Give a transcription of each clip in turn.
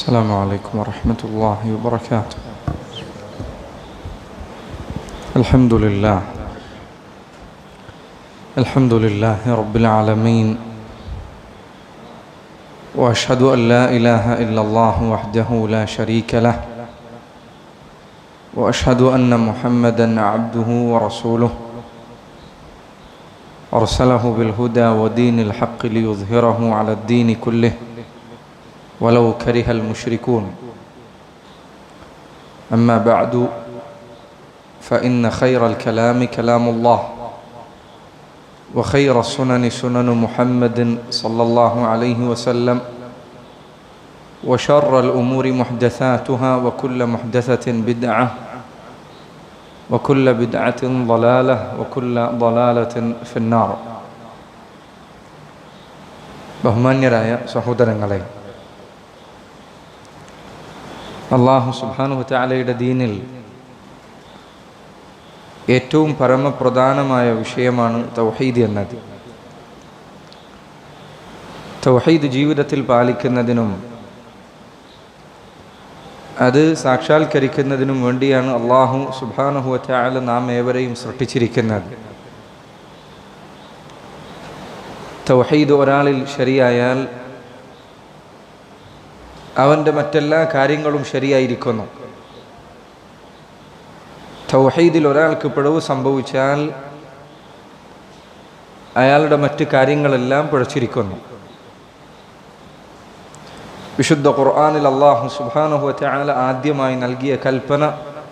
السلام عليكم ورحمة الله وبركاته. الحمد لله رب العالمين، وأشهد أن لا إله إلا الله وحده لا شريك له، وأشهد أن محمدا عبده ورسوله أرسله بالهدى ودين الحق ليظهره على الدين كله ولو كره المشركون. أما بعد، فإن خير الكلام كلام الله، وخير السنن سنن محمد صلى الله عليه وسلم، وشر الأمور محدثاتها، وكل محدثة بدعة، وكل بدعة ضلالة، وكل ضلالة في النار. ബഹുമാന്യരായ സഹോദരങ്ങളെ, അല്ലാഹു സുബ്ഹാനഹു വ തആലയുടെ ദീനിൽ ഏറ്റവും പരമപ്രധാനമായ വിഷയമാണ് തൗഹീദ് എന്നത്. തൗഹീദ് ജീവിതത്തിൽ പാലിക്കുന്നതിനും അത് സാക്ഷാത്കരിക്കുന്നതിനും വേണ്ടിയാണ് അല്ലാഹു സുബ്ഹാനഹു വ തആല നാം ഏവരെയും സൃഷ്ടിച്ചിരിക്കുന്നത്. തൗഹീദ് ഒരാളിൽ ശരിയായാൽ അവൻ്റെ മറ്റെല്ലാ കാര്യങ്ങളും ശരിയായിരിക്കുന്നു. തൗഹീദിൽ ഒരാൾക്ക് പിഴവ് സംഭവിച്ചാൽ അയാളുടെ മറ്റ് കാര്യങ്ങളെല്ലാം പിഴച്ചിരിക്കുന്നു. വിശുദ്ധ ഖുർആനിൽ അല്ലാഹു സുബ്ഹാനഹു വ തആല ആദ്യമായി നൽകിയ കൽപ്പന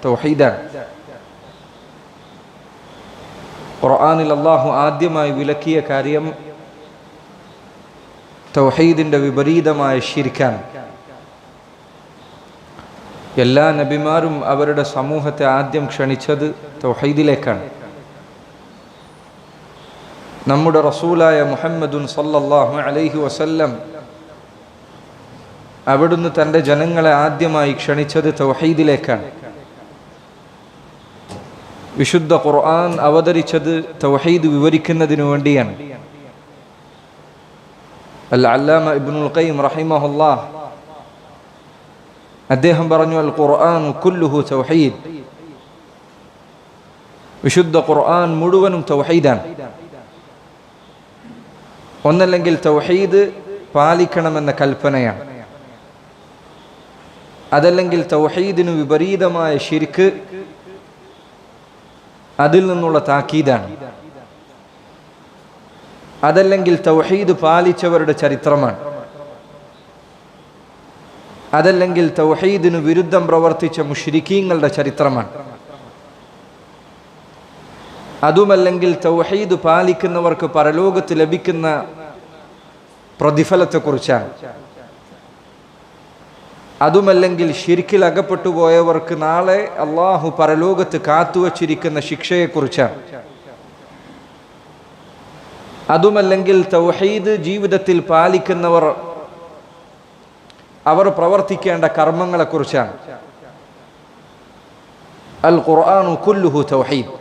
തൗഹീദാണ്. ഖുർആനിൽ അല്ലാഹു ആദ്യമായി വിലക്കിയ കാര്യം തൗഹീദിൻ്റെ വിപരീതമായ ശിർക്കാണ്. എല്ലാ നബിമാരും അവരുടെ സമൂഹത്തെ ആദ്യം ക്ഷണിച്ചത് തൗഹീദിലേക്കാണ്. നമ്മുടെ റസൂലായ മുഹമ്മദുൻ സല്ലല്ലാഹു അലൈഹി വസല്ലം അവിടുന്ന് തൻ്റെ ജനങ്ങളെ ആദ്യമായി ക്ഷണിച്ചത് തൗഹീദിലേക്കാണ്. വിശുദ്ധ ഖുർആൻ അവതരിച്ചത് തൗഹീദ് വിവരിക്കുന്നതിനു വേണ്ടിയാണ്. അൽ-അല്ലാമ ഇബ്നുൽ ഖയ്യിം റഹിമഹുല്ലാഹ് അദ്ദേഹം പറഞ്ഞു, അൽ ഖുർആൻ കുല്ലുഹു തൗഹീദ്. വിശുദ്ധ ഖുർആൻ മുഴുവനും തൗഹീദാണ്. ഒന്നല്ലെങ്കിൽ തൗഹീദ് പാലിക്കണമെന്ന കൽപ്പനയാണ്, അതല്ലെങ്കിൽ തൗഹീദിന് വിപരീതമായ ശിർക്ക്, അതിൽ നിന്നുള്ള താക്കീതാണ്, അതല്ലെങ്കിൽ തൗഹീദ് പാലിച്ചവരുടെ ചരിത്രമാണ്, അതല്ലെങ്കിൽ തൗഹീദിന് വിരുദ്ധം പ്രവർത്തിച്ച മുശ്രിക്കീങ്ങളുടെ ചരിത്രമാണ്, അതുമല്ലെങ്കിൽ തൗഹീദ് പാലിക്കുന്നവർക്ക് പരലോകത്ത് ലഭിക്കുന്ന പ്രതിഫലത്തെക്കുറിച്ചാണ്, അതുമല്ലെങ്കിൽ ശിർക്കിൽ അകപ്പെട്ടു പോയവർക്ക് നാളെ അല്ലാഹു പരലോകത്ത് കാത്തുവച്ചിരിക്കുന്ന ശിക്ഷയെക്കുറിച്ചാണ്, അതുമല്ലെങ്കിൽ തൗഹീദ് ജീവിതത്തിൽ പാലിക്കുന്നവർ അവർ പ്രവർത്തിക്കേണ്ട കർമ്മങ്ങളെക്കുറിച്ചാണ്. അൽ ഖുർആനു കുല്ലുഹു തൗഹീദ്.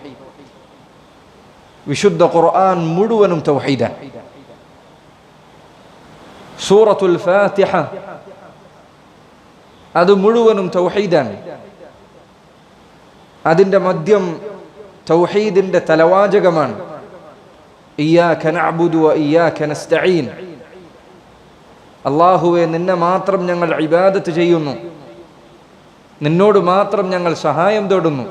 വിശുദ്ധ ഖുർആൻ മുഴുവനും തൗഹീദാണ്. സൂറത്തുൽ ഫാത്തിഹ അത് മുഴുവനും തൗഹീദാണ്. അതിൻ്റെ മധ്യം തൗഹീദിൻ്റെ തലവാചകമാണ്, ഇയ്യാക നഅ്ബുദു വ ഇയ്യാക നസ്തഈൻ. അല്ലാഹുവേ, നിന്നെ മാത്രം ഞങ്ങൾ ഇബാദത്ത് ചെയ്യുന്നു, നിന്നോട് മാത്രം ഞങ്ങൾ സഹായം തേടുന്നു.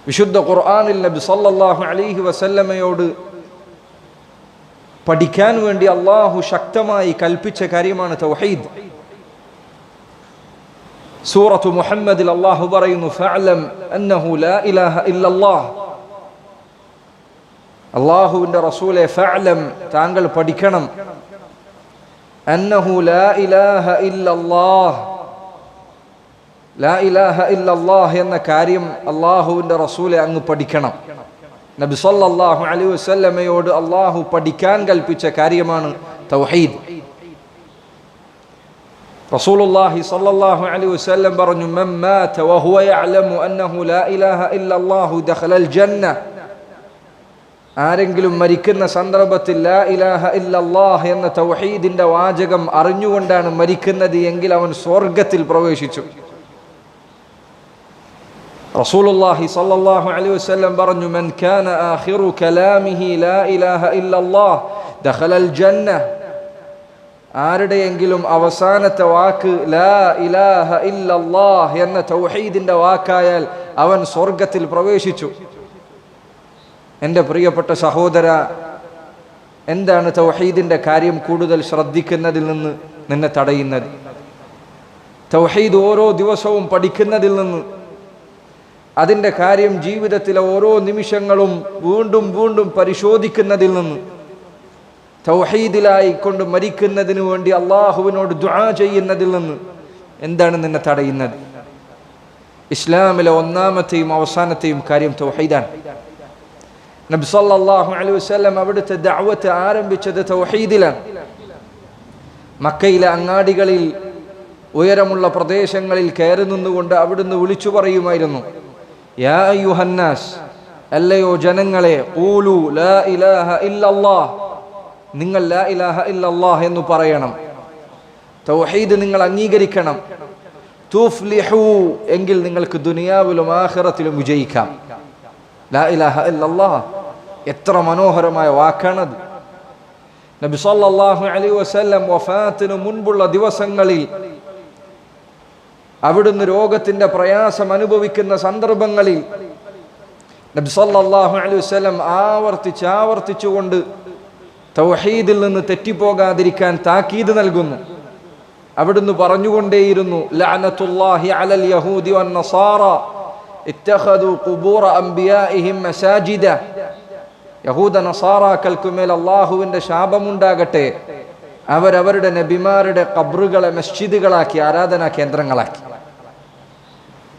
വിശുദ്ധ ഖുർആനിൽ നബി സല്ലല്ലാഹു അലൈഹി വസല്ലമയോട് പഠിക്കാൻ വേണ്ടി അല്ലാഹു ശക്തമായി കൽപ്പിച്ച കാര്യമാണ് തൗഹീദ്. സൂറത്തു മുഹമ്മദിൽ അല്ലാഹു പറയുന്നു, ഫഅലം അന്നഹു ലാ ഇലാഹ ഇല്ലല്ലാഹ്. അല്ലാഹുവിൻ്റെ റസൂലേ, ഫഅലം, താങ്കൾ പഠിക്കണം, അന്നഹു ലാ ഇലാഹ ഇല്ലല്ലാഹ്, ലാ ഇലാഹ ഇല്ലല്ലാഹ് എന്ന കാര്യം അല്ലാഹുവിൻ്റെ റസൂലെ അങ്ങ് പഠിക്കണം. നബി സല്ലല്ലാഹു അലൈഹി വസല്ലമയോട് അല്ലാഹു പഠിക്കാൻ കൽപ്പിച്ച കാര്യമാണ് തൗഹീദ്. റസൂലുള്ളാഹി സല്ലല്ലാഹു അലൈഹി വസല്ലം പറഞ്ഞു, മൻ മാത വഹുവ യഅലമു അന്നഹു ലാ ഇലാഹ ഇല്ലല്ലാഹു ദഖലൽ ജന്ന. ആരെങ്കിലും മരിക്കുന്ന സന്ദർഭത്തിൽ ലാ ഇലാഹ ഇല്ലല്ലാഹ് എന്ന തൗഹീദിന്റെ വാചകം അറിഞ്ഞുകൊണ്ടാണ് മരിക്കുന്നത് എങ്കിൽ അവൻ സ്വർഗത്തിൽ പ്രവേശിച്ചു. റസൂലുള്ളാഹി സ്വല്ലല്ലാഹു അലൈഹി വസല്ലം പറഞ്ഞു, മൻ കാന ആഖിറു കലാമിഹി ലാ ഇലാഹ ഇല്ലല്ലാഹ് ദഖലൽ ജന്ന. ആരുടെയെങ്കിലും അവസാനത്തെ വാക്ക് ലാ ഇലാഹ ഇല്ലല്ലാഹ് എന്ന തൗഹീദിന്റെ വാക്കായാൽ അവൻ സ്വർഗത്തിൽ പ്രവേശിച്ചു. എൻ്റെ പ്രിയപ്പെട്ട സഹോദര, എന്താണ് തൗഹീദിന്റെ കാര്യം കൂടുതൽ ശ്രദ്ധിക്കുന്നതിൽ നിന്ന് നിന്നെ തടയുന്നത്? തൗഹീദ് ഓരോ ദിവസവും പഠിക്കുന്നതിൽ നിന്ന്, അതിൻ്റെ കാര്യം ജീവിതത്തിലെ ഓരോ നിമിഷങ്ങളും വീണ്ടും വീണ്ടും പരിശോധിക്കുന്നതിൽ നിന്ന്, തൗഹീദിലായി കൊണ്ട് മരിക്കുന്നതിന് വേണ്ടി അള്ളാഹുവിനോട് ദുആ ചെയ്യുന്നതിൽ നിന്ന് എന്താണ് നിന്നെ തടയുന്നത്? ഇസ്ലാമിലെ ഒന്നാമത്തെയും അവസാനത്തെയും കാര്യം തൗഹീദാണ്. നബി സല്ലല്ലാഹു അലൈഹി വസല്ലം അവിടുത്തെ ദഅവത്ത് ആരംഭിച്ചത് തൗഹീദിലാണ്. മക്കയിലെ അങ്ങാടികളിൽ, ഉയരമുള്ള പ്രദേശങ്ങളിൽ കയറി നിന്നുകൊണ്ട് അവിടുന്ന് വിളിച്ചു പറയുമായിരുന്നു, യാ അയ്യുഹന്നാസ്, അല്ലയോ ജനങ്ങളെ, ഖൂലു ലാ ഇലാഹ ഇല്ലല്ലാഹ്, നിങ്ങൾ ലാ ഇലാഹ ഇല്ലല്ലാഹ് എന്ന് പറയണം. തൗഹീദ് നിങ്ങൾ അംഗീകരിക്കണം. തുഫ്ലിഹു, എങ്കിൽ നിങ്ങൾക്ക് ദുനിയാവിലും ആഖിറത്തിലും വിജയിക്കാം. ലാ ഇലാഹ ഇല്ലല്ലാഹ് എത്ര മനോഹരമായ വാക്കാണത്. നബി സല്ലല്ലാഹു അലൈഹി വസല്ലം വഫാത്തിന് മുൻപുള്ള ദിവസങ്ങളിൽ അവിടുന്ന് രോഗത്തിന്റെ പ്രയാസം അനുഭവിക്കുന്ന സന്ദർഭങ്ങളിൽ നബി സല്ലല്ലാഹു അലൈഹി വസല്ലം ആവർത്തിച്ചുകൊണ്ട് തൗഹീദിൽ നിന്ന് തെറ്റിപ്പോകാതിരിക്കാൻ താക്കീത് നൽകുന്നു. അവിടുന്ന് പറഞ്ഞുകൊണ്ടേയിരുന്നു, ലഅനത്തുല്ലാഹി അലൽ യഹൂദി വൻ നസാറ ഇത്തഖദു ഖുബൂറ അംബിയാഇഹിം മസാജിദ. യഹൂദ നസാറാക്കൾക്കുമേൽ അള്ളാഹുവിന്റെ ശാപമുണ്ടാകട്ടെ, അവരവരുടെ നബിമാരുടെ ഖബ്റുകളെ മസ്ജിദുകളാക്കി, ആരാധനാ കേന്ദ്രങ്ങളാക്കി.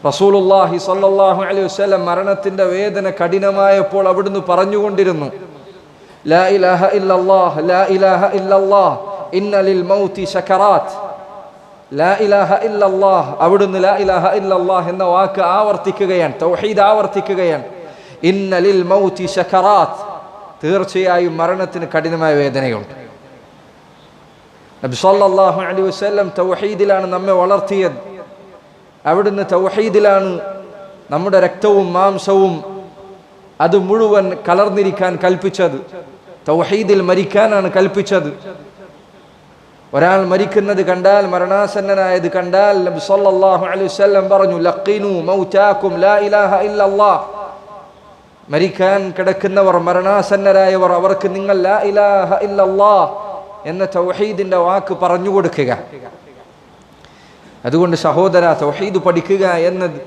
റസൂലുള്ളാഹി സ്വല്ലല്ലാഹു അലൈഹി വസല്ലം മരണത്തിന്റെ വേദന കഠിനമായപ്പോൾ അവിടുന്ന് പറഞ്ഞുകൊണ്ടിരുന്നു, ലാ ഇലാഹ ഇല്ലല്ലാഹ്, ലാ ഇലാഹ ഇല്ലല്ലാഹ്, ഇന്ന ലിൽ മൗതി സകറാത്ത്. ലാ ഇലാഹ ഇല്ലല്ലാഹ്, അവിടുന്ന് ലാ ഇലാഹ ഇല്ലല്ലാഹ് എന്ന വാക്ക് ആവർത്തിക്കുകയാണ്, തൗഹീദ് ആവർത്തിക്കുകയാണ്. ഇന്ന ലിൽ മൗതി സകറാത്ത്, തീർച്ചയായും മരണത്തിന് കഠിനമായ വേദനയുണ്ട്. നബി സല്ലല്ലാഹു അലൈഹി വസല്ലം തൗഹീദിലാണ് നമ്മെ വളർത്തിയത്. അവിടുന്ന് തൗഹീദിലാണ് നമ്മുടെ രക്തവും മാംസവും അത് മുഴുവൻ കലർന്നിരിക്കാൻ കൽപ്പിച്ചത്. തൗഹീദിൽ മരിക്കാനാണ് കൽപ്പിച്ചത്. ഒരാൾ മരിക്കുന്നത് കണ്ടാൽ, മരണാസന്നനായത് കണ്ടാൽ നബി സല്ലല്ലാഹു അലൈഹി വസല്ലം പറഞ്ഞു, ലഖീനു മൗതാകും ലാ ഇലാഹ ഇല്ലല്ലാഹ്. മരിക്കാൻ കിടക്കുന്നവർ, മരണാസന്നരായവർ, അവർക്ക് നിങ്ങൾ ലാ ഇലാഹ ഇല്ലല്ലാഹ് എന്ന തൗഹീദിന്റെ വാക്ക് പറഞ്ഞു കൊടുക്കുക. അതുകൊണ്ട് സഹോദര, തൗഹീദ് പഠിക്കുക എന്നത്,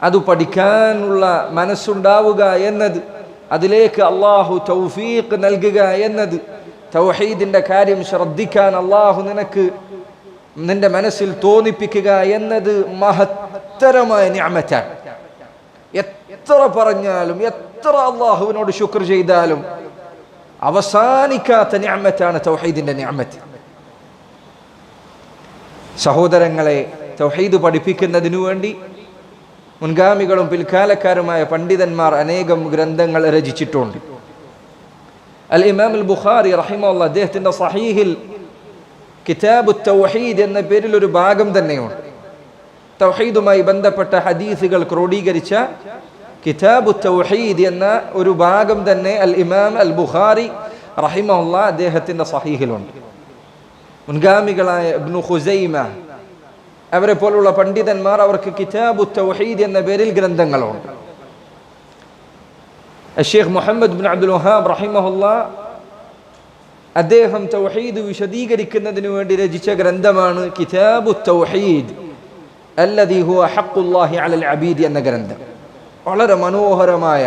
അത് പഠിക്കാനുള്ള മനസ്സുണ്ടാവുക എന്നത്, അതിലേക്ക് അള്ളാഹു തൗഫീഖ് നൽകുക എന്നത്, തൗഹീദിന്റെ കാര്യം ശ്രദ്ധിക്കാൻ അള്ളാഹു നിനക്ക് നിന്റെ മനസ്സിൽ തോന്നിപ്പിക്കുക എന്നത് മഹത്തരമായ നിഅമത്താണ്. എത്ര പറഞ്ഞാലും, എത്ര അള്ളാഹുവിനോട് ശുക്ർ ചെയ്താലും അവസാനിക്കാത്ത നിഅമത്താണ് തൗഹീദിന്റെ നിഅമത്ത്. സഹോദരങ്ങളെ, തൗഹീദ് പഠിപ്പിക്കുന്നതിനു വേണ്ടി മുൻഗാമികളും പിൽക്കാലക്കാരുമായ പണ്ഡിതന്മാർ അനേകം ഗ്രന്ഥങ്ങൾ രചിച്ചിട്ടുണ്ട്. അൽ ഇമാം അൽ ബുഖാരി റഹിമഹുല്ലാഹ് അദ്ദേഹത്തിന്റെ സഹീഹിൽ കിതാബു തൗഹീദ് എന്ന പേരിൽ ഒരു ഭാഗം തന്നെയുണ്ട്. തൗഹീദുമായി ബന്ധപ്പെട്ട ഹദീസുകൾ ക്രോഡീകരിച്ച കിതാബു തൗഹീദ് എന്ന ഒരു ഭാഗം തന്നെ അൽ ഇമാം അൽ ബുഖാരി റഹിമഹുല്ലാഹ് അദ്ദേഹത്തിന്റെ സഹീഹിലുണ്ട്. മുൻഗാമികളായ ഇബ്നു ഖുസൈമ അവരെ പോലുള്ള പണ്ഡിതന്മാർ അവർക്ക് കിതാബു തൗഹീദ് എന്ന പേരിൽ ഗ്രന്ഥങ്ങളുണ്ട്. ഷെയ്ഖ് മുഹമ്മദ് ബിൻ അബ്ദുൽ വഹാബ് റഹിമഹുല്ലാഹ് അദ്ദേഹം തൗഹീദ് വിശദീകരിക്കുന്നതിന് വേണ്ടി രചിച്ച ഗ്രന്ഥമാണ് കിതാബു തൗഹീദ് അല്ലദീ ഹുവ ഹഖ്ഖുല്ലാഹി അലൽ അബീദ് എന്ന ഗ്രന്ഥം. വളരെ മനോഹരമായ,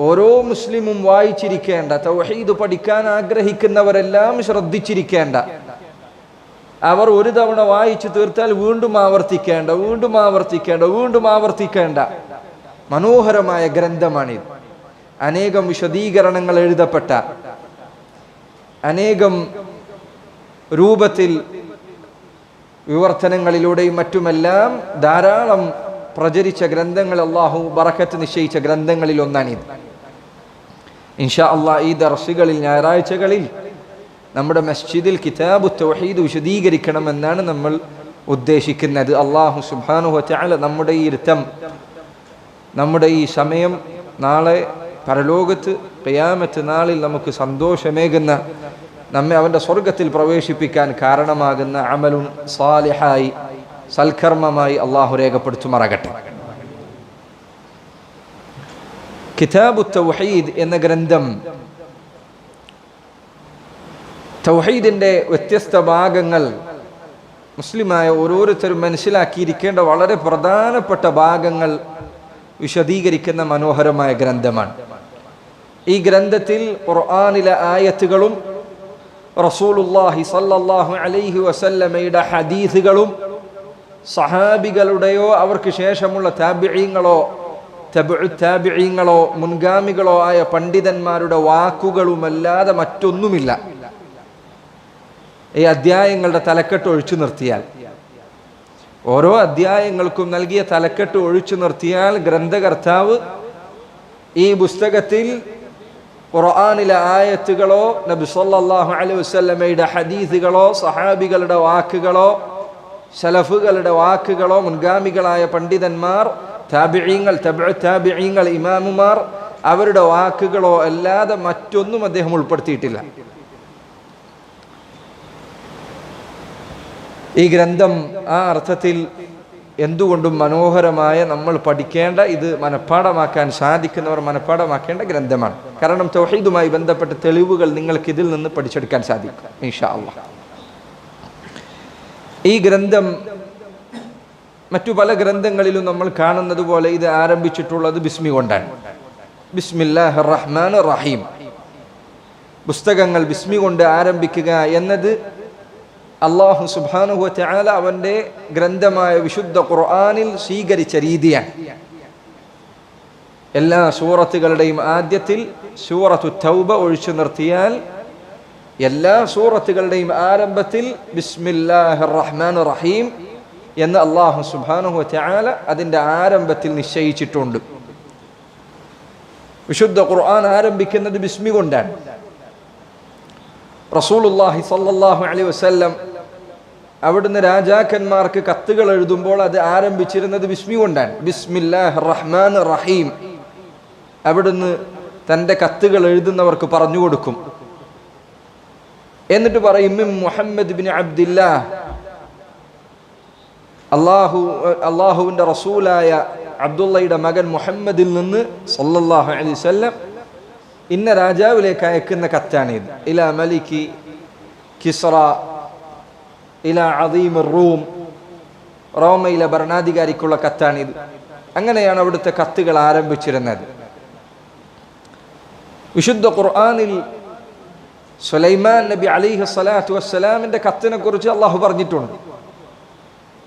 ഓരോ മുസ്ലിമും വായിച്ചിരിക്കേണ്ട, തൗഹീദ് പഠിക്കാൻ ആഗ്രഹിക്കുന്നവരെല്ലാം ശ്രദ്ധിച്ചിരിക്കേണ്ട, അവർ ഒരു തവണ വായിച്ചു തീർത്താൽ വീണ്ടും ആവർത്തിക്കേണ്ട, വീണ്ടും ആവർത്തിക്കേണ്ട, വീണ്ടും ആവർത്തിക്കേണ്ട മനോഹരമായ ഗ്രന്ഥമാണിത്. അനേകം വിശദീകരണങ്ങൾ എഴുതപ്പെട്ട, അനേകം രൂപത്തിൽ വിവർത്തനങ്ങളിലൂടെയും മറ്റുമെല്ലാം ധാരാളം പ്രചരിച്ച ഗ്രന്ഥങ്ങൾ, അള്ളാഹു ബറക്കത്ത് നിശ്ചയിച്ച ഗ്രന്ഥങ്ങളിൽ ഒന്നാണിത്. ഇൻഷാ അല്ലാഹ് ഈ ദർസുകളിൽ ഞായറാഴ്ചകളിൽ നമ്മുടെ മസ്ജിദിൽ കിതാബു തൗഹീദ് വിശദീകരിക്കണമെന്നാണ് നമ്മൾ ഉദ്ദേശിക്കുന്നത്. അല്ലാഹു സുബ്ഹാനഹു വ തആല നമ്മുടെ ഈ ഇരുത്തം, നമ്മുടെ ഈ സമയം നാളെ പരലോകത്ത് ഖിയാമത്ത് നാളിൽ നമുക്ക് സന്തോഷമേകുന്ന, നമ്മെ അവൻ്റെ സ്വർഗത്തിൽ പ്രവേശിപ്പിക്കാൻ കാരണമാകുന്ന അമലുൻ സാലിഹായി, സൽക്കർമ്മമായി അള്ളാഹു രേഖപ്പെടുത്തുമാറാകട്ടെ. കിതാബു തൗഹീദ് എന്ന ഗ്രന്ഥം തൗഹീദിൻ്റെ വ്യത്യസ്ത ഭാഗങ്ങൾ മുസ്ലിമായ ഓരോരുത്തരും മനസ്സിലാക്കിയിരിക്കേണ്ട വളരെ പ്രധാനപ്പെട്ട ഭാഗങ്ങൾ വിശദീകരിക്കുന്ന മനോഹരമായ ഗ്രന്ഥമാണ്. ഈ ഗ്രന്ഥത്തിൽ ഖുർആനിലെ ആയത്തുകളും റസൂലുള്ളാഹി സ്വല്ലല്ലാഹു അലൈഹി വസല്ലമയുടെ ഹദീസുകളും സഹാബികളുടെയോ അവർക്ക് ശേഷമുള്ള താബിഈങ്ങളോ തബഉ താബിഈങ്ങളോ മുൻഗാമികളോ ആയ പണ്ഡിതന്മാരുടെ വാക്കുകളുമല്ലാതെ മറ്റൊന്നുമില്ല. ഈ അധ്യായങ്ങളുടെ തലക്കെട്ട് ഒഴിച്ചു നിർത്തിയാൽ, ഓരോ അധ്യായങ്ങൾക്കും നൽകിയ തലക്കെട്ട് ഒഴിച്ചു നിർത്തിയാൽ ഗ്രന്ഥകർത്താവ് ഈ പുസ്തകത്തിൽ ഖുർആനിലെ ആയത്തുകളോ നബി സല്ലല്ലാഹു അലൈഹി വസല്ലമയുടെ ഹദീസുകളോ സഹാബികളുടെ വാക്കുകളോ സലഫുകളുടെ വാക്കുകളോ മുൻഗാമികളായ പണ്ഡിതന്മാർ, താബിഈങ്ങൾ, തബഉ താബിഈങ്ങൾ, ഇമാമുമാർ അവരുടെ വാക്കുകളോ അല്ലാതെ മറ്റൊന്നും അദ്ദേഹം ഉൾപ്പെടുത്തിയിട്ടില്ല. ഈ ഗ്രന്ഥം ആ അർത്ഥത്തിൽ എന്തുകൊണ്ടും മനോഹരമായ, നമ്മൾ പഠിക്കേണ്ട, ഇത് മനഃപ്പാഠമാക്കാൻ സാധിക്കുന്നവർ മനഃപ്പാഠമാക്കേണ്ട ഗ്രന്ഥമാണ്. കാരണം തൗഹീദുമായി ബന്ധപ്പെട്ട തെളിവുകൾ നിങ്ങൾക്ക് ഇതിൽ നിന്ന് പഠിച്ചെടുക്കാൻ സാധിക്കും ഇൻഷാ അല്ലാഹ്. ഈ ഗ്രന്ഥം മറ്റു പല ഗ്രന്ഥങ്ങളിലും നമ്മൾ കാണുന്നത് പോലെ ഇത് ആരംഭിച്ചിട്ടുള്ളത് ബിസ്മി കൊണ്ടാണ്. ബിസ്മില്ലാഹിർ റഹ്മാനിർ റഹീം. പുസ്തകങ്ങൾ ബിസ്മി കൊണ്ട് ആരംഭിക്കുക എന്നത് അല്ലാഹു സുബ്ഹാനഹു വ തആല അവൻ്റെ ഗ്രന്ഥമായ വിശുദ്ധ ഖുർആനിൽ സ്വീകരിച്ച രീതിയാണ്. എല്ലാ സൂറത്തുകളുടെയും ആദ്യത്തിൽ സൂറത്തു തൗബ ഒഴിച്ചു നിർത്തിയാൽ എല്ലാ സൂറത്തുകളുടെയും ആരംഭത്തിൽ ബിസ്മില്ലാഹിർ റഹ്മാനിർ റഹീം എന്ന് അല്ലാഹു സുബ്ഹാനഹു വ തആല അതിൻ്റെ ആരംഭത്തിൽ നിശ്ചയിച്ചിട്ടുണ്ട്. വിശുദ്ധ ഖുർആൻ ആരംഭിക്കുന്നത് ബിസ്മി കൊണ്ടാണ്. റസൂലുള്ളാഹി സ്വല്ലല്ലാഹു അലൈഹി വസല്ലം അവിടുന്ന് രാജാക്കന്മാർക്ക് കത്തുകൾ എഴുതുമ്പോൾ അത് ആരംഭിച്ചിരുന്നത് ബിസ്മി കൊണ്ടാണ്. ബിസ്മില്ലാഹിർ റഹ്മാനിർ റഹീം അവിടുന്ന് തൻ്റെ കത്തുകൾ എഴുതുന്നവർക്ക് പറഞ്ഞു കൊടുക്കും. എന്നിട്ട് പറയും മുഹമ്മദ് ബിൻ അബ്ദില്ലാഹ്, അള്ളാഹുവിൻ്റെ റസൂലായ അബ്ദുള്ളയുടെ മകൻ മുഹമ്മദിൽ നിന്ന് സല്ലല്ലാഹു അലൈഹി വസല്ലം ഇന്ന രാജാവിലേക്ക് അയക്കുന്ന കത്താണിത്. ഇലാ മലികി കിസ്റ ഇലാ അദീമിർ റൂം, റോമയിലെ ഭരണാധികാരിക്കുള്ള കത്താണിത്. അങ്ങനെയാണ് അവിടുത്തെ കത്തുകൾ ആരംഭിച്ചിരുന്നത്. വിശുദ്ധ ഖുർആനിൽ സുലൈമാൻ നബി അലൈഹി സ്വലാത്തു വസ്സലാമിൻ്റെ കത്തിനെ കുറിച്ച് അള്ളാഹു പറഞ്ഞിട്ടുണ്ട്.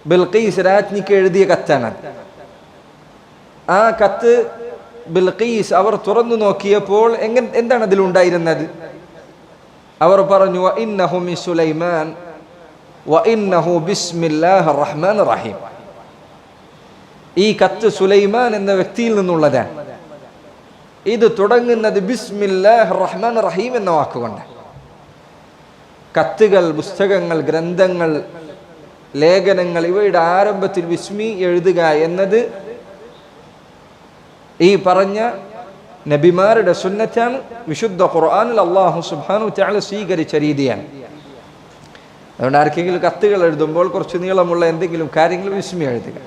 ബിൽഖീസ് രാജ്ഞിക്ക് എഴുതിയ കത്താണ്. ആ കത്ത് ബിൽഖീസ് അവർ തുറന്നു നോക്കിയപ്പോൾ എന്താണ് അതിലുണ്ടായിരുന്നത്? അവർ പറഞ്ഞു വഇന്നഹു മിൻ സുലൈമാൻ വഇന്നഹു ബിസ്മില്ലാഹിർ റഹ്മാനിർ റഹീം. ഈ കത്ത് സുലൈമാൻ എന്ന വ്യക്തിയിൽ നിന്നുള്ളതാണ്. ഇത് തുടങ്ങുന്നത് ബിസ്മില്ലാഹിർ റഹ്മാനിർ റഹീം എന്ന വാക്കുകൊണ്ട്. കത്തുകൾ, പുസ്തകങ്ങൾ, ഗ്രന്ഥങ്ങൾ, ലേഖനങ്ങൾ ഇവയുടെ ആരംഭത്തിൽ ബിസ്മി എഴുതുക എന്നത് ഈ പറഞ്ഞ നബിമാരുടെ സുന്നത്താണ്. വിശുദ്ധ ഖുർആനിൽ അല്ലാഹു സുബ്ഹാനഹു വ തആല സ്വീകരിച്ച രീതിയാണ്. അതുകൊണ്ട് ആർക്കെങ്കിലും കത്തുകൾ എഴുതുമ്പോൾ കുറച്ച് നീളമുള്ള എന്തെങ്കിലും കാര്യങ്ങൾ ബിസ്മി എഴുതുക.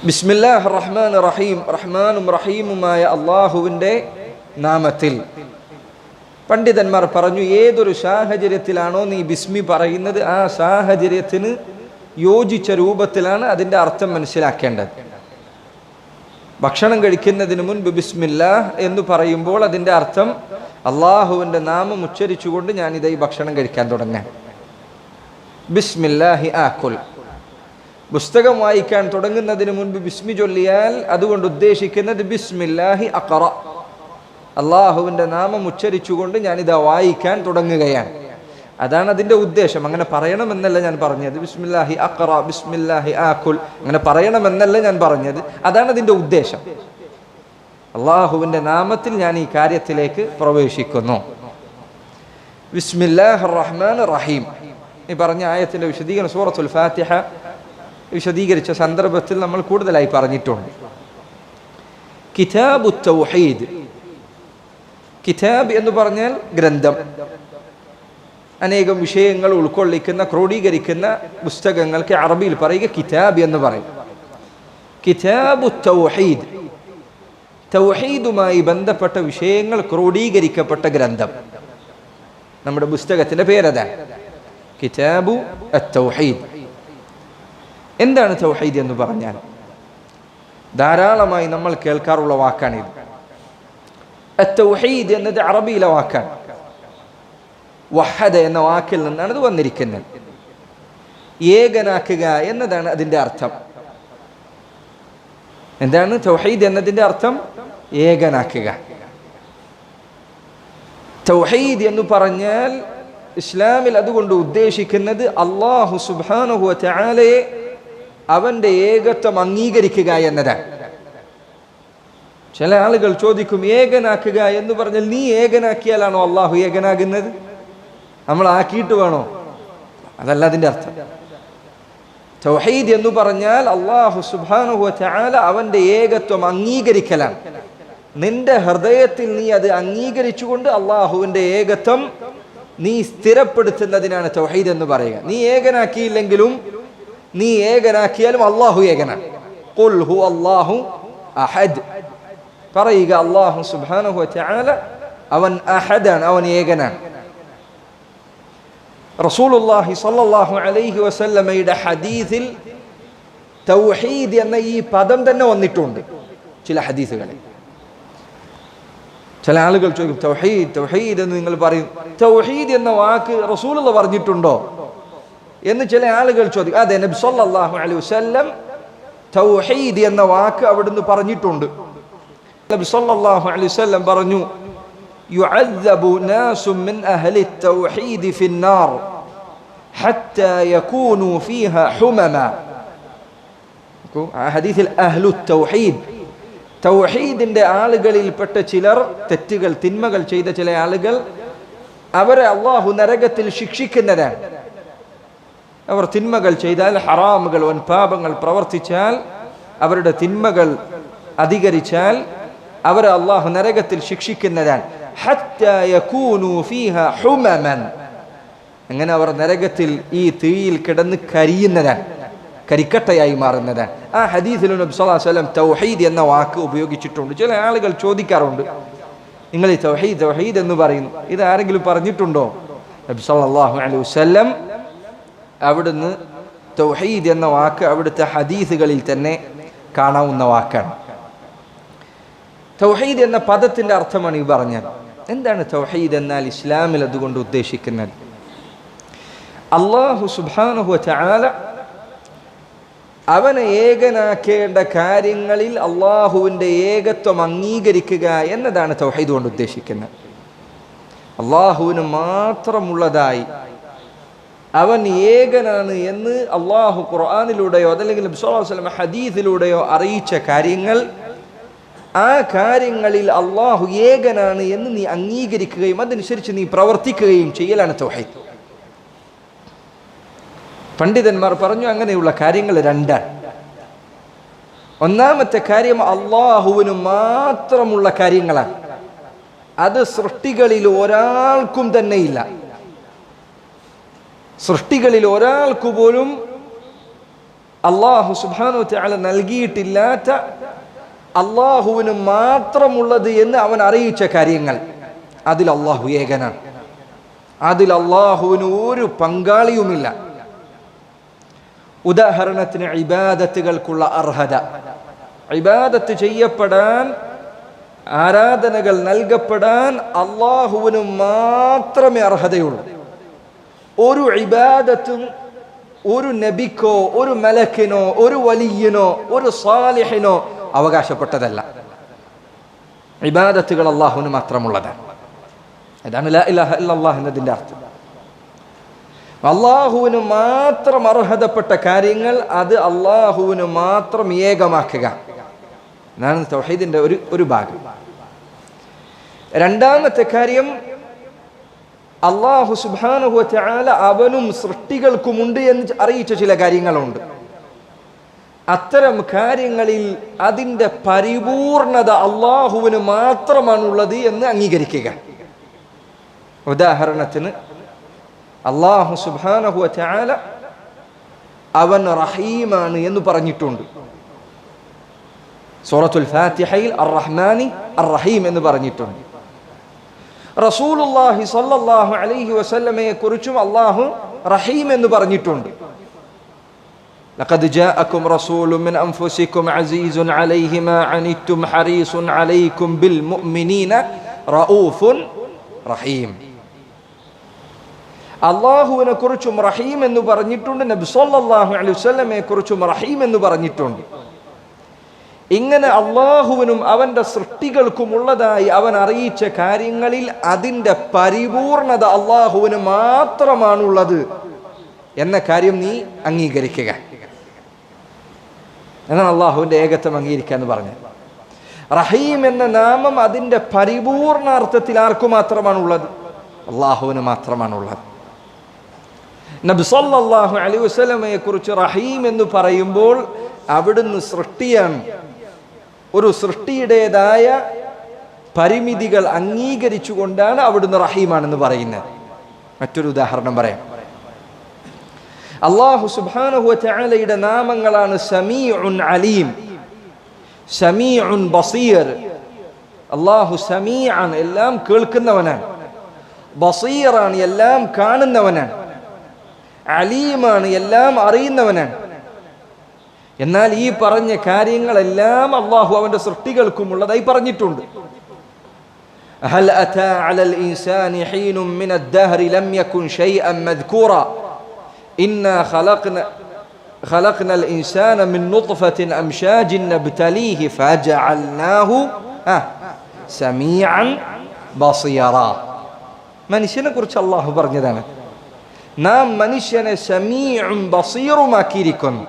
ബിസ്മില്ലാഹിർ റഹ്മാനിർ റഹീം, റഹ്മാനും റഹീമുമായ അള്ളാഹുവിൻ്റെ നാമത്തിൽ. പണ്ഡിതന്മാർ പറഞ്ഞു, ഏതൊരു സാഹചര്യത്തിലാണോ നീ ബിസ്മി പറയുന്നത് ആ സാഹചര്യത്തിന് യോജിച്ച രൂപത്തിലാണ് അതിൻ്റെ അർത്ഥം മനസ്സിലാക്കേണ്ടത്. ഭക്ഷണം കഴിക്കുന്നതിന് മുൻപ് ബിസ്മില്ലാഹ് എന്ന് പറയുമ്പോൾ അതിൻ്റെ അർത്ഥം അള്ളാഹുവിൻ്റെ നാമം ഉച്ചരിച്ചുകൊണ്ട് ഞാനിത് ഈ ഭക്ഷണം കഴിക്കാൻ തുടങ്ങാൻ. ബിസ്മില്ലാഹി ആക്കുൽ. പുസ്തകം വായിക്കാൻ തുടങ്ങുന്നതിന് മുൻപ് ബിസ്മി ചൊല്ലിയാൽ അതുകൊണ്ട് ഉദ്ദേശിക്കുന്നത് ബിസ്മില്ലാഹി അഖറ, അള്ളാഹുവിൻ്റെ നാമം ഉച്ചരിച്ചുകൊണ്ട് ഞാനിതാ വായിക്കാൻ തുടങ്ങുകയാണ്. അതാണ് അതിൻ്റെ ഉദ്ദേശം. അങ്ങനെ പറയണമെന്നല്ല ഞാൻ പറഞ്ഞത്. ബിസ്മില്ലാഹി അഖറ, ബിസ്മില്ലാഹി ആക്കുൽ അങ്ങനെ പറയണമെന്നല്ല ഞാൻ പറഞ്ഞത്. അതാണ് അതിൻ്റെ ഉദ്ദേശം. അള്ളാഹുവിൻ്റെ നാമത്തിൽ ഞാൻ ഈ കാര്യത്തിലേക്ക് പ്രവേശിക്കുന്നു. ബിസ്മില്ലാഹിർ റഹ്മാനിർ റഹീം. ഈ പറഞ്ഞ ആയത്തിൻ്റെ വിശദീകരണം സൂറത്തുൽ ഫാത്തിഹ വിശദീകരിച്ച സന്ദർഭത്തിൽ നമ്മൾ കൂടുതലായി പറഞ്ഞിട്ടുണ്ട്. കിതാബു തൗഹീദ്. കിതാബ് എന്ന് പറഞ്ഞാൽ ഗ്രന്ഥം, അനേകം വിഷയങ്ങൾ ഉൾക്കൊള്ളിക്കുന്ന ക്രോഡീകരിക്കുന്ന പുസ്തകങ്ങൾക്ക് അറബിയിൽ പറയുക കിതാബ് എന്ന് പറയും. കിതാബു തൗഹീദ്, തൗഹീദുമായി ബന്ധപ്പെട്ട വിഷയങ്ങൾ ക്രോഡീകരിക്കപ്പെട്ട ഗ്രന്ഥം. നമ്മുടെ പുസ്തകത്തിന്റെ പേരതാണ് കിതാബു അത്തൗഹീദ്. എന്താണ് തൗഹീദ് എന്ന് പറഞ്ഞാൽ? ധാരാളമായി നമ്മൾ കേൾക്കാറുള്ള വാക്കാണിത്. അത്തൗഹീദ് എന്നത് അറബിയിലെ വാക്കാണ്. വഹദ എന്ന വാക്കിൽ നിന്നാണ് ഇത് വന്നിരിക്കുന്നത്. ഏകനാക്കുക എന്നതാണ് അതിൻ്റെ അർത്ഥം. എന്താണ് തൗഹീദ് എന്നതിൻ്റെ അർത്ഥം? ഏകനാക്കുക. തൗഹീദ് എന്ന് പറഞ്ഞാൽ ഇസ്ലാമിൽ അതുകൊണ്ട് ഉദ്ദേശിക്കുന്നത് അല്ലാഹു സുബ്ഹാനഹു വ തആലയെ അവൻ്റെ ഏകത്വം അംഗീകരിക്കുക എന്നതാണ്. ചില ആളുകൾ ചോദിക്കും, ഏകനാക്കുക എന്ന് പറഞ്ഞാൽ നീ ഏകനാക്കിയാലാണോ അള്ളാഹു ഏകനാകുന്നത്? നമ്മൾ ആക്കിയിട്ട് വേണോ? അതല്ല അതിൻ്റെ അർത്ഥം. തൗഹീദ് എന്ന് പറഞ്ഞാൽ അല്ലാഹു സുബ്ഹാനഹു വ തആല അവൻ്റെ ഏകത്വം അംഗീകരിക്കലാണ്. നിന്റെ ഹൃദയത്തിൽ നീ അത് അംഗീകരിച്ചുകൊണ്ട് അള്ളാഹുവിൻ്റെ ഏകത്വം നീ സ്ഥിരപ്പെടുത്തുന്നതിനാണ് തൗഹീദ് എന്ന് പറയുക. നീ ഏകനാക്കിയില്ലെങ്കിലും നീ ഏകനാക്കിയാലും അള്ളാഹു ഏകനാണ്. ഖുൽ ഹുവ അല്ലാഹു അഹദ്. പറയുക അല്ലാഹു സുബ്ഹാനഹു വ തആല അവൻ അഹദാണ്, അവൻ ഏകനാണ്. റസൂലുള്ളാഹി സ്വല്ലല്ലാഹു അലൈഹി വസല്ലമയുടെ ഹദീസിൽ തൗഹീദ് എന്ന ഈ പദം തന്നെ വന്നിട്ടുണ്ട് ചില ഹദീസുകളിൽ. ചില ആളുകൾ ചോദിക്കും, തൗഹീദ് തൗഹീദ് എന്ന് നിങ്ങൾ പറയും, തൗഹീദ് എന്ന വാക്ക് റസൂലുള്ളാഹി പറഞ്ഞിട്ടുണ്ടോ എന്ന് ചില ആളുകൾ ചോദിക്കും. അതെ, നബി സല്ലല്ലാഹു അലൈഹി വസല്ലം തൗഹീദ് എന്ന വാക്ക് അവിടുന്ന് പറഞ്ഞിട്ടുണ്ട്. നബി സല്ലല്ലാഹു അലൈഹി വസല്ലം പറഞ്ഞു, യുഅദ്ദബു നാസു മിൻ അഹ്ലി തൗഹീദ് ഫിന്നാർ ഹത്താ യകൂനു ഫീഹാ ഹുമമ. ആ ഹദീസിൽ അഹ്ലു തൗഹീദ്, തൗഹീദിന്റെ ആളുകളിൽപ്പെട്ട ചിലർ, തെറ്റുകൾ തിന്മകൾ ചെയ്ത ചില ആളുകൾ, അവരെ അള്ളാഹു നരകത്തിൽ ശിക്ഷിക്കുന്നതാണ്. അവർ തിന്മകൾ ചെയ്താൽ, ഹറാമുകൾ വൻപാപങ്ങൾ പ്രവർത്തിച്ചാൽ, അവരുടെ തിന്മകൾ അധികരിച്ചാൽ അവരെ അള്ളാഹു നരകത്തിൽ ശിക്ഷിക്കുന്നതാണ്. ഹത്താ യകൂനു ഫീഹാ ഹുമമൻ. അങ്ങനെ അവർ നരകത്തിൽ ഈ തീയിൽ കിടന്ന് കരിയുന്നതാണ്, കരിക്കട്ടയായി മാറുന്നതാണ്. ആ ഹദീസിൽ നബി സല്ലല്ലാഹു അലൈഹി വസല്ലം തൗഹീദ് എന്ന വാക്ക് ഉപയോഗിച്ചിട്ടുണ്ട്. ചില ആളുകൾ ചോദിക്കാറുണ്ട്, നിങ്ങൾ ഈ തൗഹീദ് തൗഹീദ് എന്ന് പറയുന്നു, ഇത് ആരെങ്കിലും പറഞ്ഞിട്ടുണ്ടോ? നബി സല്ലല്ലാഹു അലൈഹി വസല്ലം അവിടുന്ന് തൗഹീദ് എന്ന വാക്ക് അവിടുത്തെ ഹദീസുകളിൽ തന്നെ കാണാവുന്ന വാക്കാണ്. തൗഹീദ് എന്ന പദത്തിൻ്റെ അർത്ഥമാണ് ഈ പറഞ്ഞത്. എന്താണ് തൗഹീദ് എന്നാൽ ഇസ്ലാമിൽ അതുകൊണ്ട് ഉദ്ദേശിക്കുന്നത്? അല്ലാഹു സുബ്ഹാനഹു വ തആല അവനെ ഏകനാക്കേണ്ട കാര്യങ്ങളിൽ അള്ളാഹുവിൻ്റെ ഏകത്വം അംഗീകരിക്കുക എന്നതാണ് തൗഹീദ് കൊണ്ട് ഉദ്ദേശിക്കുന്നത്. അള്ളാഹുവിന് മാത്രമുള്ളതായി, അവൻ ഏകനാണ് എന്ന് അള്ളാഹു ഖുർആനിലൂടെയോ അതല്ലെങ്കിൽ നബി സല്ലല്ലാഹു അലൈഹി വസല്ലം ഹദീസിലൂടെയോ അറിയിച്ച കാര്യങ്ങൾ, ആ കാര്യങ്ങളിൽ അള്ളാഹു ഏകനാണ് എന്ന് നീ അംഗീകരിക്കുകയും അതനുസരിച്ച് നീ പ്രവർത്തിക്കുകയും ചെയ്യലാണ് തൗഹീദ്. പണ്ഡിതന്മാർ പറഞ്ഞു, അങ്ങനെയുള്ള കാര്യങ്ങൾ രണ്ടാണ്. ഒന്നാമത്തെ കാര്യം അള്ളാഹുവിന് മാത്രമുള്ള കാര്യങ്ങളാണ്. അത് സൃഷ്ടികളിൽ ഒരാൾക്കും തന്നെ ഇല്ല. സൃഷ്ടികളിൽ ഒരാൾക്ക് പോലും അള്ളാഹു സുബ്ഹാനഹു വ തആല നൽകിയിട്ടില്ലാത്ത, അള്ളാഹുവിന് മാത്രമുള്ളത് എന്ന് അവൻ അറിയിച്ച കാര്യങ്ങൾ, അതിൽ അള്ളാഹു ഏകനാണ്. അതിൽ അള്ളാഹുവിന് ഒരു പങ്കാളിയുമില്ല. ഉദാഹരണത്തിന് ഇബാദത്തുകൾക്കുള്ള അർഹത, ഇബാദത്ത് ചെയ്യപ്പെടാൻ, ആരാധനകൾ നൽകപ്പെടാൻ അള്ളാഹുവിന് മാത്രമേ അർഹതയുള്ളൂ. ഒരു ഇബാദത്തും ഒരു നബിക്കോ ഒരു മലക്കിനോ ഒരു വലിയനോ ഒരു സാലിഹിനോ അവകാശപ്പെട്ടതല്ല. ഇബാദത്തുകൾ അള്ളാഹുവിന് മാത്രമുള്ളതാണ്. അതാണ് ലാ ഇലാഹ ഇല്ലല്ലാഹ് എന്നതിൻ്റെ അർത്ഥം. അള്ളാഹുവിന് മാത്രം അർഹതപ്പെട്ട കാര്യങ്ങൾ അത് അള്ളാഹുവിന് മാത്രം ഏകമാക്കുക. എന്നാണ് തൗഹീദിന്റെ ഒരു ഭാഗം. രണ്ടാമത്തെ കാര്യം, അല്ലാഹു സുബ്ഹാനഹു വ തആല അവനും സൃഷ്ടികൾക്കുമുണ്ട് എന്ന് അറിയിച്ച ചില കാര്യങ്ങളുണ്ട്. അത്തരം കാര്യങ്ങളിൽ അതിൻ്റെ പരിപൂർണത അള്ളാഹുവിന് മാത്രമാണുള്ളത് എന്ന് അംഗീകരിക്കുക. ഉദാഹരണത്തിന്, അല്ലാഹു സുബ്ഹാനഹു വ തആല അവൻ റഹീമാണ് എന്ന് പറഞ്ഞിട്ടുണ്ട്. സൂറത്തുൽ ഫാത്തിഹയിൽ അർ-റഹ്മാനി അർ-റഹീം എന്ന് പറഞ്ഞിട്ടുണ്ട്. റസൂലുള്ളാഹി സ്വല്ലല്ലാഹു അലൈഹി വസല്ലമയെ കുറിച്ചും അല്ലാഹു റഹീം എന്ന് പറഞ്ഞിട്ടുണ്ട്. ലഖദ് ജാഅകും റസൂലുൻ മിൻ അൻഫുസികും അസീസുൻ അലൈഹി മാ അനിത്തും ഹരീസുൻ അലൈക്കും ബിൽ മുഅ്മിനീന റഊഫുൻ റഹീം. അല്ലാഹുവിനെ കുറിച്ചും റഹീം എന്ന് പറഞ്ഞിട്ടുണ്ട്. നബി സല്ലല്ലാഹു അലൈഹി വസല്ലമയെ കുറിച്ചും റഹീം എന്ന് പറഞ്ഞിട്ടുണ്ട്. ഇങ്ങനെ അള്ളാഹുവിനും അവന്റെ സൃഷ്ടികൾക്കും ഉള്ളതായി അവൻ അറിയിച്ച കാര്യങ്ങളിൽ അതിൻ്റെ പരിപൂർണത അള്ളാഹുവിന് മാത്രമാണുള്ളത് എന്ന കാര്യം നീ അംഗീകരിക്കുക. എന്നാണ് അള്ളാഹുവിന്റെ ഏകത്വം അംഗീകരിക്കുക എന്ന് പറഞ്ഞത്. റഹീം എന്ന നാമം അതിൻ്റെ പരിപൂർണാർത്ഥത്തിൽ ആർക്കു മാത്രമാണുള്ളത്? അള്ളാഹുവിന് മാത്രമാണുള്ളത്. നബി സല്ലല്ലാഹു അലൈഹി വസല്ലമയെ കുറിച്ച് റഹീം എന്ന് പറയുമ്പോൾ അവിടുന്ന് സൃഷ്ടിയാണ്. ഒരു സൃഷ്ടിയുടേതായ പരിമിതികൾ അംഗീകരിച്ചുകൊണ്ടാണ് അവിടുന്ന് റഹീമാണെന്ന് പറയുന്നത്. മറ്റൊരു ഉദാഹരണം പറയാം. അല്ലാഹു സുബ്ഹാനഹു വ തആലയുടെ നാമങ്ങളാണ് സമീഉൻ അലീം, സമീഉൻ ബസീർ. അല്ലാഹു സമീഅൻ, എല്ലാം കേൾക്കുന്നവനാണ്. ബസീറാണ്, എല്ലാം കാണുന്നവനാണ്. അലീമാണ്, എല്ലാം അറിയുന്നവനാണ്. എന്നാൽ ഈ പറഞ്ഞ കാര്യങ്ങളെല്ലാം അള്ളാഹു അവന്റെ സൃഷ്ടികൾക്കും ഉള്ളതായി പറഞ്ഞിട്ടുണ്ട്. ഹൽ അതാ അലൽ ഇൻസാനി ഹീനും മിനദ് ദഹ്രി ലം യകുൻ ശൈഅൻ മദ്കൂറ ഇന്നാ ഖലഖ്നൽ ഇൻസാന മിൻ നുത്ഫത്തിൻ അംശാജിൻ നബ്തലീഹി ഫജഅൽനാഹു സമീഅൻ ബസീറ. മനുഷ്യനെ കുറിച്ച് അള്ളാഹു പറഞ്ഞതാണ്, നാം മനുഷ്യനെ സമീഉൻ ബസീറുമാക്കിയിരിക്കുന്നു.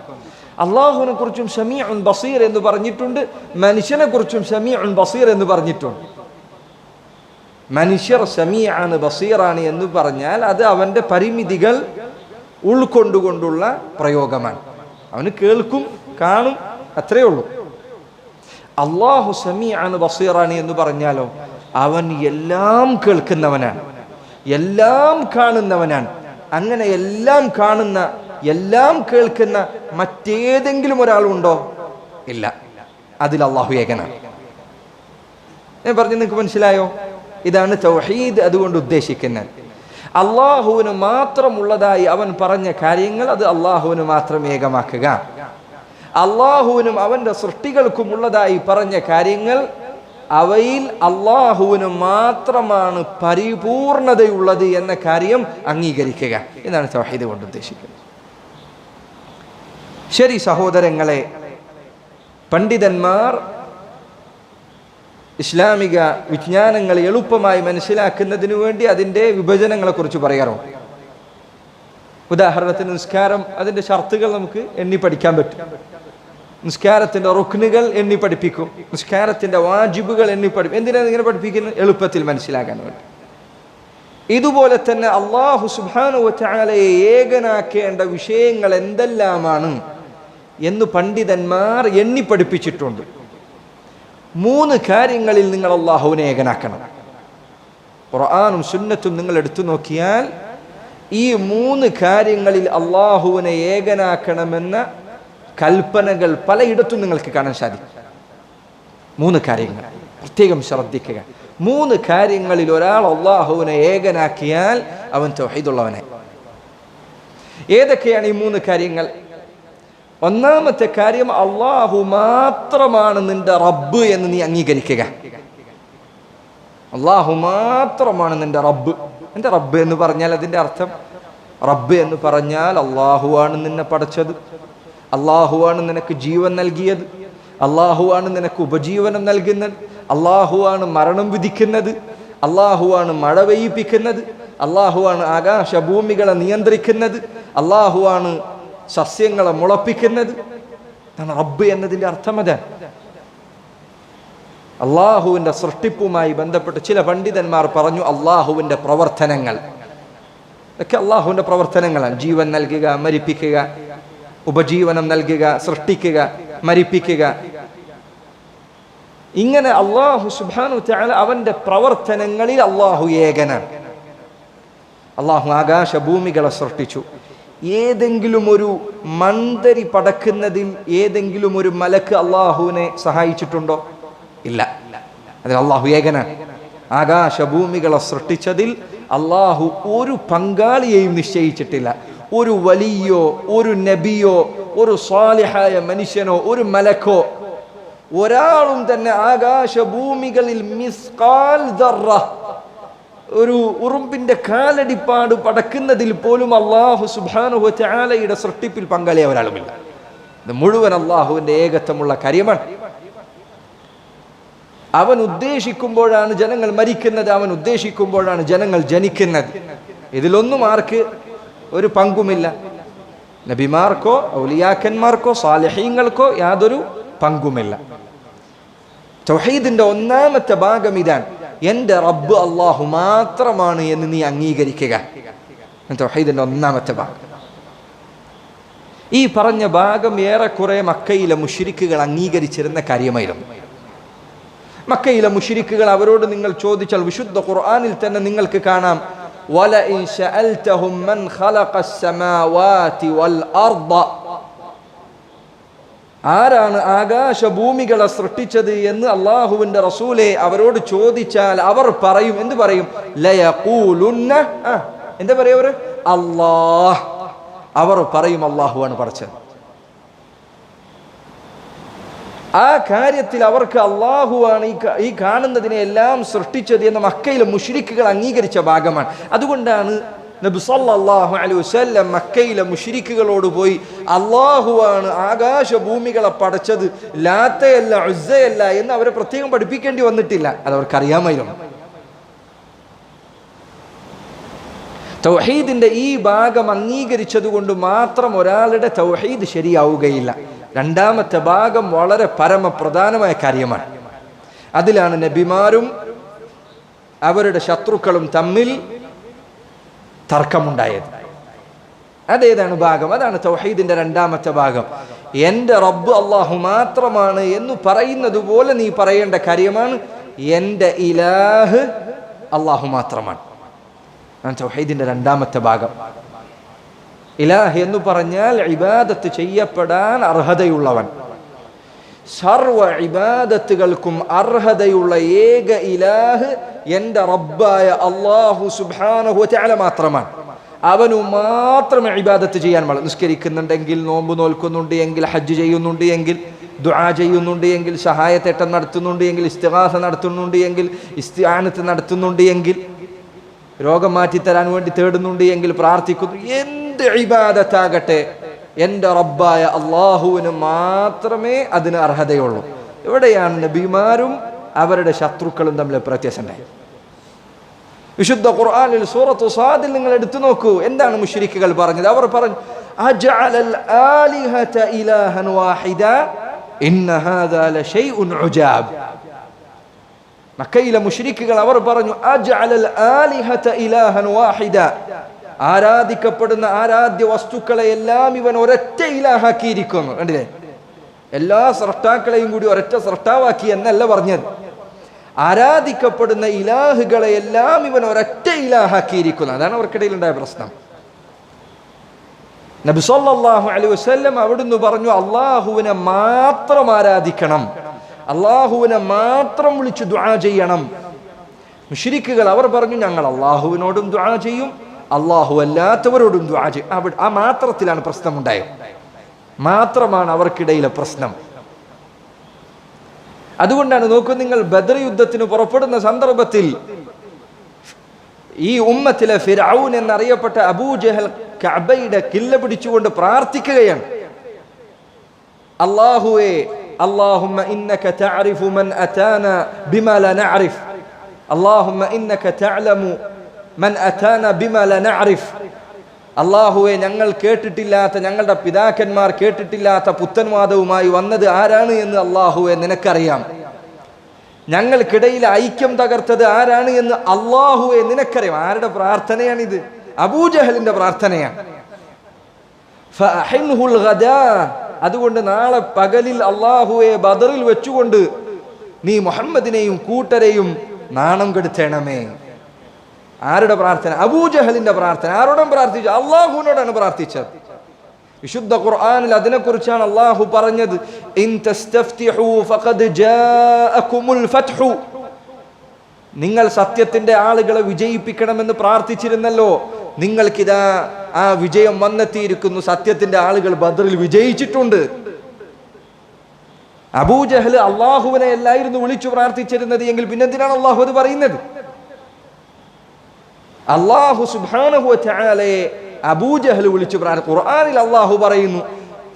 അള്ളാഹുവിനെ കുറിച്ചും സമീഉൻ ബസീർ എന്ന് പറഞ്ഞിട്ടുണ്ട്, മനുഷ്യനെ കുറിച്ചും സമീഉൻ ബസീർ എന്ന് പറഞ്ഞിട്ടുണ്ട്. മനുഷ്യർ സമീഅാണ് ബസീറാണ് എന്ന് പറഞ്ഞാൽ അത് അവന്റെ പരിമിതികൾ ഉൾക്കൊണ്ടുകൊണ്ടുള്ള പ്രയോഗമാണ്. അവന് കേൾക്കും, കാണും, അത്രയേ ഉള്ളൂ. അള്ളാഹു സമീഅാണ് ബസീറാണ് എന്ന് പറഞ്ഞാലോ അവൻ എല്ലാം കേൾക്കുന്നവനാണ്, എല്ലാം കാണുന്നവനാണ്. അങ്ങനെ എല്ലാം കാണുന്ന, എല്ലാം കേൾക്കുന്ന മറ്റേതെങ്കിലും ഒരാളുണ്ടോ? ഇല്ല. അതിൽ അള്ളാഹു ഏകനാണ്. ഞാൻ പറഞ്ഞു, നിങ്ങൾക്ക് മനസ്സിലായോ? ഇതാണ് തൗഹീദ് അതുകൊണ്ട് ഉദ്ദേശിക്കുന്നത്. അള്ളാഹുവിന് മാത്രമുള്ളതായി അവൻ പറഞ്ഞ കാര്യങ്ങൾ അത് അള്ളാഹുവിന് മാത്രം ഏകമാക്കുക. അള്ളാഹുവിനും അവന്റെ സൃഷ്ടികൾക്കും ഉള്ളതായി പറഞ്ഞ കാര്യങ്ങൾ അവയിൽ അള്ളാഹുവിന് മാത്രമാണ് പരിപൂർണതയുള്ളത് എന്ന കാര്യം അംഗീകരിക്കുക. എന്നാണ് തൗഹീദ് കൊണ്ട് ഉദ്ദേശിക്കുന്നത്. ശരി സഹോദരങ്ങളെ, പണ്ഡിതന്മാർ ഇസ്ലാമിക വിജ്ഞാനങ്ങൾ എളുപ്പമായി മനസ്സിലാക്കുന്നതിനു വേണ്ടി അതിൻ്റെ വിഭജനങ്ങളെ കുറിച്ച് പറയാറുണ്ട്. ഉദാഹരണത്തിന് നിസ്കാരം, അതിൻ്റെ ഷർത്തുകൾ നമുക്ക് എണ്ണി പഠിക്കാൻ പറ്റും. നിസ്കാരത്തിന്റെ റുക്നുകൾ എണ്ണി പഠിപ്പിക്കും, നിസ്കാരത്തിന്റെ വാജിബുകൾ എണ്ണി പഠിപ്പിക്കും. എന്തിനാണ് ഇങ്ങനെ പഠിപ്പിക്കുന്നത്? എളുപ്പത്തിൽ മനസ്സിലാക്കാൻ വേണ്ടി. ഇതുപോലെ തന്നെ അല്ലാഹു സുബ്ഹാനഹു വ തആലയെ ഏകനാക്കേണ്ട വിഷയങ്ങൾ എന്തെല്ലാമാണ് എന്ന് പണ്ഡിതന്മാർ എണ്ണി പഠിപ്പിച്ചിട്ടുണ്ട്. 3 കാര്യങ്ങളിൽ നിങ്ങൾ അല്ലാഹുവിനെ ഏകനാക്കണം. ഖുർആനും സുന്നത്തും നിങ്ങൾ എടുത്തു നോക്കിയാൽ ഈ 3 കാര്യങ്ങളിൽ അല്ലാഹുവിനെ ഏകനാക്കണമെന്ന കൽപ്പനകൾ പലയിടത്തും നിങ്ങൾക്ക് കാണാൻ സാധിക്കും. 3 കാര്യങ്ങൾ പ്രത്യേകം ശ്രദ്ധിക്കുക. 3 കാര്യങ്ങളിൽ ഒരാൾ അല്ലാഹുവിനെ ഏകനാക്കിയാൽ അവൻ തൗഹീദുള്ളവനായി. ഏതൊക്കെയാണ് ഈ 3 കാര്യങ്ങൾ? ഒന്നാമത്തെ കാര്യം, അല്ലാഹു മാത്രമാണ് നിന്റെ റബ്ബ് എന്ന് നീ അംഗീകരിക്കുക. അല്ലാഹു മാത്രമാണ് നിന്റെ റബ്ബ്. നിന്റെ റബ്ബ് എന്ന് പറഞ്ഞാൽ അതിൻ്റെ അർത്ഥം, റബ്ബ് എന്ന് പറഞ്ഞാൽ അല്ലാഹുവാണ് നിന്നെ പടച്ചത്, അല്ലാഹുവാണ് നിനക്ക് ജീവൻ നൽകിയത്, അല്ലാഹുവാണ് നിനക്ക് ഉപജീവനം നൽകുന്നത്, അല്ലാഹുവാണ് മരണം വിധിക്കുന്നത്, അല്ലാഹുവാണ് മഴ പെയ്യിപ്പിക്കുന്നത്, അല്ലാഹുവാണ് ആകാശഭൂമികളെ നിയന്ത്രിക്കുന്നത്, അല്ലാഹുവാണ് സസ്യങ്ങളെ മുളപ്പിക്കുന്നത്. റബ്ബ് എന്നതിൻ്റെ അർത്ഥം അതാണ്. അള്ളാഹുവിൻ്റെ സൃഷ്ടിപ്പുമായി ബന്ധപ്പെട്ട് ചില പണ്ഡിതന്മാർ പറഞ്ഞു അള്ളാഹുവിൻ്റെ പ്രവർത്തനങ്ങൾ ഒക്കെ അള്ളാഹുവിൻ്റെ പ്രവർത്തനങ്ങളാണ്. ജീവൻ നൽകുക, മരിപ്പിക്കുക, ഉപജീവനം നൽകുക, സൃഷ്ടിക്കുക, മരിപ്പിക്കുക, ഇങ്ങനെ അള്ളാഹു സുബ്ഹാനഹു വ തആല അവൻ്റെ പ്രവർത്തനങ്ങളിൽ അള്ളാഹു ഏകനാണ്. അള്ളാഹു ആകാശഭൂമികളെ സൃഷ്ടിച്ചു. ഏതെങ്കിലും ഒരു മൺതരി പടക്കുന്നതിൽ ഏതെങ്കിലും ഒരു മലക്ക് അള്ളാഹുവിനെ സഹായിച്ചിട്ടുണ്ടോ? ഇല്ല. അതിൽ അള്ളാഹു ഏകനാണ്. ആകാശഭൂമികളെ സൃഷ്ടിച്ചതിൽ അള്ളാഹു ഒരു പങ്കാളിയെയും നിശ്ചയിച്ചിട്ടില്ല. ഒരു വലിയോ ഒരു നബിയോ ഒരു സാലിഹായ മനുഷ്യനോ ഒരു മലക്കോ ഒരാളും തന്നെ ആകാശഭൂമികളിൽ മിസ്കാൽ ദർറ, ഒരു ഉറുമ്പിന്റെ കാലടിപ്പാട് പടക്കുന്നതിൽ പോലും അള്ളാഹു സുബ്ഹാനഹു വ തആലയുടെ സൃഷ്ടിപ്പിൽ പങ്കാളിയ ഒരാളുമില്ല. ഇത് മുഴുവൻ അള്ളാഹുവിന്റെ ഏകത്വമുള്ള കാര്യമാണ്. അവൻ ഉദ്ദേശിക്കുമ്പോഴാണ് ജനങ്ങൾ മരിക്കുന്നത്, അവൻ ഉദ്ദേശിക്കുമ്പോഴാണ് ജനങ്ങൾ ജനിക്കുന്നത്. ഇതിലൊന്നും ആർക്ക് ഒരു പങ്കുമില്ല. നബിമാർക്കോ ഔലിയാക്കന്മാർക്കോ സാലിഹീങ്ങൾക്കോ യാതൊരു പങ്കുമില്ല. തൗഹീദിന്റെ ഒന്നാമത്തെ ഭാഗം ഇതാണ്. എൻ്റെ റബ്ബ് അള്ളാഹു മാത്രമാണ് എന്ന് നീ അംഗീകരിക്കുക. തൗഹീദിന്റെ ഒന്നാമത്തെ ഭാഗം. ഈ പറഞ്ഞ ഭാഗം ഏറെക്കുറെ മക്കയിലെ മുശ്രിക്കുകൾ അംഗീകരിച്ചിരുന്ന കാര്യമായിരുന്നു. മക്കയിലെ മുശ്രിക്കുകൾ, അവരോട് നിങ്ങൾ ചോദിച്ചാൽ വിശുദ്ധ ഖുർആനിൽ തന്നെ നിങ്ങൾക്ക് കാണാം, വലഇൻ ശഅൽതഹും മൻ ഖലഖസ് സമാവാതി വൽ അർദ, ആരാണ് ആകാശഭൂമികളെ സൃഷ്ടിച്ചത് എന്ന് അള്ളാഹുവിന്റെ റസൂലെ അവരോട് ചോദിച്ചാൽ അവർ പറയും, എന്ത് പറയും? ലയഖൂലുന്ന, എന്താ പറയും അവർ? അല്ലാഹ്. അവർ പറയും അള്ളാഹുവാണ് പടച്ചത്. ആ കാര്യത്തിൽ അവർക്ക് അള്ളാഹുവാണ് ഈ കാണുന്നതിനെ എല്ലാം സൃഷ്ടിച്ചത് എന്ന് മക്കയിലെ മുശ്രിക്കുകൾ അംഗീകരിച്ച ഭാഗമാണ്. അതുകൊണ്ടാണ് നബി സല്ലല്ലാഹു അലൈഹി വസല്ലം മക്കയിലെ മുശ്രിക്കുകളോട് പോയി അള്ളാഹുവാണ് ആകാശഭൂമികളെ പടച്ചത്, ലാത്തയല്ല ഉസ്സയല്ല എന്ന് അവരെ പ്രത്യേകം പഠിപ്പിക്കേണ്ടി വന്നിട്ടില്ല. അതവർക്കറിയാമായിരുന്നു. തൗഹീദിന്റെ ഈ ഭാഗം അംഗീകരിച്ചത് കൊണ്ട് മാത്രം ഒരാളുടെ തൗഹീദ് ശരിയാവുകയില്ല. രണ്ടാമത്തെ ഭാഗം വളരെ പരമപ്രധാനമായ കാര്യമാണ്. അതിലാണ് നബിമാരും അവരുടെ ശത്രുക്കളും തമ്മിൽ തർക്കമുണ്ടായത്. അതേതാണ് ഭാഗം? അതാണ് തൗഹീദിന്റെ രണ്ടാമത്തെ ഭാഗം. എൻ്റെ റബ്ബ് അള്ളാഹു മാത്രമാണ് എന്ന് പറയുന്നത് പോലെ നീ പറയേണ്ട കാര്യമാണ് എൻ്റെ ഇലാഹ് അള്ളാഹു മാത്രമാണ്. തൗഹീദിന്റെ രണ്ടാമത്തെ ഭാഗം. ഇലാഹ് എന്ന് പറഞ്ഞാൽ ഇബാദത്ത് ചെയ്യപ്പെടാൻ അർഹതയുള്ളവൻ, സർവ ഇബാദത്തുകൾക്കും അർഹതയുള്ള ഏക ഇലാഹ് എൻ്റെ റബ്ബായ അല്ലാഹു സുബ്ഹാനഹു വ തആല മാത്രമാണ്. അവനു മാത്രമേ ഇബാദത്ത് ചെയ്യാൻ പാടുള്ളൂ. നിസ്കരിക്കുന്നുണ്ടെങ്കിൽ, നോമ്പ് നോൽക്കുന്നുണ്ട് എങ്കിൽ, ഹജ്ജ് ചെയ്യുന്നുണ്ട് എങ്കിൽ, ദുആ ചെയ്യുന്നുണ്ട് എങ്കിൽ, സഹായത്തേട്ടം നടത്തുന്നുണ്ട് എങ്കിൽ, ഇസ്തിഗാസ നടത്തുന്നുണ്ട് എങ്കിൽ, ഇസ്തിആനത്ത് നടത്തുന്നുണ്ട് എങ്കിൽ, രോഗം മാറ്റിത്തരാൻ വേണ്ടി തേടുന്നുണ്ട് എങ്കിൽ, പ്രാർത്ഥിക്കുന്നു, എന്ത് ഇബാദത്താകട്ടെ എൻ്റെ റബ്ബായ അള്ളാഹുവിന് മാത്രമേ അതിന് അർഹതയുള്ളൂ. എവിടെയാണ് നബിമാരും അവരുടെ ശത്രുക്കളും തമ്മിൽ വ്യത്യാസമുണ്ടായത്? വിശുദ്ധ ഖുർആനിൽ സൂറത്തു സാദിൽ നിങ്ങൾ എടുത്തു നോക്കൂ. എന്താണ് മുശ്രിക്കുകൾ പറഞ്ഞത്? അവർ പറഞ്ഞു, അജഅലൽ ആലിഹത ഇലാഹൻ വാഹിദ ഇന്ന ഹാദാ ലശൈഉൻ ഉജാബ്. മക്കയിലെ മുശ്രിക്കുകൾ അവർ പറഞ്ഞു, അജഅലൽ ആലിഹത ഇലാഹൻ വാഹിദ, ആരാധിക്കപ്പെടുന്ന ആരാധ്യ വസ്തുക്കളെ എല്ലാം ഇവൻ ഒരൊറ്റ ഇലാഹാക്കിയിരിക്കുന്നു. കണ്ടില്ലേ? എല്ലാ സ്രഷ്ടാക്കളെയും കൂടി ഒരൊറ്റ സ്രഷ്ടാവാക്കി എന്നല്ല പറഞ്ഞത്. ആരാധിക്കപ്പെടുന്ന ഇലാഹുകളെ എല്ലാം ഇവൻ ഒരൊറ്റ ഇലാഹാക്കിയിരിക്കുന്നു. അതാണ് അവർക്കിടയിൽ ഉണ്ടായ പ്രശ്നം. നബി സല്ലല്ലാഹു അലൈഹി വസല്ലം അവിടുന്ന് പറഞ്ഞു, അള്ളാഹുവിനെ മാത്രം ആരാധിക്കണം, അള്ളാഹുവിനെ മാത്രം വിളിച്ച് ദുആ ചെയ്യണം. മുശ്രിക്കുകൾ അവർ പറഞ്ഞു, ഞങ്ങൾ അള്ളാഹുവിനോടും ദുആ ചെയ്യും, അള്ളാഹു അല്ലാത്തവരോടും ദുആ ചെയ്യും. ആ മാത്രത്തിലാണ് പ്രശ്നമുണ്ടായത്. മാത്രമാണ് അവർക്കിടയിലെ പ്രശ്നം. അതുകൊണ്ടാണ് നോക്കൂ നിങ്ങൾ, ബദർ യുദ്ധത്തിന് പുറപ്പെടുന്ന സന്ദർഭത്തിൽ ഈ ഉമ്മത്തിലെ ഫിർഔൻ എന്നറിയപ്പെട്ട അബൂജഹൽ കഅബയുടെ കില്ല പിടിച്ചുകൊണ്ട് പ്രാർത്ഥിക്കുകയാണ്, അല്ലാഹുവേ, അല്ലാഹുമ്മ ഇന്നക തഅരിഫു മൻ അതാന ബിമാ ലാ നഅരിഫ്, അല്ലാഹുമ്മ ഇന്നക തഅലമു മൻ അതാന ബിമാ ലാ നഅരിഫ്. അല്ലാഹുവേ, ഞങ്ങൾ കേട്ടിട്ടില്ലാത്ത, ഞങ്ങളുടെ പിതാക്കന്മാർ കേട്ടിട്ടില്ലാത്ത പുത്തൻവാദവുമായി വന്നത് ആരാണ് എന്ന് അല്ലാഹുവേ നിനക്കറിയാം. ഞങ്ങൾക്കിടയിൽ ഐക്യം തകർത്തത് ആരാണ് എന്ന് അല്ലാഹുവെ നിനക്കറിയാം. ആരുടെ പ്രാർത്ഥനയാണിത്? അബൂജഹലിന്റെ പ്രാർത്ഥനയാണ്. ഫഅഹിൻഹുൽ ഗദാ, അതുകൊണ്ട് നാളെ പകലിൽ അല്ലാഹുവെ ബദറിൽ വെച്ചുകൊണ്ട് നീ മുഹമ്മദിനെയും കൂട്ടരെയും നാണം കെടുത്തണമേ. ആരുടെ പ്രാർത്ഥന? അബൂജഹലിന്റെ പ്രാർത്ഥന. ആരോടും പ്രാർത്ഥിച്ചു? അല്ലാഹുവിനോടാണ് പ്രാർത്ഥിച്ചത്. വിശുദ്ധ ഖുർആനിൽ അതിനെക്കുറിച്ചാണ് അല്ലാഹു പറഞ്ഞത്, ഇൻ തസ്തഫ്തിഹു ഫഖദ് ജാഅകുമുൽ ഫത്ഹു. നിങ്ങൾ സത്യത്തിന്റെ ആളുകളെ വിജയിപ്പിക്കണമെന്ന് പ്രാർത്ഥിച്ചിരുന്നല്ലോ, നിങ്ങൾക്കിതാ ആ വിജയം വന്നെത്തിയിരിക്കുന്നു. സത്യത്തിന്റെ ആളുകൾ ബദറിൽ വിജയിച്ചിട്ടുണ്ട്. അബൂജഹൽ അള്ളാഹുവിനെ അല്ലായിരുന്നു വിളിച്ചു പ്രാർത്ഥിച്ചിരുന്നത് എങ്കിൽ പിന്നെന്തിനാണ് അള്ളാഹു അത് പറയുന്നത്? അള്ളാഹു സുബ്ഹാനഹു വ തആലയെ അബൂജഹൽ വിളിച്ചു ഖുർആനിൽ അള്ളാഹു പറയുന്നു,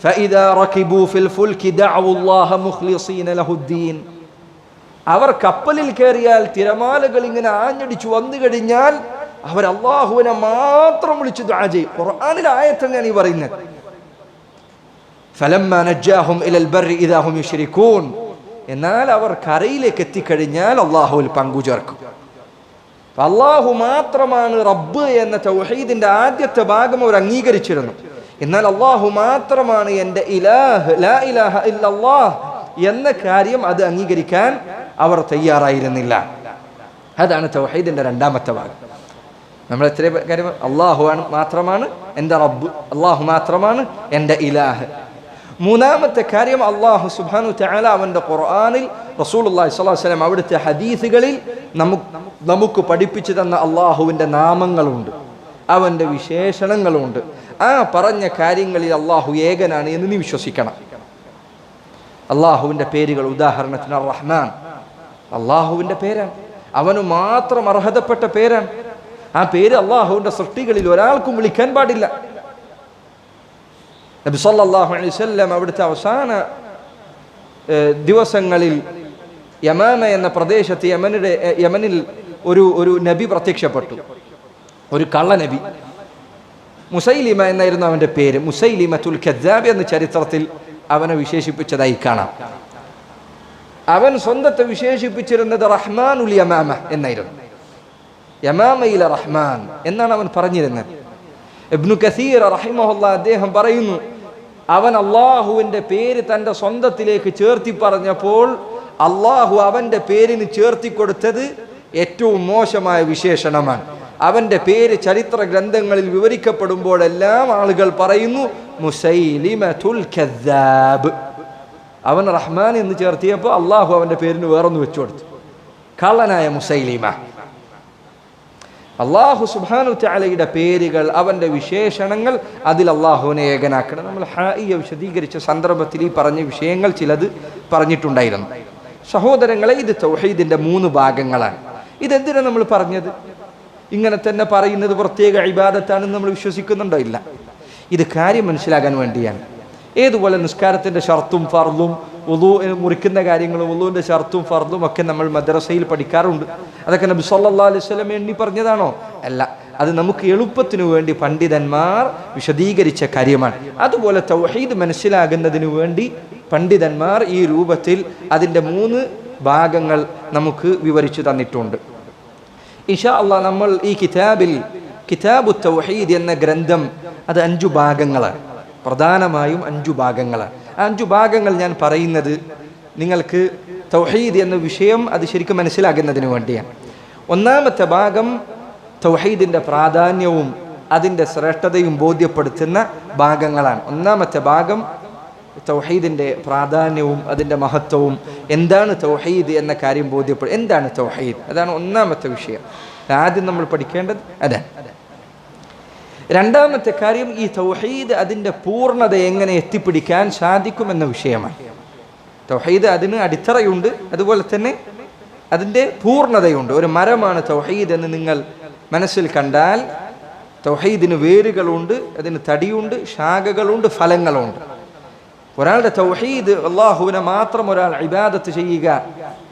ഫഇദാ റകിബു ഫിൽ ഫുൽകി ദഅവു അല്ലാഹ മുഖ്ലിസീന ലഹുദ്ദീൻ. അവർ കപ്പലിൽ കയറിയാൽ തിരമാലകൾ ഇങ്ങനെ ആഞ്ഞടിച്ചു വന്നു കഴിഞ്ഞാൽ അവർ അള്ളാഹുവിനെ മാത്രം വിളിച്ചു ദുആ ചെയ്യും. ഖുർആനിലെ ആയത്താണ് ഈ പറയുന്നത്. ഫലമ്മാ നജ്ജാഹും ഇലൽ ബർരി ഇദാ ഹും യുശ്രികൂൻ. എന്നാൽ അവർ കരയിലേക്ക് എത്തിക്കഴിഞ്ഞാൽ അള്ളാഹുവിൽ പങ്കു ചേർക്കും. അള്ളാഹു മാത്രമാണ് റബ്ബ് എന്ന തൗഹീദിന്റെ ആദ്യത്തെ ഭാഗം അവർ അംഗീകരിച്ചിരുന്നു. എന്നാൽ അള്ളാഹു മാത്രമാണ് എൻ്റെ ഇലാഹ്, ലാ ഇലാഹ ഇല്ലല്ലാഹ് എന്ന കാര്യം അത് അംഗീകരിക്കാൻ അവർ തയ്യാറായിരുന്നില്ല. അതാണ് തൗഹീദിന്റെ രണ്ടാമത്തെ ഭാഗം. നമ്മൾ എത്ര കാര്യം? അള്ളാഹു മാത്രമാണ് എൻ്റെ റബ്ബ്, അള്ളാഹു മാത്രമാണ് എൻ്റെ ഇലാഹ്. മൂന്നാമത്തെ കാര്യം, അള്ളാഹു സുബ്ഹാനഹു തആല അവൻ്റെ ഖുർആനിൽ റസൂലുള്ളാഹി സ്വല്ലല്ലാഹു അലൈഹി വസല്ലം അവിടുത്തെ ഹദീസുകളിൽ നമുക്ക് പഠിപ്പിച്ചു തന്ന അള്ളാഹുവിൻ്റെ നാമങ്ങളുണ്ട്, അവൻ്റെ വിശേഷണങ്ങളുണ്ട്. ആ പറഞ്ഞ കാര്യങ്ങളിൽ അള്ളാഹു ഏകനാണ് എന്ന് നീ വിശ്വസിക്കണം. അള്ളാഹുവിൻ്റെ പേരുകൾ, ഉദാഹരണത്തിന് റഹ്മാൻ, അള്ളാഹുവിൻ്റെ പേരാണ്, അവന് മാത്രം അർഹതപ്പെട്ട പേരാണ്. ആ പേര് അള്ളാഹുവിൻ്റെ സൃഷ്ടികളിൽ ഒരാൾക്കും വിളിക്കാൻ പാടില്ല. നബി സല്ലല്ലാഹു അലൈഹി വസല്ലം അവിടുത്തെ അവസാന ദിവസങ്ങളിൽ യമാമ എന്ന പ്രദേശത്ത് യമനിൽ ഒരു നബി പ്രത്യക്ഷപ്പെട്ടു, ഒരു കള്ള നബി. മുസൈലിമ എന്നായിരുന്നു അവൻ്റെ പേര്. മുസൈലിമത്തുൽ കദ്ദാബ് എന്ന ചരിത്രത്തിൽ അവനെ വിശേഷിപ്പിച്ചതായി കാണാം. അവൻ സ്വന്തത്തെ വിശേഷിപ്പിച്ചിരുന്നത് റഹ്മാനുൽ യമാമ എന്നായിരുന്നു. യമാമയിലെ റഹ്മാൻ എന്നാണ് അവൻ പറഞ്ഞിരുന്നത്. ഇബ്നു കസീർ റഹിമഹുല്ലാ അദ്ദേഹം പറയുന്നു, അവൻ അള്ളാഹുവിൻ്റെ പേര് തൻ്റെ സ്വന്തത്തിലേക്ക് ചേർത്തി പറഞ്ഞപ്പോൾ അള്ളാഹു അവൻ്റെ പേരിന് ചേർത്തി കൊടുത്തത് ഏറ്റവും മോശമായ വിശേഷണമാണ്. അവൻ്റെ പേര് ചരിത്ര ഗ്രന്ഥങ്ങളിൽ വിവരിക്കപ്പെടുമ്പോഴെല്ലാം ആളുകൾ പറയുന്നു മുസൈലിമത്തുൽ കദ്ദാബ്. അവൻ റഹ്മാൻ എന്ന് ചേർത്തിയപ്പോൾ അള്ളാഹു അവൻ്റെ പേരിന് വേറൊന്ന് വെച്ചു കൊടുത്തു, കള്ളനായ മുസൈലിമ. അള്ളാഹു സുബ്ഹാനഹു തആലയുടെ പേരുകൾ, അവൻ്റെ വിശേഷണങ്ങൾ, അതിൽ അള്ളാഹുവിനെ ഏകനാക്കണം. നമ്മൾ ഹായിയ വിശദീകരിച്ച സന്ദർഭത്തിൽ ഈ പറഞ്ഞ വിഷയങ്ങൾ ചിലത് പറഞ്ഞിട്ടുണ്ടായിരുന്നു. സഹോദരങ്ങളെ, ഇത് തൗഹീദിൻ്റെ 3 ഭാഗങ്ങളാണ്. ഇതെന്തിനാണ് നമ്മൾ പറഞ്ഞത്? ഇങ്ങനെ തന്നെ പറയുന്നത് പ്രത്യേക ഇബാദത്താണെന്ന് നമ്മൾ വിശ്വസിക്കുന്നുണ്ടോ? ഇല്ല. ഇത് കാര്യം മനസ്സിലാകാൻ വേണ്ടിയാണ്. ഏതുപോലെ നിസ്കാരത്തിൻ്റെ ഷർത്തും ഫർളും വുളൂ മുറിക്കുന്ന കാര്യങ്ങളും വുളൂവിൻ്റെ ഷർത്തും ഫർളും ഒക്കെ നമ്മൾ മദ്രസയിൽ പഠിക്കാറുണ്ട്. അതൊക്കെ നബി സല്ലല്ലാഹു അലൈഹി വസല്ലം എണ്ണി പറഞ്ഞതാണോ? അല്ല, അത് നമുക്ക് എളുപ്പത്തിനു വേണ്ടി പണ്ഡിതന്മാർ വിശദീകരിച്ച കാര്യമാണ്. അതുപോലെ തൗഹീദ് മനസ്സിലാകുന്നതിനു വേണ്ടി പണ്ഡിതന്മാർ ഈ രൂപത്തിൽ അതിൻ്റെ 3 ഭാഗങ്ങൾ നമുക്ക് വിവരിച്ചു തന്നിട്ടുണ്ട്. ഇൻഷാ അല്ലാഹ് നമ്മൾ ഈ കിതാബു തൗഹീദ് എന്ന ഗ്രന്ഥം അത് 5 ഭാഗങ്ങളാണ്. പ്രധാനമായും 5 ഭാഗങ്ങളാണ്. 5 ഭാഗങ്ങൾ ഞാൻ പറയുന്നത് നിങ്ങൾക്ക് തൗഹീദ് എന്ന വിഷയം അത് ശരിക്കും മനസ്സിലാകുന്നതിന് വേണ്ടിയാണ്. ഒന്നാമത്തെ ഭാഗം തൗഹീദിൻ്റെ പ്രാധാന്യവും അതിൻ്റെ ശ്രേഷ്ഠതയും ബോധ്യപ്പെടുത്തുന്ന ഭാഗങ്ങളാണ്. ഒന്നാമത്തെ ഭാഗം തൗഹീദിൻ്റെ പ്രാധാന്യവും അതിൻ്റെ മഹത്വവും, എന്താണ് തൗഹീദ് എന്ന കാര്യം എന്താണ് തൗഹീദ്, അതാണ് ഒന്നാമത്തെ വിഷയം. ആദ്യം നമ്മൾ പഠിക്കേണ്ടത് അതാണ്. രണ്ടാമത്തെ കാര്യം, ഈ തൗഹീദ് അതിൻ്റെ പൂർണ്ണത എങ്ങനെ എത്തിപ്പിടിക്കാൻ സാധിക്കുമെന്ന വിഷയമാണ്. തൗഹീദ് അതിന് അടിത്തറയുണ്ട്, അതുപോലെ തന്നെ അതിൻ്റെ പൂർണ്ണതയുണ്ട്. ഒരു മരമാണ് തൗഹീദ് എന്ന് നിങ്ങൾ മനസ്സിൽ കണ്ടാൽ, തൗഹീദിന് വേരുകളുണ്ട്, അതിന് തടിയുണ്ട്, ശാഖകളുണ്ട്, ഫലങ്ങളുണ്ട്. ഒരാളുടെ തൗഹീദ് അള്ളാഹുവിനെ മാത്രം ഒരാൾ ഇബാദത്ത് ചെയ്യുക,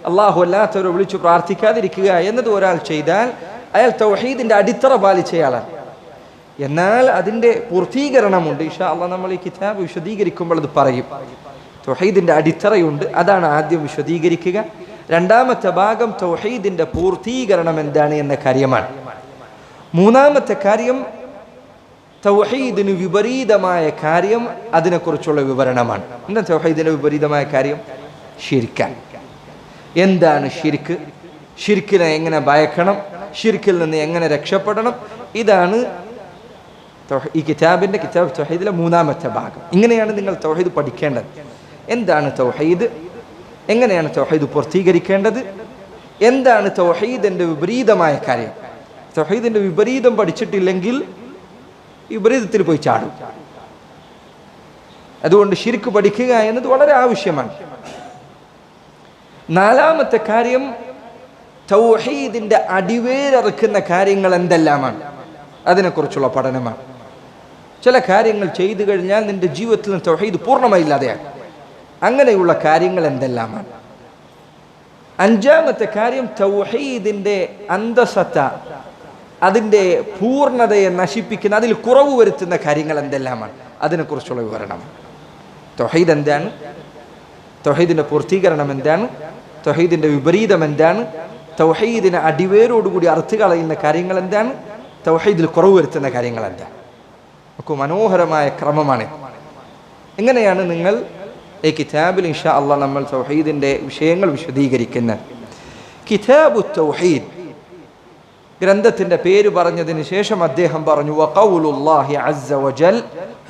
അള്ളാഹു അല്ലാത്തവരെ വിളിച്ചു പ്രാർത്ഥിക്കാതിരിക്കുക എന്നത് ഒരാൾ ചെയ്താൽ അയാൾ തൗഹീദിൻ്റെ അടിത്തറ പാലിച്ചയാളാണ്. എന്നാൽ അതിൻ്റെ പൂർത്തീകരണമുണ്ട്. ഇൻഷാ അല്ലാഹ് നമ്മൾ ഈ കിതാബ് വിശദീകരിക്കുമ്പോൾ അത് പറയും. തൗഹീദിൻ്റെ അടിത്തറയുണ്ട്, അതാണ് ആദ്യം വിശദീകരിക്കുക. രണ്ടാമത്തെ ഭാഗം തൗഹീദിന്റെ പൂർത്തീകരണം എന്താണ് എന്ന കാര്യമാണ്. മൂന്നാമത്തെ കാര്യം തൗഹീദിന് വിപരീതമായ കാര്യം, അതിനെക്കുറിച്ചുള്ള വിവരണമാണ്. എന്താ തൗഹീദിന് വിപരീതമായ കാര്യം? ശിർക്ക്. എന്താണ് ശിർക്ക്? ശിർക്കിനെ എങ്ങനെ ഭയക്കണം? ശിർക്കിൽ നിന്ന് എങ്ങനെ രക്ഷപ്പെടണം? ഇതാണ് ഈ കിതാബ് തൗഹീദിലെ മൂന്നാമത്തെ ഭാഗം. ഇങ്ങനെയാണ് നിങ്ങൾ തൗഹീദ് പഠിക്കേണ്ടത്. എന്താണ് തൗഹീദ്? എങ്ങനെയാണ് തൗഹീദ് പൂർത്തീകരിക്കേണ്ടത്? എന്താണ് തൗഹീദിന്റെ വിപരീതമായ കാര്യം? തൗഹീദിന്റെ വിപരീതം പഠിച്ചിട്ടില്ലെങ്കിൽ വിപരീതത്തിൽ പോയി ചാടും. അതുകൊണ്ട് ശിർക്ക് പഠിക്കുക എന്നത് വളരെ ആവശ്യമാണ്. നാലാമത്തെ കാര്യം തൗഹീദിന്റെ അടിവേരറുക്കുന്ന കാര്യങ്ങൾ എന്തെല്ലാമാണ്, അതിനെക്കുറിച്ചുള്ള പഠനമാണ്. ചില കാര്യങ്ങൾ ചെയ്തു കഴിഞ്ഞാൽ നിന്റെ ജീവിതത്തിൽ നിന്ന് തൗഹീദ് പൂർണ്ണമായി ഇല്ലാതെയാണ്. അങ്ങനെയുള്ള കാര്യങ്ങൾ എന്തെല്ലാമാണ്? അഞ്ചാമത്തെ കാര്യം തൗഹീദിന്റെ അന്തസത്ത, അതിൻ്റെ പൂർണ്ണതയെ നശിപ്പിക്കുന്ന, അതിൽ കുറവ് വരുത്തുന്ന കാര്യങ്ങൾ എന്തെല്ലാമാണ്, അതിനെക്കുറിച്ചുള്ള വിവരണമാണ്. തൗഹീദ് എന്താണ്? തൗഹീദിന്റെ പൂർത്തീകരണം എന്താണ്? തൗഹീദിന്റെ വിപരീതം എന്താണ്? തൗഹീദിനെ അടിവേരോടുകൂടി അറുത്ത് കളയുന്ന കാര്യങ്ങൾ എന്താണ്? തൗഹീദിൽ കുറവ് വരുത്തുന്ന കാര്യങ്ങൾ എന്താണ്? ഒക്കെ മനോഹരമായ ക്രമമാണ്. എങ്ങനെയാണ് നിങ്ങൾ ഈ കിതാബിൽ ഇൻഷാ അല്ലാഹ് നമ്മൾ തൗഹീദിന്റെ വിഷയങ്ങൾ വിശദീകരിക്കുന്നത്. കിതാബു തൗഹീദ് ഗ്രന്ഥത്തിന്റെ പേര് പറഞ്ഞതിന് ശേഷം അദ്ദേഹം പറഞ്ഞു വഖൗലുല്ലാഹി അസ്സ വജൽ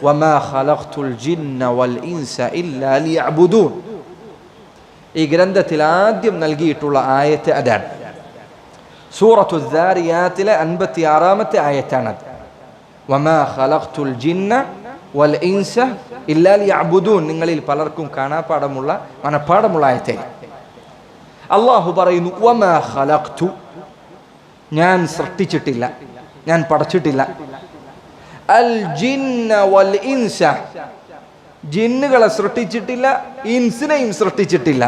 വമാ ഖലഖ്തുൽ ജിന്ന വൽ ഇൻസ ഇല്ലാ ലിയഅ്ബുദൂൻ. ഈ ഗ്രന്ഥത്തിൽ ആദ്യം നൽകിയിട്ടുള്ള ആയത്ത് അതാണ്. സൂറത്തു ദാരിയാത്തിലെ 56-ാമത്തെ ആയത്താണത്. വമാ ഖലഖ്തുൽ ജിന്ന വൽ ഇൻസ ഇല്ലാ ലിയഅ്ബുദൂൻ. നിങ്ങളിൽ പലർക്കും കാണാപ്പാടമുള്ള മനപ്പാടമുള്ള ആയത്തെ. അല്ലാഹു പറയുന്നു വമാ ഖലഖ്തു, ഞാൻ സൃഷ്ടിച്ചിട്ടില്ല, ഞാൻ പടച്ചിട്ടില്ല, അൽ ജിന്ന വൽ ഇൻസ, ജിന്നുകളെ സൃഷ്ടിച്ചിട്ടില്ല, ഇൻസിനെയും സൃഷ്ടിച്ചിട്ടില്ല.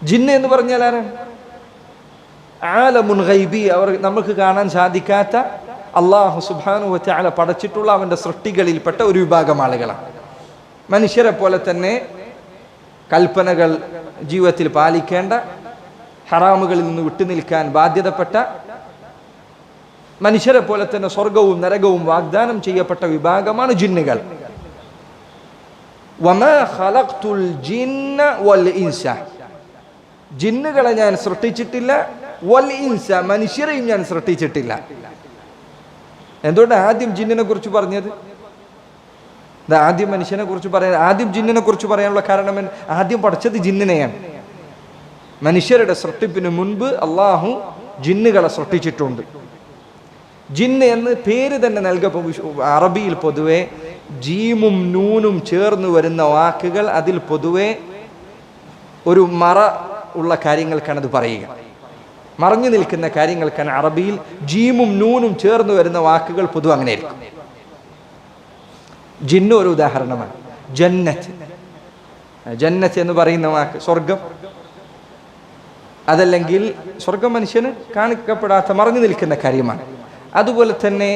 ജിന്ന് എന്ന് പറഞ്ഞാൽ ആരാണ്? ആലമുൻ ഗൈബി, അവർ നമുക്ക് കാണാൻ സാധിക്കാത്ത അല്ലാഹു സുബ്ഹാനഹു വ തആല പടച്ചിട്ടുള്ള അവന്റെ സൃഷ്ടികളിൽപ്പെട്ട ഒരു വിഭാഗം ആളുകളാണ്. മനുഷ്യരെ പോലെ തന്നെ കൽപ്പനകൾ ജീവിതത്തിൽ പാലിക്കേണ്ട, ഹറാമുകളിൽ നിന്ന് വിട്ടുനിൽക്കാൻ ബാധ്യതപ്പെട്ട, മനുഷ്യരെ പോലെ തന്നെ സ്വർഗവും നരകവും വാഗ്ദാനം ചെയ്യപ്പെട്ട വിഭാഗമാണ് ജിന്നുകൾ. വമാ ഖലഖ്തുൽ ജിന്ന വൽ ഇൻസ, ജിന്നുകളെ ഞാൻ സൃഷ്ടിച്ചിട്ടില്ല, വൽ ഇൻസ, മനുഷ്യരെയും ഞാൻ സൃഷ്ടിച്ചിട്ടില്ല. എന്തുകൊണ്ട് ആദ്യം ജിന്നിനെ കുറിച്ച് പറഞ്ഞത്? ആദ്യം മനുഷ്യനെ കുറിച്ച് പറയാൻ, ആദ്യം ജിന്നിനെ കുറിച്ച് പറയാനുള്ള കാരണം ആദ്യം പഠിച്ചത് ജിന്നിനെയാണ്. മനുഷ്യരുടെ സൃഷ്ടിപ്പിന് മുൻപ് അള്ളാഹു ജിന്നുകളെ സൃഷ്ടിച്ചിട്ടുണ്ട്. ജിന്ന് എന്ന് പേര് തന്നെ നൽകപ്പോൾ അറബിയിൽ പൊതുവെ ജീമും നൂനും ചേർന്ന് വരുന്ന വാക്കുകൾ, അതിൽ പൊതുവെ ഒരു മറ ഉള്ള കാര്യങ്ങൾക്കാണ് അത് പറയുക. മറഞ്ഞു നിൽക്കുന്ന കാര്യങ്ങൾക്കാണ് അറബിയിൽ ജീമും നൂനും ചേർന്ന് വരുന്ന വാക്കുകൾ പൊതുവെ അങ്ങനെയായിരിക്കും. ജിന്ന് ഒരു ഉദാഹരണമാണ്. ജന്നത്ത്, ജന്നത്ത് എന്ന് പറയുന്ന വാക്ക് സ്വർഗം, അതല്ലെങ്കിൽ സ്വർഗം മനുഷ്യന് കാണിക്കപ്പെടാത്ത മറഞ്ഞു നിൽക്കുന്ന കാര്യമാണ്. അതുപോലെ തന്നെ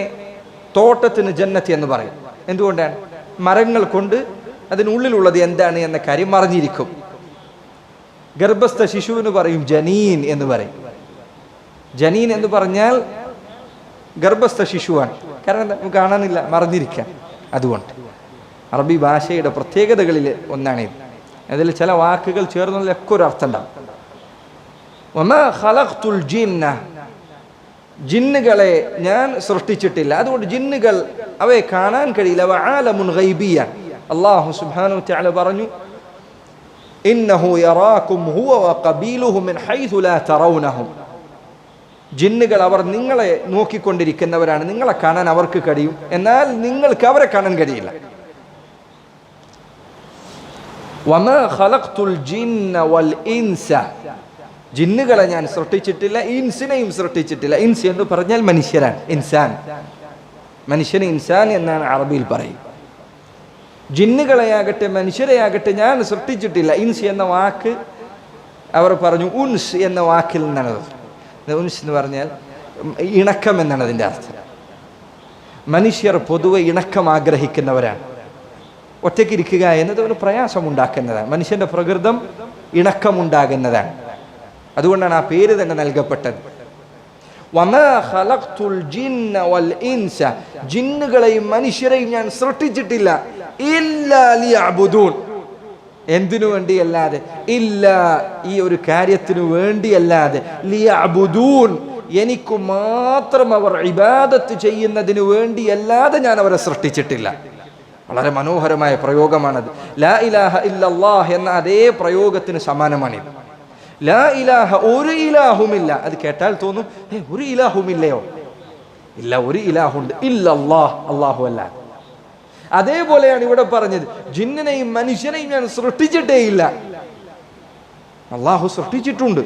തോട്ടത്തിന് ജന്നത്ത് എന്ന് പറയും. എന്തുകൊണ്ടാണ്? മരങ്ങൾ കൊണ്ട് അതിനുള്ളിലുള്ളത് എന്താണ് എന്ന കാര്യം മറിഞ്ഞിരിക്കും. ഗർഭസ്ഥ ശിശുവിന് പറയും ജനീൻ എന്ന് പറയും. ജനീൻ എന്ന് പറഞ്ഞാൽ ഗർഭസ്ഥ ശിശുവാണ്. കാരണം നമുക്ക് കാണാനില്ല, മറിഞ്ഞിരിക്കാൻ. അതുകൊണ്ട് അറബി ഭാഷയുടെ പ്രത്യേകതകളിൽ ഒന്നാണിത്. അതിൽ ചില വാക്കുകൾ ചേർന്നതിലൊക്കെ ഒരു അർത്ഥം ഉണ്ടാവും. വമാ ഖലഖ്തുൽ ജിന്ന, ജിന്നുകളെ ഞാൻ സൃഷ്ടിച്ചിട്ടില്ല. അതുകൊണ്ട് ജിന്നുകൾ അവയെ കാണാൻ കഴിയില്ല. വആലമുൻ ഗൈബിയ, അല്ലാഹു സുബ്ഹാനഹു വതആല പറഞ്ഞു ഇന്നഹു യറാകും ഹുവ വഖബീലുഹു മിൻ ഹൈസു ലാ തറൗനഹും. ജിന്നുകൾ അവർ നിങ്ങളെ നോക്കിക്കൊണ്ടിരിക്കുന്നവരാണ്, നിങ്ങളെ കാണാൻ അവർക്ക് കഴിയും, എന്നാൽ നിങ്ങൾക്ക് അവരെ കാണാൻ കഴിയില്ല. വമാ ഖലഖ്തുൽ ജിന്ന വൽ ഇൻസ, ജിന്നുകളെ ഞാൻ സൃഷ്ടിച്ചിട്ടില്ല, ഇൻസിനെയും സൃഷ്ടിച്ചിട്ടില്ല. ഇൻസ് എന്ന് പറഞ്ഞാൽ മനുഷ്യരാണ്, ഇൻസാൻ. മനുഷ്യന് ഇൻസാൻ എന്നാണ് അറബിയിൽ പറയും. ജിന്നുകളെയാകട്ടെ മനുഷ്യരെയാകട്ടെ ഞാൻ സൃഷ്ടിച്ചിട്ടില്ല. ഇൻസ് എന്ന വാക്ക് അവർ പറഞ്ഞു ഉൻസ് എന്ന വാക്കിൽ നിന്നാണ്. ഉൻസ് എന്ന് പറഞ്ഞാൽ ഇണക്കം എന്നാണ് അതിൻ്റെ അർത്ഥം. മനുഷ്യർ പൊതുവെ ഇണക്കം ആഗ്രഹിക്കുന്നവരാണ്. ഒറ്റയ്ക്കിരിക്കുക എന്നത് ഒരു പ്രയാസമുണ്ടാക്കുന്നതാണ്. മനുഷ്യൻ്റെ പ്രകൃതം ഇണക്കമുണ്ടാകുന്നതാണ്. അതുകൊണ്ടാണ് ആ പേര് തന്നെ നൽകപ്പെട്ടത്. വമാ ഖലഖ്തുൽ ജിന്ന വൽ ഇൻസ, ജിന്നുകളെയും മനുഷ്യരെയും ഞാൻ സൃഷ്ടിച്ചിട്ടില്ല, ഇല്ലാ ലിയഅ്ബുദൂൻ, എന്തിനു വേണ്ടിയല്ലാതെ, ഇല്ല ഈ ഒരു കാര്യത്തിനു വേണ്ടിയല്ലാതെ, ലിയഅ്ബുദൂൻ എനിക്ക് മാത്രം അവർ ഇബാദത്ത് ചെയ്യുന്നതിനു വേണ്ടിയല്ലാതെ ഞാൻ അവരെ സൃഷ്ടിച്ചിട്ടില്ല. വളരെ മനോഹരമായ പ്രയോഗമാണത്. ലാ ഇലാഹ ഇല്ലല്ലാഹ് എന്ന അതേ പ്രയോഗത്തിന് സമാനമാണിത്. ലാ ഇലാഹ, ഒരു ഇലാഹുമില്ല. അത് കേട്ടാൽ തോന്നും ഒരു ഇലാഹുമില്ലയോ? ഇല്ല, ഒരു ഇലാഹുണ്ട്, ഇല്ലല്ലാഹ്, അല്ലാഹു അല്ലാഹ്. അതേപോലെയാണ് ഇവിടെ പറഞ്ഞത്, ജിന്നിനെയും മനുഷ്യനെയും ഞാൻ സൃഷ്ടിച്ചിട്ടേ ഇല്ല. അള്ളാഹു സൃഷ്ടിച്ചിട്ടുണ്ട്,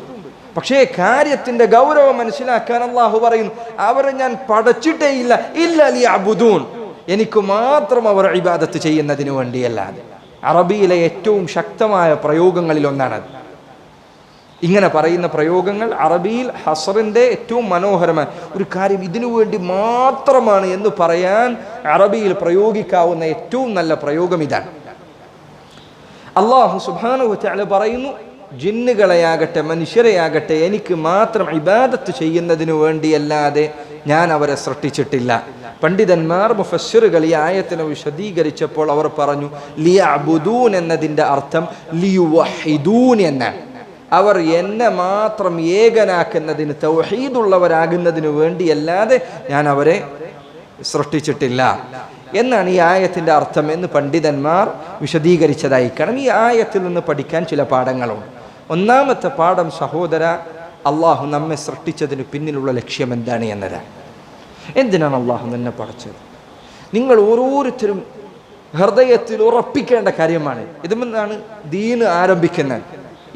പക്ഷേ കാര്യത്തിന്റെ ഗൗരവം മനസ്സിലാക്കാൻ അള്ളാഹു പറയുന്നു അവരെ ഞാൻ പടച്ചിട്ടേ ഇല്ല, ഇല്ലാ ലിയഅ്ബുദൂൻ, എനിക്ക് മാത്രം അവർ ഇബാദത്ത് ചെയ്യുന്നതിന് വേണ്ടിയല്ലാതെ. അറബിയിലെ ഏറ്റവും ശക്തമായ പ്രയോഗങ്ങളിൽ ഒന്നാണത്. ഇങ്ങനെ പറയുന്ന പ്രയോഗങ്ങൾ അറബിയിൽ ഹസറിന്റെ ഏറ്റവും മനോഹരമായ ഒരു കാര്യം, ഇതിനു വേണ്ടി മാത്രമാണ് എന്ന് പറയാൻ അറബിയിൽ പ്രയോഗിക്കാവുന്ന ഏറ്റവും നല്ല പ്രയോഗം ഇതാണ്. അല്ലാഹു സുബ്ഹാനഹു വ തആല പറയുന്നു, ജിന്നുകളെയാകട്ടെ മനുഷ്യരെയാകട്ടെ എനിക്ക് മാത്രം ഇബാദത്ത് ചെയ്യുന്നതിനു വേണ്ടിയല്ലാതെ ഞാൻ അവരെ സൃഷ്ടിച്ചിട്ടില്ല. പണ്ഡിതന്മാർ മുഫസ്സിറുകൾ ഈ ആയത്തിനെ വിശദീകരിച്ചപ്പോൾ അവർ പറഞ്ഞു, ലിയഅ്ബുദൂൻ എന്നതിൻ്റെ അർത്ഥം ലിയുവഹിദൂൻ എന്നാണ്. അവർ എന്നെ മാത്രം ഏകനാക്കുന്നതിന്, തൗഹീദുള്ളവരാകുന്നതിന് വേണ്ടിയല്ലാതെ ഞാൻ അവരെ സൃഷ്ടിച്ചിട്ടില്ല എന്നാണ് ഈ ആയത്തിൻ്റെ അർത്ഥം എന്ന് പണ്ഡിതന്മാർ വിശദീകരിച്ചതായി കാണാം. ഈ ആയത്തിൽ നിന്ന് പഠിക്കാൻ ചില പാഠങ്ങളുണ്ട്. ഒന്നാമത്തെ പാഠം സഹോദര, അള്ളാഹു നമ്മെ സൃഷ്ടിച്ചതിന് പിന്നിലുള്ള ലക്ഷ്യം എന്താണ് എന്നതാണ്. എന്തിനാണ് അള്ളാഹു നിന്നെ പഠിച്ചത്? നിങ്ങൾ ഓരോരുത്തരും ഹൃദയത്തിൽ ഉറപ്പിക്കേണ്ട കാര്യമാണ്. ഇതുമെന്നാണ് ദീന് ആരംഭിക്കുന്നത്,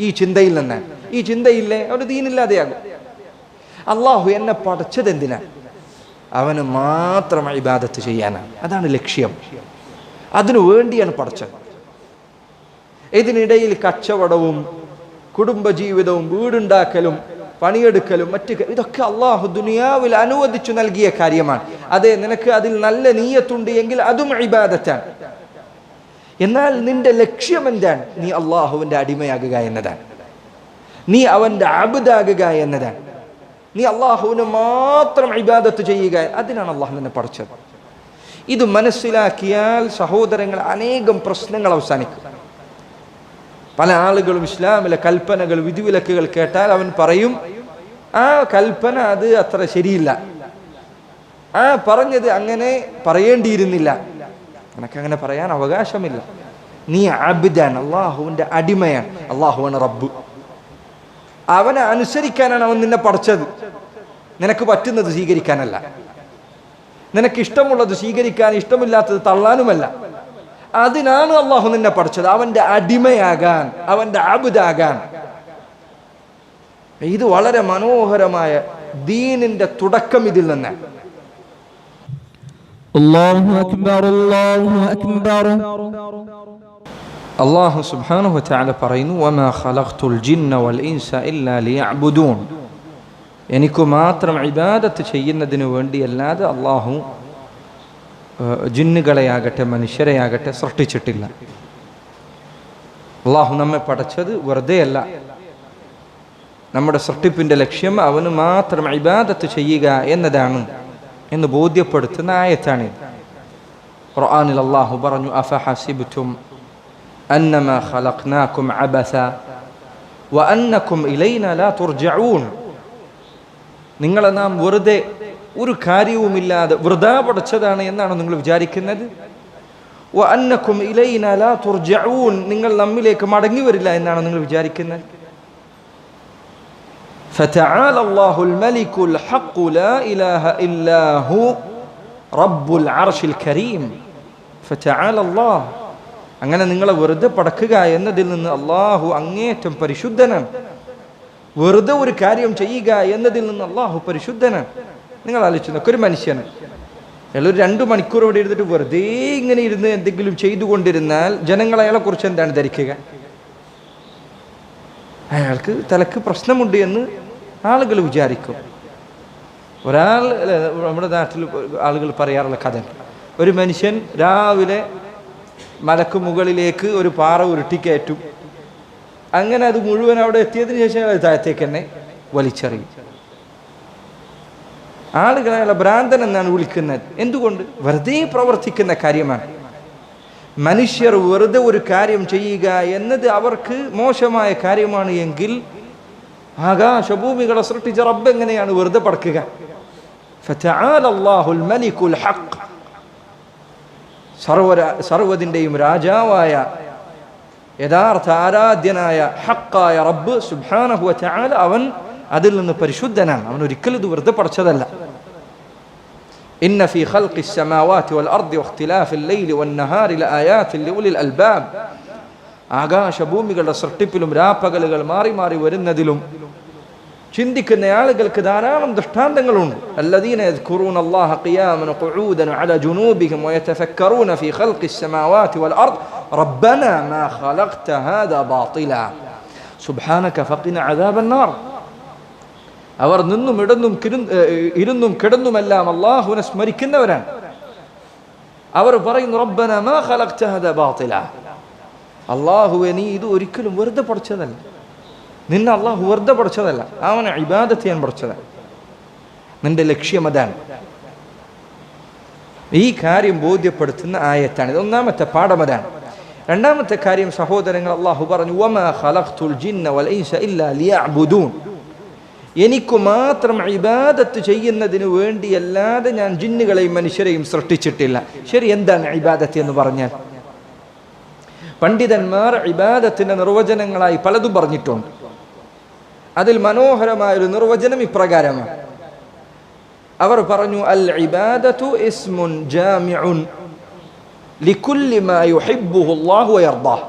ഈ ചിന്തയിൽ നിന്നാണ്. ഈ ചിന്തയില്ലേ ഒരു ദീനില്ലാതെയാകും. അള്ളാഹു എന്നെ പഠിച്ചത് എന്തിനാണ്? അവന് മാത്രം ഇബാദത്ത് ചെയ്യാനാണ്. അതാണ് ലക്ഷ്യം. അതിനു വേണ്ടിയാണ് പഠിച്ചത്. ഇതിനിടയിൽ കച്ചവടവും കുടുംബജീവിതവും വീടുണ്ടാക്കലും പണിയെടുക്കലും ഇതൊക്കെ അള്ളാഹു ദുനിയാവിൽ അനുവദിച്ചു നൽകിയ കാര്യമാണ്. അതെ, നിനക്ക് അതിൽ നല്ല നീയത്തുണ്ട് എങ്കിൽ അതും ഇബാദത്താണ്. എന്നാൽ നിന്റെ ലക്ഷ്യം എന്താണ്? നീ അള്ളാഹുവിൻ്റെ അടിമയാകുക എന്നതാണ്, നീ അവൻ്റെ അബ്ദാകുക എന്നതാണ്, നീ അള്ളാഹുവിന് മാത്രം ഇബാദത്ത് ചെയ്യുക. അതിനാണ് അള്ളാഹു നിന്നെ പഠിച്ചത്. ഇത് മനസ്സിലാക്കിയാൽ സഹോദരങ്ങൾ അനേകം പ്രശ്നങ്ങൾ അവസാനിക്കും. പല ആളുകളും ഇസ്ലാമിലെ കൽപ്പനകൾ വിധിവിലക്കുകൾ കേട്ടാൽ അവൻ പറയും, ആ കൽപ്പന അത് അത്ര ശരിയില്ല, ആ പറഞ്ഞത് അങ്ങനെ പറയേണ്ടിയിരുന്നില്ല, നിനക്കങ്ങനെ പറയാൻ അവകാശമില്ല. നീ അബ്ദാൻ, അള്ളാഹുവിൻ്റെ അടിമയാണ്. അള്ളാഹുവാണ് റബ്ബ്. അവനെ അനുസരിക്കാനാണ് അവൻ നിന്നെ പഠിച്ചത്. നിനക്ക് പറ്റുന്നത് സ്വീകരിക്കാനല്ല, നിനക്ക് ഇഷ്ടമുള്ളത് സ്വീകരിക്കാൻ, ഇഷ്ടമില്ലാത്തത് തള്ളാനുമല്ല. അതിനാണ് അള്ളാഹു നിന്നെ പഠിച്ചത്, അവൻ്റെ അടിമയാകാൻ, അവൻ്റെ അബ്ദാകാൻ. ഇത് വളരെ മനോഹരമായ ദീനിന്റെ തുടക്കം ഇതിൽ നിന്നാണ്. അല്ലാഹു അക്ബർ, അല്ലാഹു അക്ബർ. അല്ലാഹു സുബ്ഹാനഹു വ തആല പറയുന്നു, വമാ ഖലഖ്തുൽ ജിന്ന വൽ ഇൻസ ഇല്ലാ ലിയഅ്ബുദൂൻ, എനിക്ക് മാത്രം ഇബാദത്ത് ചെയ്യുന്നതിന് വേണ്ടിയല്ലാതെ അള്ളാഹു ജിന്നുകളെയാകട്ടെ മനുഷ്യരെയാകട്ടെ സൃഷ്ടിച്ചിട്ടില്ല. അള്ളാഹു നമ്മെ പഠിച്ചത് വെറുതെ അല്ല. നമ്മുടെ സൃഷ്ടിപ്പിൻ്റെ ലക്ഷ്യം അവന് മാത്രം ഇബാദത്ത് ചെയ്യുക എന്നതാണ് എന്ന് ബോധ്യപ്പെടുത്തുന്ന ആയത്താണ്. ഖുർആനിൽ അല്ലാഹു പറഞ്ഞു, അഫഹസിബ്തും അന്നമാ ഖലഖ്നാകും അബസ വഅന്നകും ഇലൈനാ ലാ തുർജഊൻ, നിങ്ങളെ നാം വെറുതെ ഒരു കാര്യവുമില്ലാതെ വൃഥാ പഠിച്ചതാണ് എന്നാണ് നിങ്ങൾ വിചാരിക്കുന്നത്? വഅന്നകും ഇലൈനാ ലാ തുർജഊൻ, നിങ്ങൾ നമ്മിലേക്ക് മടങ്ങി വരില്ല എന്നാണ് നിങ്ങൾ വിചാരിക്കുന്നത്? فتعالى الله الملك الحق لا إله إلا هو رب العرش الكريم. فتعالى الله, അങ്ങനെ നിങ്ങളെ വെറുതെ പടക്കുക എന്നതിൽ നിന്ന് അള്ളാഹു അങ്ങേറ്റം പരിശുദ്ധനാണ്. വെറുതെ ഒരു കാര്യം ചെയ്യുക എന്നതിൽ നിന്ന് അള്ളാഹു പരിശുദ്ധനാണ്. നിങ്ങൾ ആലോചിച്ച് നോക്ക്, ഒരു മനുഷ്യന് അയാൾ ഒരു 2 മണിക്കൂർ ഇവിടെ ഇരുന്നിട്ട് വെറുതെ ഇങ്ങനെ ഇരുന്ന് എന്തെങ്കിലും ചെയ്തുകൊണ്ടിരുന്നാൽ ജനങ്ങൾ അയാളെ കുറിച്ച് എന്താണ് ധരിക്കുക? അയാൾക്ക് തലക്ക് പ്രശ്നമുണ്ട് എന്ന് ആളുകൾ വിചാരിക്കും. ഒരാൾ, നമ്മുടെ നാട്ടിൽ ആളുകൾ പറയാറുള്ള കഥ, ഒരു മനുഷ്യൻ രാവിലെ മലക്ക് മുകളിലേക്ക് ഒരു പാറ ഉരുട്ടിക്കയറ്റും. അങ്ങനെ അത് മുഴുവൻ അവിടെ എത്തിയതിനു ശേഷം അത് താഴത്തേക്ക് തന്നെ വലിച്ചെറിയും. ആളുകൾ അയാളെ ഭ്രാന്തൻ എന്നാണ് വിളിക്കുന്നത്. എന്തുകൊണ്ട്? വെറുതെ പ്രവർത്തിക്കുന്ന കാര്യമാണ്. മനുഷ്യർ വെറുതെ ഒരു കാര്യം ചെയ്യുക എന്നത് അവർക്ക് മോശമായ കാര്യമാണ് എങ്കിൽ ആകാശഭൂമികളെ സൃഷ്ടിച്ച റബ്ബ് എങ്ങനെയാണ് വെറുതെ പടക്കുക? ഫതആലല്ലാഹുൽ മലികുൽ ഹഖ്, സർവ്വതിന്റെയും രാജാവായ യഥാർത്ഥ ആരാധ്യനായ ഹഖായ റബ്ബ് സുബ്ഹാനഹു വ തആല അവൻ അതിൽ നിന്ന് പരിശുദ്ധനാണ്. അവൻ ഒരിക്കലും ഇത് വെറുതെ പഠിച്ചതല്ല. ഇന്ന ഫീ ഖൽഖിസ് സമാവാതി വൽ അർദി വഖ്തിലാഫിൽ ലൈലി വൻ നഹാരി ലആയാതിൻ ലിഉലിൽ അൽബാബ്, ആകാശഭൂമികളുടെ സൃഷ്ടിപ്പിലും രാപ്പകലുകൾ മാറി മാറി വരുന്നതിലും ചിന്തിക്കുന്ന ആളുകൾക്ക് ധാരാളം ദൃഷ്ടാന്തങ്ങളുണ്ട്. അല്ലദീന യദ്കുറൂന അല്ലാഹ ഖിയാമൻ ഖുഊദൻ അലാ ജുനൂബിഹിം വയതഫക്കറൂന ഫീ ഖൽഖിസ് സമാവാതി വൽ അർദ് റബ്ബനാ മാ ഖലഖ്ത ഹാദാ ബാതിലാ സുബ്ഹാനക ഫഖിന അദാബൻ നാർ. അവർ നിന്നും ഇരുന്നും കിടന്നുമെല്ലാം അല്ലാഹുവിനെ സ്മരിക്കുന്നവരാണ്. അവർ പറയുന്നു റബ്ബനാ മാ ഖലഖ്ത ഹാദാ ബാതിലാ, അല്ലാഹുവേ നീ ഇത് ഒരിക്കലും വെറുതെ പഠിച്ചതല്ല, നിന്നെ അള്ളാഹു വെറുതെ പഠിച്ചതല്ല, അവനെ ഇബാദത്ത് ചെയ്യാൻ പഠിച്ചതാണ്, നിന്റെ ലക്ഷ്യം അതാണ്. ഈ കാര്യം ബോധ്യപ്പെടുത്തുന്ന ആയത്താണ് ഇത്. ഒന്നാമത്തെ പാഠം അതാണ്. രണ്ടാമത്തെ കാര്യം സഹോദരങ്ങൾ, അള്ളാഹു പറഞ്ഞു വമാ ഖലഖ്തുൽ ജിന്ന വൽ ഇൻസ ഇല്ലാ ലിയഅ്ബുദൂൻ, എനിക്ക് മാത്രം ഇബാദത്ത് ചെയ്യുന്നതിന് വേണ്ടിയല്ലാതെ ഞാൻ ജിന്നുകളെയും മനുഷ്യരെയും സൃഷ്ടിച്ചിട്ടില്ല. ശരി, എന്താണ് ഇബാദത്ത് എന്ന് പറഞ്ഞാൽ? പണ്ഡിതന്മാർ ഇബാദത്തിന്റെ നിർവചനങ്ങളായി പലതും പറഞ്ഞിട്ടുണ്ട്. അതിൽ മനോഹരമായൊരു നിർവചനം ഇപ്രകാരമാണ്. അവർ പറഞ്ഞു അൽ ഇബാദത്തു ഇസ്മുൻ ജാമിഉൻ ലികുല്ലി മാ യുഹിബ്ബുഹു അല്ലാഹു വയർദാഹ്.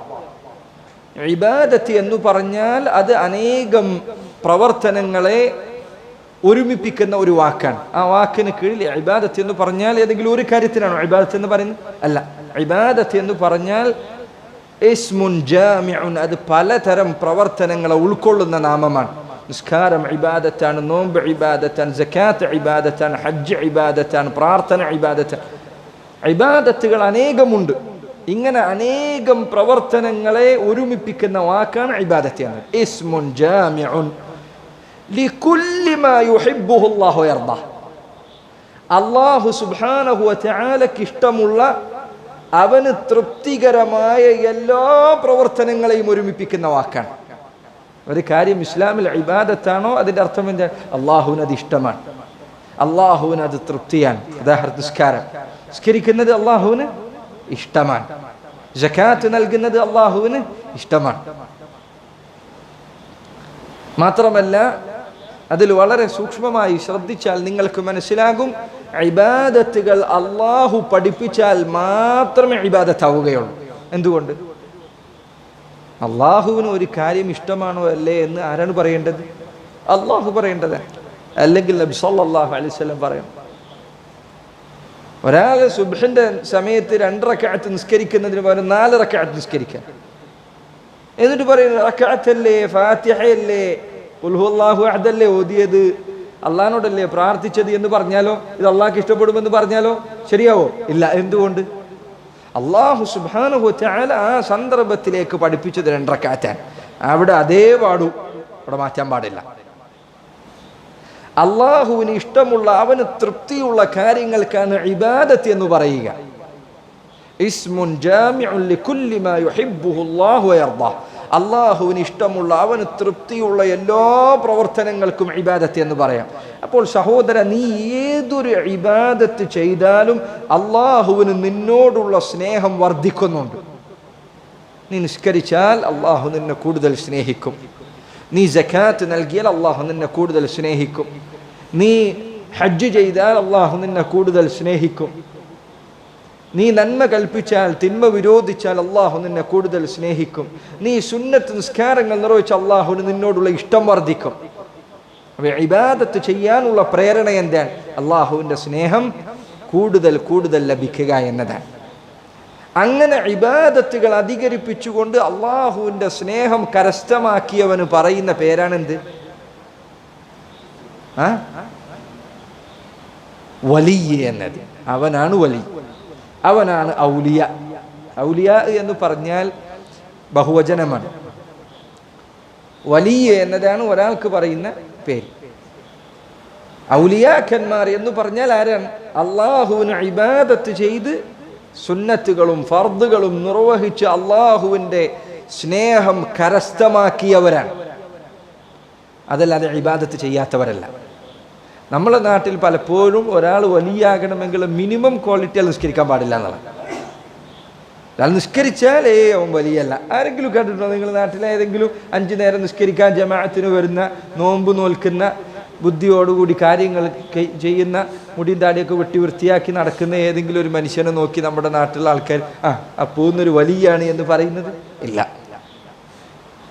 ഇബാദത്ത് എന്ന് പറഞ്ഞാൽ അത് അനേകം പ്രവർത്തനങ്ങളെ ഒരുമിപ്പിക്കുന്ന ഒരു വാക്കാണ്. ആ വാക്കിന് കീഴിൽ ഇബാദത്ത് എന്ന് പറഞ്ഞാൽ ഏതെങ്കിലും ഒരു കാര്യത്തിനാണോ ഇബാദത്ത് എന്ന് പറയുന്നത്? അല്ല. ഇബാദത്ത് എന്ന് പറഞ്ഞാൽ ഇസ്മുൻ ജാമിഉൻ, അത് പലതരം പ്രവർത്തനങ്ങളെ ഉൾക്കൊള്ളുന്ന നാമമാണ്. നിസ്കാരം ഇബാദത്താണ്, നോമ്പ് ഇബാദത്താണ്, സകാത്ത് ഇബാദത്താണ്, ഹജ്ജ് ഇബാദത്താണ്, പ്രാർത്ഥന ഇബാദത്താണ്. ഇബാദത്തുകൾ അനേകമുണ്ട്. ഇങ്ങനെ അനേകം പ്രവർത്തനങ്ങളെ ഒരുമിപ്പിക്കുന്ന വാക്കാണ് ഇബാദത്ത് എന്നത്. ഇസ്മുൻ ജാമിഉൻ ലികുല്ലി മാ യുഹിബ്ബുഹു അല്ലാഹു വയർദാഹ്, അല്ലാഹു സുബ്ഹാനഹു വ തആലക്ക് ഇഷ്ടമുള്ള അവന് തൃപ്തികരമായ എല്ലാ പ്രവർത്തനങ്ങളെയും ഒരുമിപ്പിക്കുന്ന വാക്കാണ്. ഒരു കാര്യം ഇസ്ലാമിൽ ഇബാദത്താണോ അതിന്റെ അർത്ഥം എന്താ? അള്ളാഹുവിന് അത് ഇഷ്ടമാണ്, അള്ളാഹുവിന് അത് തൃപ്തിയാണ്. ഉദാഹരണത്തിന് നിസ്കാരം, നിസ്കരിക്കുന്നത് അള്ളാഹുവിന് ഇഷ്ടമാണ്, സകാത്ത് നൽകുന്നത് അള്ളാഹുവിന് ഇഷ്ടമാണ്. മാത്രമല്ല അതിൽ വളരെ സൂക്ഷ്മമായി ശ്രദ്ധിച്ചാൽ നിങ്ങൾക്ക് മനസ്സിലാകും, ഇബാദത്തുകൾ അള്ളാഹു പഠിപ്പിച്ചാൽ മാത്രമേ ഇബാദത്താവുകയുള്ളൂ. എന്തുകൊണ്ട്? അള്ളാഹുവിന് ഒരു കാര്യം ഇഷ്ടമാണോ അല്ലേ എന്ന് ആരാണ് പറയേണ്ടത്? അള്ളാഹു പറയേണ്ടത്, അല്ലെങ്കിൽ നബി സല്ലല്ലാഹു അലൈഹി വസല്ലം പറയണം. ഒരാൾ സുബ്ഹിന്റെ സമയത്ത് 2 റക്അത്ത് നിസ്കരിക്കുന്നതിന് പകരം 4 റക്അത്ത് നിസ്കരിക്കാൻ, എന്നിട്ട് പറയുന്നത് റക്അത്തല്ലേ, ഫാത്തിഹയല്ലേ, ഖുൽ ഹുവല്ലാഹു അഹദല്ലേ ഓതിയത്, അള്ളാഹിനോടല്ലേ പ്രാർത്ഥിച്ചത് എന്ന് പറഞ്ഞാലോ, ഇത് അള്ളാഹ്ക്ക് ഇഷ്ടപ്പെടുമെന്ന് പറഞ്ഞാലോ ശരിയാവോ? ഇല്ല. എന്തുകൊണ്ട്? അള്ളാഹു സുബ്ഹാനഹു വ തആല ആ സന്ദർഭത്തിലേക്ക് പഠിപ്പിച്ചത് 2 റക്അത്താണ്. അവിടെ അതേ പാടൂ, അവിടെ മാറ്റാൻ പാടില്ല. അള്ളാഹുവിന് ഇഷ്ടമുള്ള അവന് തൃപ്തിയുള്ള കാര്യങ്ങൾക്കാണ് ഇബാദത്ത് എന്ന് പറയുക. ഇസ്മുൻ ജാമിഉൻ ലികുല്ലി മാ യുഹിബ്ബുഹു അല്ലാഹു വയർദാഹ്, അള്ളാഹുവിന് ഇഷ്ടമുള്ള അവന് തൃപ്തിയുള്ള എല്ലാ പ്രവർത്തനങ്ങൾക്കും ഇബാദത്ത് എന്ന് പറയാം. അപ്പോൾ സഹോദര, നീ ഏതൊരു ഇബാദത്ത് ചെയ്താലും അള്ളാഹുവിന് നിന്നോടുള്ള സ്നേഹം വർദ്ധിക്കുന്നുണ്ട്. നീ നിസ്കരിച്ചാൽ അള്ളാഹു നിന്നെ കൂടുതൽ സ്നേഹിക്കും, നീ സകാത്ത് നൽകിയാൽ അള്ളാഹു നിന്നെ കൂടുതൽ സ്നേഹിക്കും, നീ ഹജ്ജ് ചെയ്താൽ അള്ളാഹു നിന്നെ കൂടുതൽ സ്നേഹിക്കും, നീ നന്മ കൽപ്പിച്ചാൽ തിന്മ വിരോധിച്ചാൽ അള്ളാഹു നിന്നെ കൂടുതൽ സ്നേഹിക്കും, നീ സുന്നത്ത് നിസ്കാരങ്ങൾ നിർവഹിച്ച അള്ളാഹുവിന് നിന്നോടുള്ള ഇഷ്ടം വർദ്ധിക്കും. അപ്പോൾ ഇബാദത്ത് ചെയ്യാനുള്ള പ്രേരണ എന്താണ്? അള്ളാഹുവിൻ്റെ സ്നേഹം കൂടുതൽ കൂടുതൽ ലഭിക്കുക എന്നതാണ്. അങ്ങനെ ഇബാദത്തുകൾ അധികരിപ്പിച്ചുകൊണ്ട് അള്ളാഹുവിൻ്റെ സ്നേഹം കരസ്ഥമാക്കിയവന് പറയുന്ന പേരാണെന്ത്? വലിയ എന്നത്. അവനാണ് വലി, അവനാണ് ഔലിയ. ഔലിയ എന്ന് പറഞ്ഞാൽ ബഹുവചനമാണ്. വലിയ എന്നതാണ് ഒരാൾക്ക് പറയുന്ന പേര്. ഔലിയാക്കന്മാർ എന്ന് പറഞ്ഞാൽ ആരാണ്? അള്ളാഹുവിന് ഇബാദത്ത് ചെയ്ത് സുന്നത്തുകളും ഫർദുകളും നിർവഹിച്ച് അള്ളാഹുവിൻ്റെ സ്നേഹം കരസ്ഥമാക്കിയവരാണ്. അതല്ലാതെ ഇബാദത്ത് ചെയ്യാത്തവരല്ല. നമ്മളെ നാട്ടിൽ പലപ്പോഴും ഒരാൾ വലിയാകണമെങ്കിൽ മിനിമം ക്വാളിറ്റിയിൽ നിസ്കരിക്കാൻ പാടില്ല എന്നുള്ളത്. ഒരാൾ നിസ്കരിച്ചാൽ അവൻ വലിയല്ല. ആരെങ്കിലും കണ്ടിട്ടുണ്ടോ നിങ്ങളുടെ നാട്ടിലെ ഏതെങ്കിലും 5 നേരം നിസ്കരിക്കാൻ ജമാഅത്തിന് വരുന്ന, നോമ്പ് നോൽക്കുന്ന, ബുദ്ധിയോടുകൂടി കാര്യങ്ങൾ ചെയ്യുന്ന, മുടിയും താടിയൊക്കെ വെട്ടി വൃത്തിയാക്കി നടക്കുന്ന ഏതെങ്കിലും ഒരു മനുഷ്യനെ നോക്കി നമ്മുടെ നാട്ടിലുള്ള ആൾക്കാർ അപ്പോന്നൊരു വലിയാണ് എന്ന് പറയുന്നത് ഇല്ല.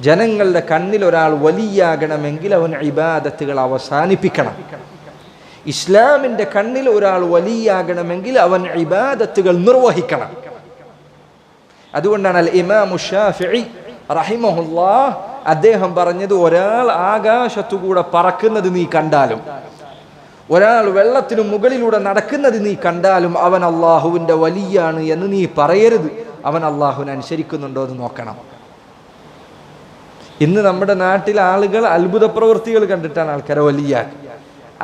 ജനങ്ങളുടെ കണ്ണിൽ ഒരാൾ വലിയാകണമെങ്കിൽ അവൻ ഇബാദത്തുകൾ അവസാനിപ്പിക്കണം. ഇസ്ലാമിൻ്റെ കണ്ണിൽ ഒരാൾ വലിയാകണമെങ്കിൽ അവൻ ഇബാദത്തുകൾ നിർവഹിക്കണം. അതുകൊണ്ടാണ് അൽ ഇമാമു ശാഫിഈ റഹിമഹുല്ലാഹ് അദ്ദേഹം പറഞ്ഞത്, ഒരാൾ ആകാശത്തുകൂടെ പറക്കുന്നത് നീ കണ്ടാലും, ഒരാൾ വെള്ളത്തിനു മുകളിലൂടെ നടക്കുന്നത് നീ കണ്ടാലും അവൻ അള്ളാഹുവിൻ്റെ വലിയാണ് എന്ന് നീ പറയരുത്. അവൻ അള്ളാഹുവിനെ അനുസരിക്കുന്നുണ്ടോ എന്ന് നോക്കണം. ഇന്ന് നമ്മുടെ നാട്ടിലെ ആളുകൾ അത്ഭുത പ്രവൃത്തികൾ കണ്ടിട്ടാണ് ആൾക്കാരെ വലിയാക്കുക.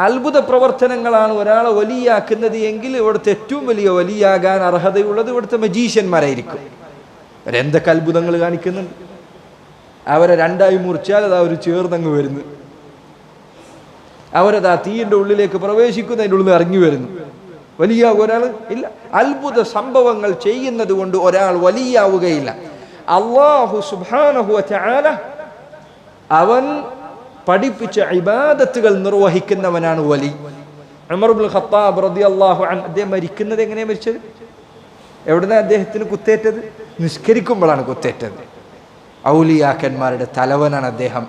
അത്ഭുത പ്രവർത്തനങ്ങളാണ് ഒരാളെ വലിയാക്കുന്നത് എങ്കിൽ ഇവിടുത്തെ ഏറ്റവും വലിയ വലിയാകാൻ അർഹതയുള്ളത് ഇവിടുത്തെ മജീഷ്യന്മാരായിരിക്കും. അവരെന്തൊക്കെ അത്ഭുതങ്ങൾ കാണിക്കുന്നുണ്ട്. അവരെ 2ആയി മുറിച്ചാൽ അത് അവർ ചേർന്നങ്ങ് വരുന്നു. അവരത് ആ തീയിൻ്റെ ഉള്ളിലേക്ക് പ്രവേശിക്കുന്നു, അതിൻ്റെ ഉള്ളിൽ നിന്ന് ഇറങ്ങി വരുന്നു. വലിയാകുക ഒരാൾ ഇല്ല. അത്ഭുത സംഭവങ്ങൾ ചെയ്യുന്നത് കൊണ്ട് ഒരാൾ വലിയാവുകയില്ല. അല്ലാഹു സുബ്ഹാനഹു വ തആല അവൻ പഠിപ്പിച്ച ഇബാദത്തുകൾ നിർവഹിക്കുന്നവനാണ് വലി. ഉമർ ഇബ്നുൽ ഖത്താബ് റളിയല്ലാഹു അൻഹു അദ്ദേഹം മരിക്കുന്നത് എങ്ങനെയാണ് മരിച്ചത്? എവിടുന്ന അദ്ദേഹത്തിന് കുത്തേറ്റത്? നിസ്കരിക്കുമ്പോഴാണ് കുത്തേറ്റത്. ഔലിയാക്കന്മാരുടെ തലവനാണ് അദ്ദേഹം.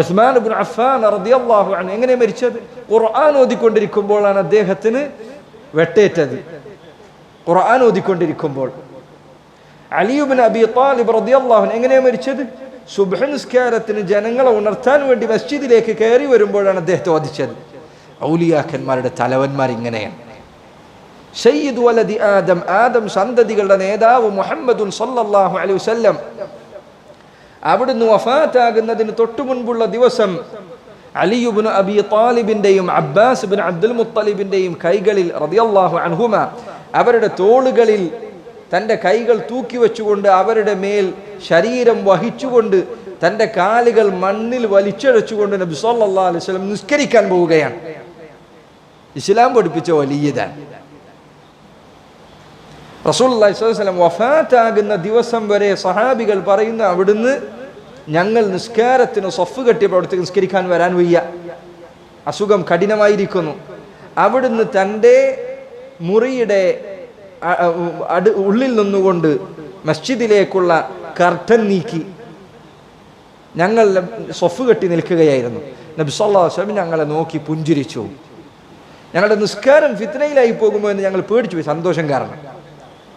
ഉസ്മാൻ ഇബ്നു അഫ്ഫാൻ റളിയല്ലാഹു അൻഹു എങ്ങനെ മരിച്ചത്? ഖുർആൻ ഓതിക്കൊണ്ടിരിക്കുമ്പോഴാണ് അദ്ദേഹത്തിന് വെട്ടേറ്റത്. ഖുർആൻ ഓതിക്കൊണ്ടിരിക്കുമ്പോൾ. അലി ഇബ്നു അബി ത്വാലിബ് റളിയല്ലാഹു അൻഹു എങ്ങനെ മരിച്ചത്? സുബ്ഹ് നിസ്കാരത്തിന് ജനങ്ങളെ ഉണർത്താൻ വേണ്ടി മസ്ജിദിലേക്ക് കയറി വരുമ്പോഴാണ് അദ്ദേഹത്തെ വധിച്ചത്. ഔലിയാക്കന്മാരുടെ തലവന്മാർ ഇങ്ങനെയാണ്. സയ്യിദ് വലദി ആദം, ആദം സന്തതികളുടെ നേതാവ് മുഹമ്മദുൻ സല്ലല്ലാഹു അലൈഹി വസല്ലം അവിടുന്ന് വഫാത്താകുന്നതിന് തൊട്ടു മുൻപുള്ള ദിവസം അലി ഇബ്നു അബി ത്വാലിബിന്റെയും അബ്ബാസ് ഇബ്നു അബ്ദുൽ മുത്തലിബിന്റെയും കൈകളിൽ റളിയല്ലാഹു അൻഹുമ അവരുടെ തോളുകളിൽ തൻ്റെ കൈകൾ തൂക്കി വെച്ചുകൊണ്ട് അവരുടെ മേൽ ശരീരം വഹിച്ചുകൊണ്ട് തൻ്റെ കാലുകൾ മണ്ണിൽ വലിച്ചഴച്ചുകൊണ്ട് നബി സല്ലല്ലാഹു അലൈഹി വസല്ലം നിസ്കരിക്കാൻ പോവുകയാണ്. ഇസ്ലാം പഠിപ്പിച്ച വലിയതാണ്. റസൂലുള്ളാഹി സ്വല്ലല്ലാഹു അലൈഹി വസല്ലം വഫാത്താകുന്ന ദിവസം വരെ സഹാബികൾ പറയുന്ന, അവിടുന്ന് ഞങ്ങൾ നിസ്കാരത്തിന് സഫ് കെട്ടിയപ്പോൾ അവിടുത്തെ നിസ്കരിക്കാൻ വരാൻ വയ്യ, അസുഖം കഠിനമായിരിക്കുന്നു. അവിടുന്ന് തൻ്റെ മുറിയുടെ ഉള്ളിൽ നിന്നുകൊണ്ട് മസ്ജിദിലേക്കുള്ള കർട്ടൻ നീക്കി ഞങ്ങൾ സഫ് കെട്ടി നിൽക്കുകയായിരുന്നു. നബി സല്ലല്ലാഹു അലൈഹി വസല്ലം ഞങ്ങളെ നോക്കി പുഞ്ചിരിച്ചു. ഞങ്ങളുടെ നിസ്കാരം ഫിത്നയിലായി പോകുമോ എന്ന് ഞങ്ങൾ പേടിച്ചു പോയി, സന്തോഷം കാരണം,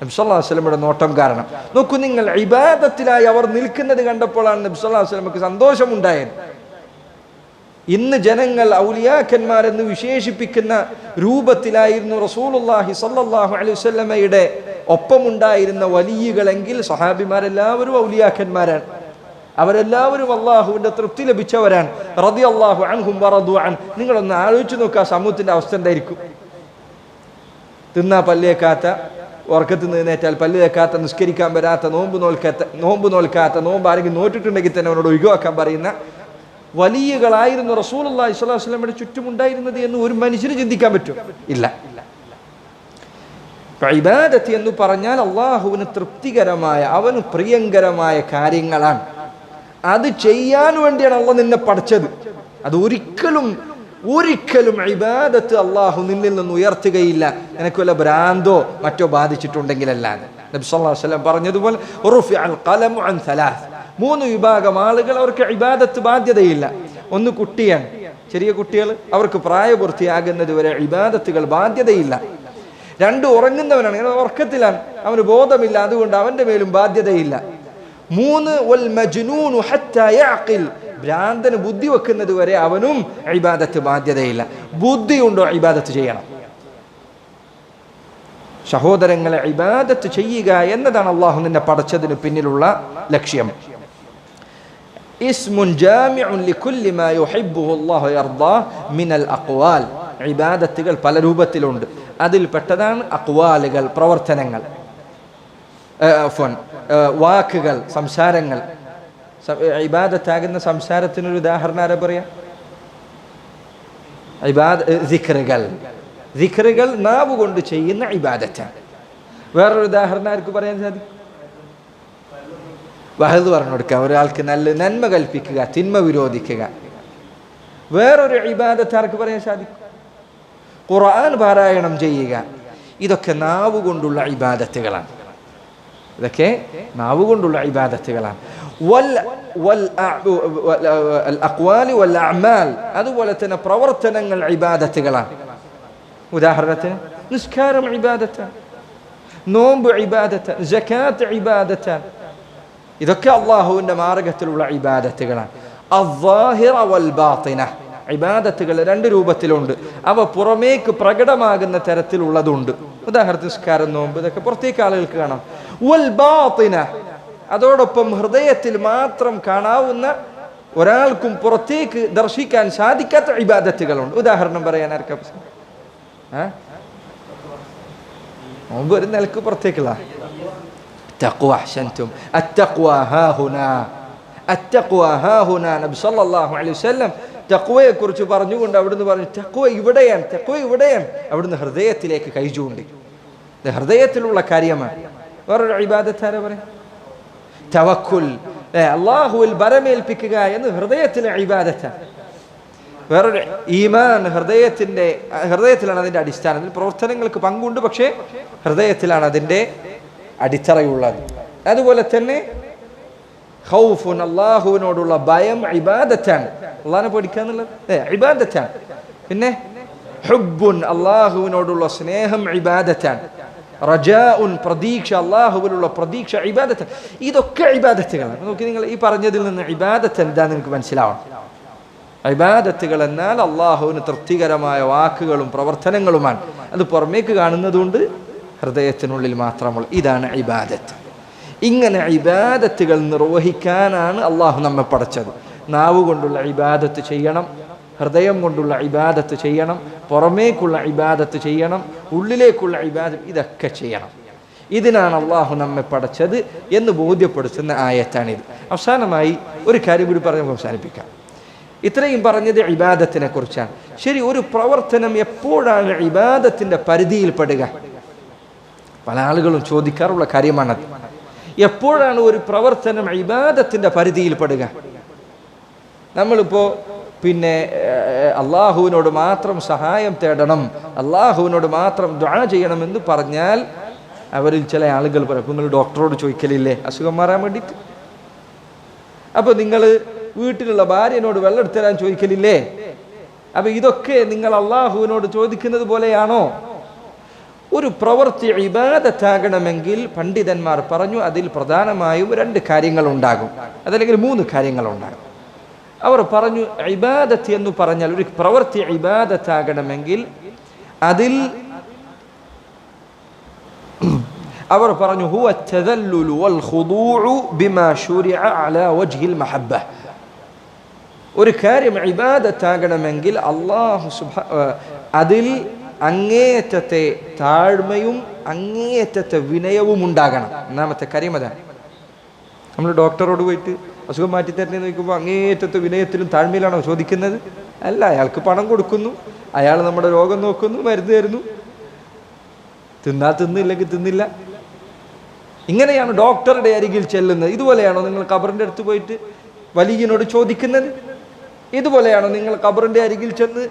നബി സല്ലല്ലാഹു അലൈഹി വസല്ലമയുടെ നോട്ടം കാരണം. നോക്കൂ നിങ്ങൾ, ഇബാദത്തിലായി അവർ നിൽക്കുന്നത് കണ്ടപ്പോഴാണ് നബി സല്ലല്ലാഹു അലൈഹി വസല്ലമക്ക് സന്തോഷമുണ്ടായത്. ഇന്ന് ജനങ്ങൾ ഔലിയാക്കന്മാരെന്ന് വിശേഷിപ്പിക്കുന്ന രൂപത്തിലായിരുന്നു റസൂലുള്ളാഹി സ്വല്ലല്ലാഹു അലൈഹി വസല്ലമയുടെ ഒപ്പമുണ്ടായിരുന്ന വലിയകളെങ്കിൽ സഹാബിമാരെല്ലാവരും ഔലിയാക്കന്മാരാണ്. അവരെല്ലാവരും അള്ളാഹുവിൻ്റെ തൃപ്തി ലഭിച്ചവരാണ്. റളിയല്ലാഹു അൻഹും വറദു അൻ. നിങ്ങളൊന്ന് ആലോചിച്ച് നോക്കുക, സമൂഹത്തിൻ്റെ അവസ്ഥ എന്തായിരിക്കും? തിന്നാ പല്ലേക്കാത്ത, ഉറക്കത്തിൽ നിന്നേറ്റാൽ പല്ല് തേക്കാത്ത, നിസ്കരിക്കാൻ വരാത്ത, നോമ്പ് നോൽക്കാത്ത, നോമ്പ് ആരെങ്കിലും നോറ്റിട്ടുണ്ടെങ്കിൽ തന്നെ അവനോട് ഒഴിവാക്കാൻ പറയുന്ന വലിയകളായിരുന്നു റസൂലുള്ളാഹി സ്വല്ലല്ലാഹു അലൈഹി വസല്ലമയുടെ ചുറ്റുമുണ്ടായിരുന്നത് എന്ന് ഒരു മനുഷ്യന് ചിന്തിക്കാൻ പറ്റും? ഇല്ല. ഇബാദത്ത് എന്ന് പറഞ്ഞാൽ അള്ളാഹുവിന് തൃപ്തികരമായ, അവന് പ്രിയങ്കരമായ കാര്യങ്ങളാണ്. അത് ചെയ്യാൻ വേണ്ടിയാണ് അള്ളാഹ് നിന്നെ പഠിച്ചത്. അത് ഒരിക്കലും ഇബാദത്ത് അള്ളാഹു നിന്നിൽ നിന്ന് ഉയർത്തുകയില്ല, നിനക്ക് വല്ല ഭ്രാന്തോ മറ്റോ ബാധിച്ചിട്ടുണ്ടെങ്കിലല്ലാതെ. നബി സല്ലല്ലാഹു അലൈഹി വസല്ലം പറഞ്ഞതുപോലെ റുഫിഅൽ ഖലമു അൻ സലാസ്, 3 വിഭാഗം ആളുകൾ അവർക്ക് ഇബാദത്ത് ബാധ്യതയില്ല. ഒന്ന് കുട്ടിയാണ്, ചെറിയ കുട്ടികൾ, അവർക്ക് പ്രായപൂർത്തിയാകുന്നത് വരെ ഇബാദത്തുകൾ ബാധ്യതയില്ല. 2 ഉറങ്ങുന്നവനാണ്, ഉറക്കത്തിലാണ്, അവന് ബോധമില്ല, അതുകൊണ്ട് അവന്റെ മേലും ബാധ്യതയില്ല. 3 വൽ മജ്നൂനു ഹത്താ യഅഖിൽ, ഭ്രാന്തന് ബുദ്ധി വെക്കുന്നത് വരെ അവനും ഇബാദത്ത് ബാധ്യതയില്ല. ബുദ്ധിയുണ്ടോ ഇബാദത്ത് ചെയ്യണം. സഹോദരങ്ങളെ, ഇബാദത്ത് ചെയ്യുക എന്നതാണ് അള്ളാഹു നിന്നെ പടച്ചതിന് പിന്നിലുള്ള ലക്ഷ്യം. ഇസ്മുൻ ജാമിഉൻ ലികുല്ലി മാ യുഹിബ്ബുഹു അല്ലാഹു യർദാഹ് മിനൽ അഖ്വാൽ. ഇബാദത്തുകൾ പല രൂപത്തിലുണ്ട്. അതിൽ പെട്ടതാണ് അഖ്വാലുകൾ, പ്രവർത്തനങ്ങൾ, വാക്കുകൾ, സംസാരങ്ങൾ. ഇബാദത്താകുന്ന സംസാരത്തിനൊരു ഉദാഹരണം ആരാ പറയാ? ദിക്റുകൾ നാവ് കൊണ്ട് ചെയ്യുന്ന ഇബാദത്താണ്. വേറൊരു ഉദാഹരണം ആർക്ക് പറയാൻ സാധിക്കും? വഹദ് പറഞ്ഞു കൊടുക്കുക, ഒരാൾക്ക് നല്ല നന്മ കൽപ്പിക്കുക, തിന്മ വിരോധിക്കുക. വേറൊരു ഇബാദത്ത് ആർക്ക് പറയാൻ സാധിക്കും? ഖുർആൻ പാരായണം ചെയ്യുക. ഇതൊക്കെ നാവ് കൊണ്ടുള്ള ഇബാദത്തുകളാണ്. ഇതൊക്കെ നാവ് കൊണ്ടുള്ള ഇബാദത്തുകളാണ്. അതുപോലെ തന്നെ പ്രവർത്തനങ്ങൾ ഇബാദത്തുകളാണ്. ഉദാഹരണത്തിന് നിസ്കാരം ഇബാദത്താണ്, നോമ്പ് ഇബാദത്താണ്, സകാത്ത് ഇബാദത്താണ്. ഇതൊക്കെ അള്ളാഹുവിന്റെ മാർഗത്തിലുള്ള ഇബാദത്തുകളാണ്. അസ്സാഹിറ വൽ ബാത്തിന. ഇബാദത്തുകൾ രണ്ട് രൂപത്തിലുണ്ട്. അവ പുറമേക്ക് പ്രകടമാകുന്ന തരത്തിലുള്ളതുണ്ട്. ഉദാഹരണത്തിന് നിസ്കാരം, നോമ്പ്, ഇതൊക്കെ പുറത്തേക്ക് ആളുകൾക്ക് കാണാം. വൽ ബാത്തിന, അതോടൊപ്പം ഹൃദയത്തിൽ മാത്രം കാണാവുന്ന, ഒരാൾക്കും പുറത്തേക്ക് ദർശിക്കാൻ സാധിക്കാത്ത ഇബാദത്തുകളുണ്ട്. ഉദാഹരണം പറയാൻ ആർക്കാ? നോമ്പ് ഒരു നിലക്ക് പുറത്തേക്കുള്ള തഖ്വ. അഹ്സൻതും. അത്തഖ്വ ഹാഹുനാ. അത്തഖ്വ ഹാഹുനാ. നബി സല്ലല്ലാഹു അലൈഹി വസല്ലം തഖ്വയെ കുറിച്ച് പറഞ്ഞുകൊണ്ട് അവിടുന്ന് പറഞ്ഞു, തഖ്വ ഇവിടെയാണ്, തഖ്വ ഇവിടെയാണ്. അവിടുന്ന് ഹൃദയത്തിലേക്ക് കൈ ചൂണ്ടി. ഇത് ഹൃദയത്തിലുള്ള കാര്യമാണ്. വേറൊരു ഇബാദത്ത് ആരാ പറയാ? തവക്കുൽ, അല്ലാഹുവിൽ ബരമേൽപ്പിക്കുക എന്ന് ഹൃദയത്തിലെ ഇബാദത്താണ്. വേറൊരു ഈമാൻ, ഹൃദയത്തിലാണ് അതിന്റെ അടിസ്ഥാനത്തിൽ. പ്രവർത്തനങ്ങൾക്ക് പങ്കുണ്ട്, പക്ഷേ ഹൃദയത്തിലാണ് അതിന്റെ അടിത്തറയുള്ളത്. അതുപോലെ തന്നെ ഖൗഫുൻ, അല്ലാഹുവിനോടുള്ള ഭയം ഇബാദത്താണ്. അല്ലാഹുവിനെ പേടിക്കുക എന്നുള്ളത് ഇബാദത്താണ്. പിന്നെ ഹുബ്ബുൻ, അല്ലാഹുവിനോടുള്ള സ്നേഹം ഇബാദത്താണ്. റജാഉൻ, പ്രതീക്ഷ, അല്ലാഹുവിലുള്ള പ്രതീക്ഷ ഇബാദത്താണ്. ഇതൊക്കെ ഇബാദത്തുകളാണ്. നോക്കി, നിങ്ങൾ ഈ പറഞ്ഞതിൽ നിന്ന് ഇബാദത്ത് എന്താന്ന് നിങ്ങൾക്ക് മനസ്സിലാവണം. ഇബാദത്തുകൾ എന്നാൽ അള്ളാഹുവിന് തൃപ്തികരമായ വാക്കുകളും പ്രവർത്തനങ്ങളുമാണ്. അത് പുറമേക്ക് കാണുന്നതുകൊണ്ട് ഹൃദയത്തിനുള്ളിൽ മാത്രമുള്ള ഇതാണ് ഇബാദത്ത്. ഇങ്ങനെ ഇബാദത്തുകൾ നിർവഹിക്കാനാണ് അള്ളാഹു നമ്മെ പഠിച്ചത്. നാവ് കൊണ്ടുള്ള ഇബാദത്ത് ചെയ്യണം, ഹൃദയം കൊണ്ടുള്ള ഇബാദത്ത് ചെയ്യണം, പുറമേക്കുള്ള ഇബാദത്ത് ചെയ്യണം, ഉള്ളിലേക്കുള്ള ഇബാദത്ത്, ഇതൊക്കെ ചെയ്യണം. ഇതിനാണ് അള്ളാഹു നമ്മെ പഠിച്ചത് എന്ന് ബോധ്യപ്പെടുത്തുന്ന ആയത്താണിത്. അവസാനമായി ഒരു കാര്യം കൂടി പറഞ്ഞ് അവസാനിപ്പിക്കാം. ഇത്രയും പറഞ്ഞത് ഇബാദത്തിനെ കുറിച്ചാണ്. ശരി, ഒരു പ്രവർത്തനം എപ്പോഴാണ് ഇബാദത്തിന്റെ പരിധിയിൽപ്പെടുക? പല ആളുകളും ചോദിക്കാറുള്ള കാര്യമാണത്. എപ്പോഴാണ് ഒരു പ്രവർത്തനം ഇബാദത്തിന്റെ പരിധിയിൽപ്പെടുക? നമ്മളിപ്പോ അള്ളാഹുവിനോട് മാത്രം സഹായം തേടണം, അള്ളാഹുവിനോട് മാത്രം ദുആ ചെയ്യണമെന്ന് പറഞ്ഞാൽ അവരിൽ ചില ആളുകൾ പറയും, നിങ്ങൾ ഡോക്ടറോട് ചോദിക്കലില്ലേ അസുഖം മാറാൻ വേണ്ടിയിട്ട്? അപ്പൊ നിങ്ങൾ വീട്ടിലുള്ള ഭാര്യനോട് വെള്ളം എടുത്തു തരാൻ ചോദിക്കലില്ലേ? അപ്പൊ ഇതൊക്കെ നിങ്ങൾ അള്ളാഹുവിനോട് ചോദിക്കുന്നത് പോലെയാണോ? ഒരു പ്രവൃത്തി ഇബാദത്താകണമെങ്കിൽ പണ്ഡിതന്മാർ പറഞ്ഞു അതിൽ പ്രധാനമായും 2 കാര്യങ്ങൾ ഉണ്ടാകും, അതല്ലെങ്കിൽ 3 കാര്യങ്ങൾ ഉണ്ടാകും. അവർ പറഞ്ഞു, ഇബാദത്ത് എന്ന് പറഞ്ഞാൽ ഒരു പ്രവൃത്തി ഇബാദത്താകണമെങ്കിൽ അതിൽ അവർ പറഞ്ഞു ഹുവ തദല്ലുൽ വൽ ഖുദൂഉ ബിമാ ശുരിഅ അലാ വജ്ഹിൽ മഹബ്ബ. ഒരു കാര്യം ഇബാദത്താകണമെങ്കിൽ അതിൽ അങ്ങേയറ്റത്തെ താഴ്മയും അങ്ങേയറ്റത്തെ വിനയവും ഉണ്ടാകണം. ഒന്നാമത്തെ കാര്യം അതാണ്. നമ്മൾ ഡോക്ടറോട് പോയിട്ട് അസുഖം മാറ്റി തരുന്നതെന്ന് ചോദിക്കുമ്പോൾ അങ്ങേയറ്റത്തെ വിനയത്തിലും താഴ്മയിലാണോ ചോദിക്കുന്നത്? അല്ല, അയാൾക്ക് പണം കൊടുക്കുന്നു, അയാൾ നമ്മുടെ രോഗം നോക്കുന്നു, മരുന്ന് തരുന്നു, തിന്നില്ലെങ്കിൽ തിന്നില്ല. ഇങ്ങനെയാണ് ഡോക്ടറുടെ അരികിൽ ചെല്ലുന്നത്. ഇതുപോലെയാണോ നിങ്ങൾ ഖബറിന്റെ അടുത്ത് പോയിട്ട് വലിയനോട് ചോദിക്കുന്നത്? ഇതുപോലെയാണോ നിങ്ങൾ ഖബറിന്റെ അരികിൽ ചെന്ന്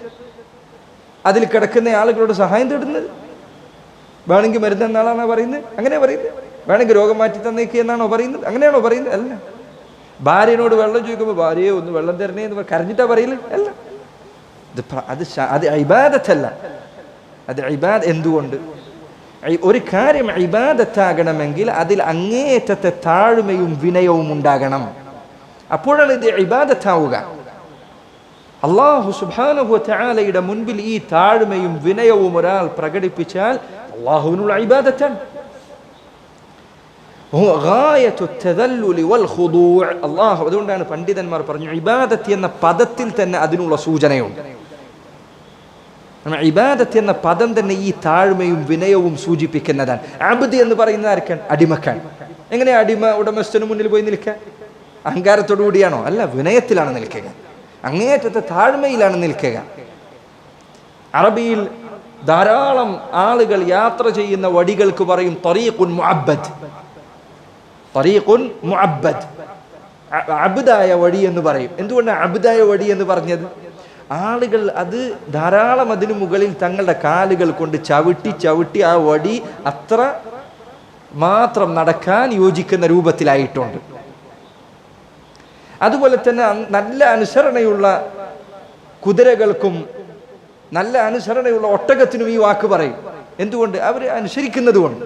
അതിൽ കിടക്കുന്ന ആളുകളോട് സഹായം തേടുന്നത്? വേണമെങ്കിൽ മരുന്ന് എന്നാളാണോ പറയുന്നത്? അങ്ങനെ പറയുന്നത്? വേണമെങ്കിൽ രോഗം മാറ്റി തന്നേക്ക് എന്നാണോ പറയുന്നത്? അങ്ങനെയാണോ പറയുന്നത്? അല്ല. ഭാര്യനോട് വെള്ളം ചോദിക്കുമ്പോൾ ഭാര്യയെ ഒന്ന് വെള്ളം തരണേ എന്ന് കരഞ്ഞിട്ടാ പറയില്ല? അല്ല. അത് ഇബാദത്തല്ല. അത് ഇബാദത്ത്. എന്തുകൊണ്ട്? ഒരു കാര്യം ഇബാദത്താകണമെങ്കിൽ അതിൽ അങ്ങേയറ്റത്തെ താഴ്മയും വിനയവും ഉണ്ടാകണം. അപ്പോഴാണ് ഇത് ഇബാദത്താവുക. അല്ലാഹു സുബ്ഹാനഹു വ തആലയുടെ മുൻപിൽ ഈ താഴ്മയും വിനയവും ഒരാൾ പ്രകടിപ്പിച്ചാൽ അല്ലാഹുവിനുള്ള ഇബാദത്താണ്. അള്ളാഹു അതുകൊണ്ടാണ് പണ്ഡിതന്മാർ പറഞ്ഞു ഇബാദത്ത് എന്ന പദത്തിൽ തന്നെ അതിനുള്ള സൂചനയുണ്ട്. ഇബാദത്ത് എന്ന പദം തന്നെ ഈ താഴ്മയും വിനയവും സൂചിപ്പിക്കുന്നതാണ്. അബ്ദ് എന്ന് പറയുന്നത് ആർക്കാണ്? അടിമക്കാൻ. എങ്ങനെ അടിമ ഉടമസ്ഥന് മുന്നിൽ പോയി നിൽക്കാൻ? അഹങ്കാരത്തോടു കൂടിയാണോ? അല്ല, വിനയത്തിലാണ് നിൽക്കുക, അങ്ങേയറ്റത്തെ താഴ്മയിലാണ് നിൽക്കുക. അറബിയിൽ ധാരാളം ആളുകൾ യാത്ര ചെയ്യുന്ന വടികൾക്ക് പറയും തരീഖുൻ മുഅബ്ബദ്. തരീഖുൻ മുഅബ്ബദ്, അബ്ദായ വടി എന്ന് പറയും. എന്തുകൊണ്ടാണ് അബ്ദായ വടി എന്ന് പറഞ്ഞത്? ആളുകൾ അത് ധാരാളം അതിനു മുകളിൽ തങ്ങളുടെ കാലുകൾ കൊണ്ട് ചവിട്ടി ചവിട്ടി ആ വടി അത്ര മാത്രം നടക്കാൻ യോജിക്കുന്ന രൂപത്തിലായിട്ടുണ്ട്. അതുപോലെ തന്നെ നല്ല അനുസരണയുള്ള കുതിരകൾക്കും നല്ല അനുസരണയുള്ള ഒട്ടകത്തിനും ഈ വാക്ക് പറയും. എന്തുകൊണ്ട്? അവർ അനുസരിക്കുന്നത് കൊണ്ട്.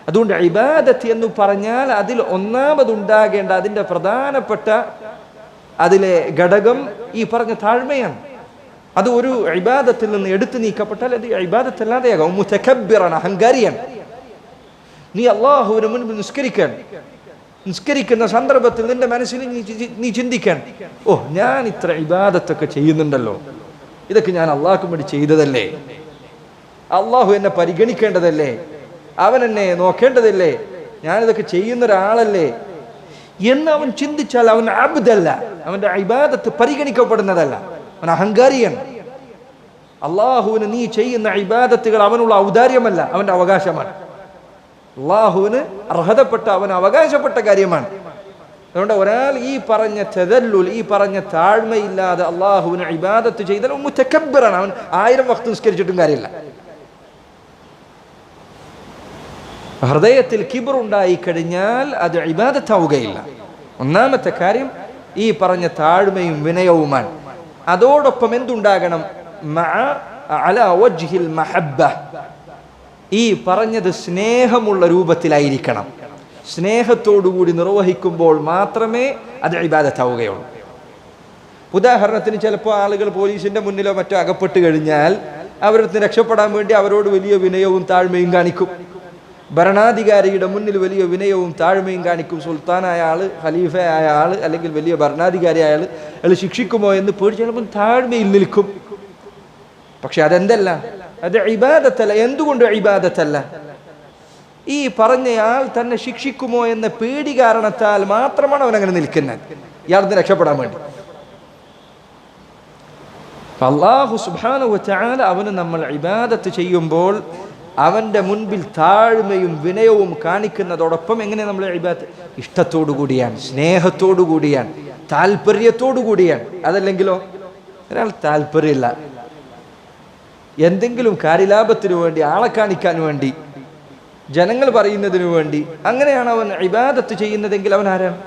അതുകൊണ്ട് ഇബാദത്ത് എന്ന് പറഞ്ഞാൽ അതിൽ ഒന്നാമതുണ്ടാകേണ്ട അതിൻ്റെ പ്രധാനപ്പെട്ട അതിലെ ഘടകം ഈ പറഞ്ഞ താഴ്മയാണ്. അത് ഒരു ഇബാദത്തിൽ നിന്ന് എടുത്തു നീക്കപ്പെട്ടാൽ അത് ഇബാദത്ത് അല്ലാതെയാകും. മുതകബ്ബിറാണ്, അഹങ്കാരിയാണ്. നീ അല്ലാഹുവിന് മുൻപിൽ നിസ്കരിക്കുന്ന സന്ദർഭത്തിൽ നിന്റെ മനസ്സിൽ നീ ചിന്തിക്കാൻ, ഓ ഞാൻ ഇത്ര ഇബാദത്തൊക്കെ ചെയ്യുന്നുണ്ടല്ലോ, ഇതൊക്കെ ഞാൻ അള്ളാഹ്ക്ക് വേണ്ടി ചെയ്തതല്ലേ, അള്ളാഹു എന്നെ പരിഗണിക്കേണ്ടതല്ലേ, അവൻ എന്നെ നോക്കേണ്ടതല്ലേ, ഞാനിതൊക്കെ ചെയ്യുന്ന ഒരാളല്ലേ എന്ന് അവൻ ചിന്തിച്ചാൽ അവൻ അബ്ദല്ല, അവന്റെ ഇബാദത്ത് പരിഗണിക്കപ്പെടുന്നതല്ല, അവൻ അഹങ്കാരിയാണ്. അള്ളാഹുവിന് നീ ചെയ്യുന്ന ഇബാദത്തുകൾ അവനുള്ള ഔദാര്യമല്ല, അവന്റെ അവകാശമാണ്. അള്ളാഹുവിന് അർഹതപ്പെട്ട അവന് അവകാശപ്പെട്ട കാര്യമാണ്. അതുകൊണ്ട് ഒരാൾ ഈ പറഞ്ഞ തദല്ലുൽ, ഈ പറഞ്ഞ താഴ്മയില്ലാതെ അള്ളാഹുവിന് ഇബാദത്ത് ചെയ്താൽ മുതകബ്ബിറാണ്. അവൻ 1000 വഖ്ത് നിസ്കരിച്ചിട്ടും കാര്യമില്ല. ഹൃദയത്തിൽ കിബ്റുണ്ടായി കഴിഞ്ഞാൽ അത് ഇബാദത്താവുകയില്ല. ഒന്നാമത്തെ കാര്യം ഈ പറഞ്ഞ താഴ്മയും വിനയവുമാണ്. അതോടൊപ്പം എന്തുണ്ടാകണം? അലാ വജ്ഹിൽ മഹബ്ബ, ഈ പറഞ്ഞത് സ്നേഹമുള്ള രൂപത്തിലായിരിക്കണം. സ്നേഹത്തോടുകൂടി നിർവഹിക്കുമ്പോൾ മാത്രമേ അത് ഇബാദത്താവുകയുള്ളൂ. ഉദാഹരണത്തിന് ചിലപ്പോൾ ആളുകൾ പോലീസിന്റെ മുന്നിലോ മറ്റോ അകപ്പെട്ട് കഴിഞ്ഞാൽ അവർക്ക് രക്ഷപ്പെടാൻ വേണ്ടി അവരോട് വലിയ വിനയവും താഴ്മയും കാണിക്കും. ഭരണാധികാരിയുടെ മുന്നിൽ വലിയ വിനയവും താഴ്മയും കാണിക്കും. സുൽത്താനായ ആള്, ഖലീഫയായ ആള്, അല്ലെങ്കിൽ വലിയ ഭരണാധികാരിയായ ആള് അയാൾ ശിക്ഷിക്കുമോ എന്ന് പേടി ചിലപ്പോൾ താഴ്മയിൽ നിൽക്കും. പക്ഷെ അതെന്തല്ല, അത് ഇബാദത്തല്ല. എന്തുകൊണ്ട് ഇബാദത്തല്ല? ഈ പറഞ്ഞയാൾ തന്നെ ശിക്ഷിക്കുമോ എന്ന പേടി കാരണത്താൽ മാത്രമാണ് അവൻ അങ്ങനെ നിൽക്കുന്നത്, ഇയാൾക്ക് രക്ഷപ്പെടാൻ വേണ്ടി. അല്ലാഹു സുബ്ഹാനഹു വ തആല അവന് നമ്മൾ ഇബാദത്ത് ചെയ്യുമ്പോൾ അവന്റെ മുൻപിൽ താഴ്മയും വിനയവും കാണിക്കുന്നതോടൊപ്പം എങ്ങനെ നമ്മൾ ഇബാദത്ത്? ഇഷ്ടത്തോടു കൂടിയാണ്, സ്നേഹത്തോടു കൂടിയാണ്, താല്പര്യത്തോടു കൂടിയാണ്. അതല്ലെങ്കിലോ ഒരാൾ താല്പര്യമില്ല, എന്തെങ്കിലും കാര്യലാഭത്തിനു വേണ്ടി, ആളെ കാണിക്കാൻ വേണ്ടി, ജനങ്ങൾ പറയുന്നതിനു വേണ്ടി അങ്ങനെയാണ് അവൻ ഇബാദത്ത് ചെയ്യുന്നതെങ്കിൽ അവൻ ആരാണ്?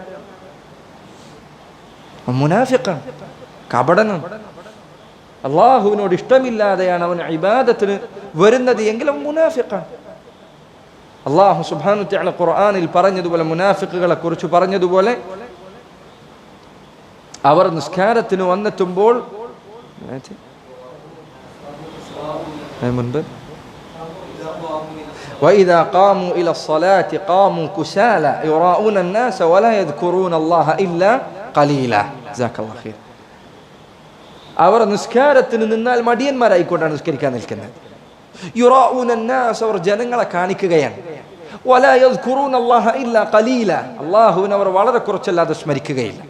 മുനാഫിഖാണ്, കപടനാണ്. അള്ളാഹുവിനോട് ഇഷ്ടമില്ലാതെയാണ് അവൻ ഇബാദത്തിന് വരുന്നത് എങ്കിൽ അവൻ മുനാഫിഖാണ്. അള്ളാഹു സുബ്ഹാനഹു വ തആല ഖുർആനിൽ പറഞ്ഞതുപോലെ, മുനാഫിഖുകളെ കുറിച്ച് പറഞ്ഞതുപോലെ, അവർ നിസ്കാരത്തിന് വന്നെത്തുമ്പോൾ മുൻപ് وإذا قاموا إلى الصلاة قاموا كسالى يراؤون الناس ولا يذكرون الله إلا قليلا. جزاك الله خير. അവർ നിസ്കാരത്തിന് നിന്നാൽ മടിയന്മാരായിക്കൊണ്ടാണ് നിസ്കരിക്കാൻ നിൽക്കുന്നത്. യുറാഊന الناس, അവർ ജനങ്ങളെ കാണിക്കുകയാണ്. ولا يذكرون الله إلا قليلا, അല്ലാഹുവിനെ അവർ വളരെ കുറച്ചല്ലാതെ സ്മരിക്കുകയില്ല.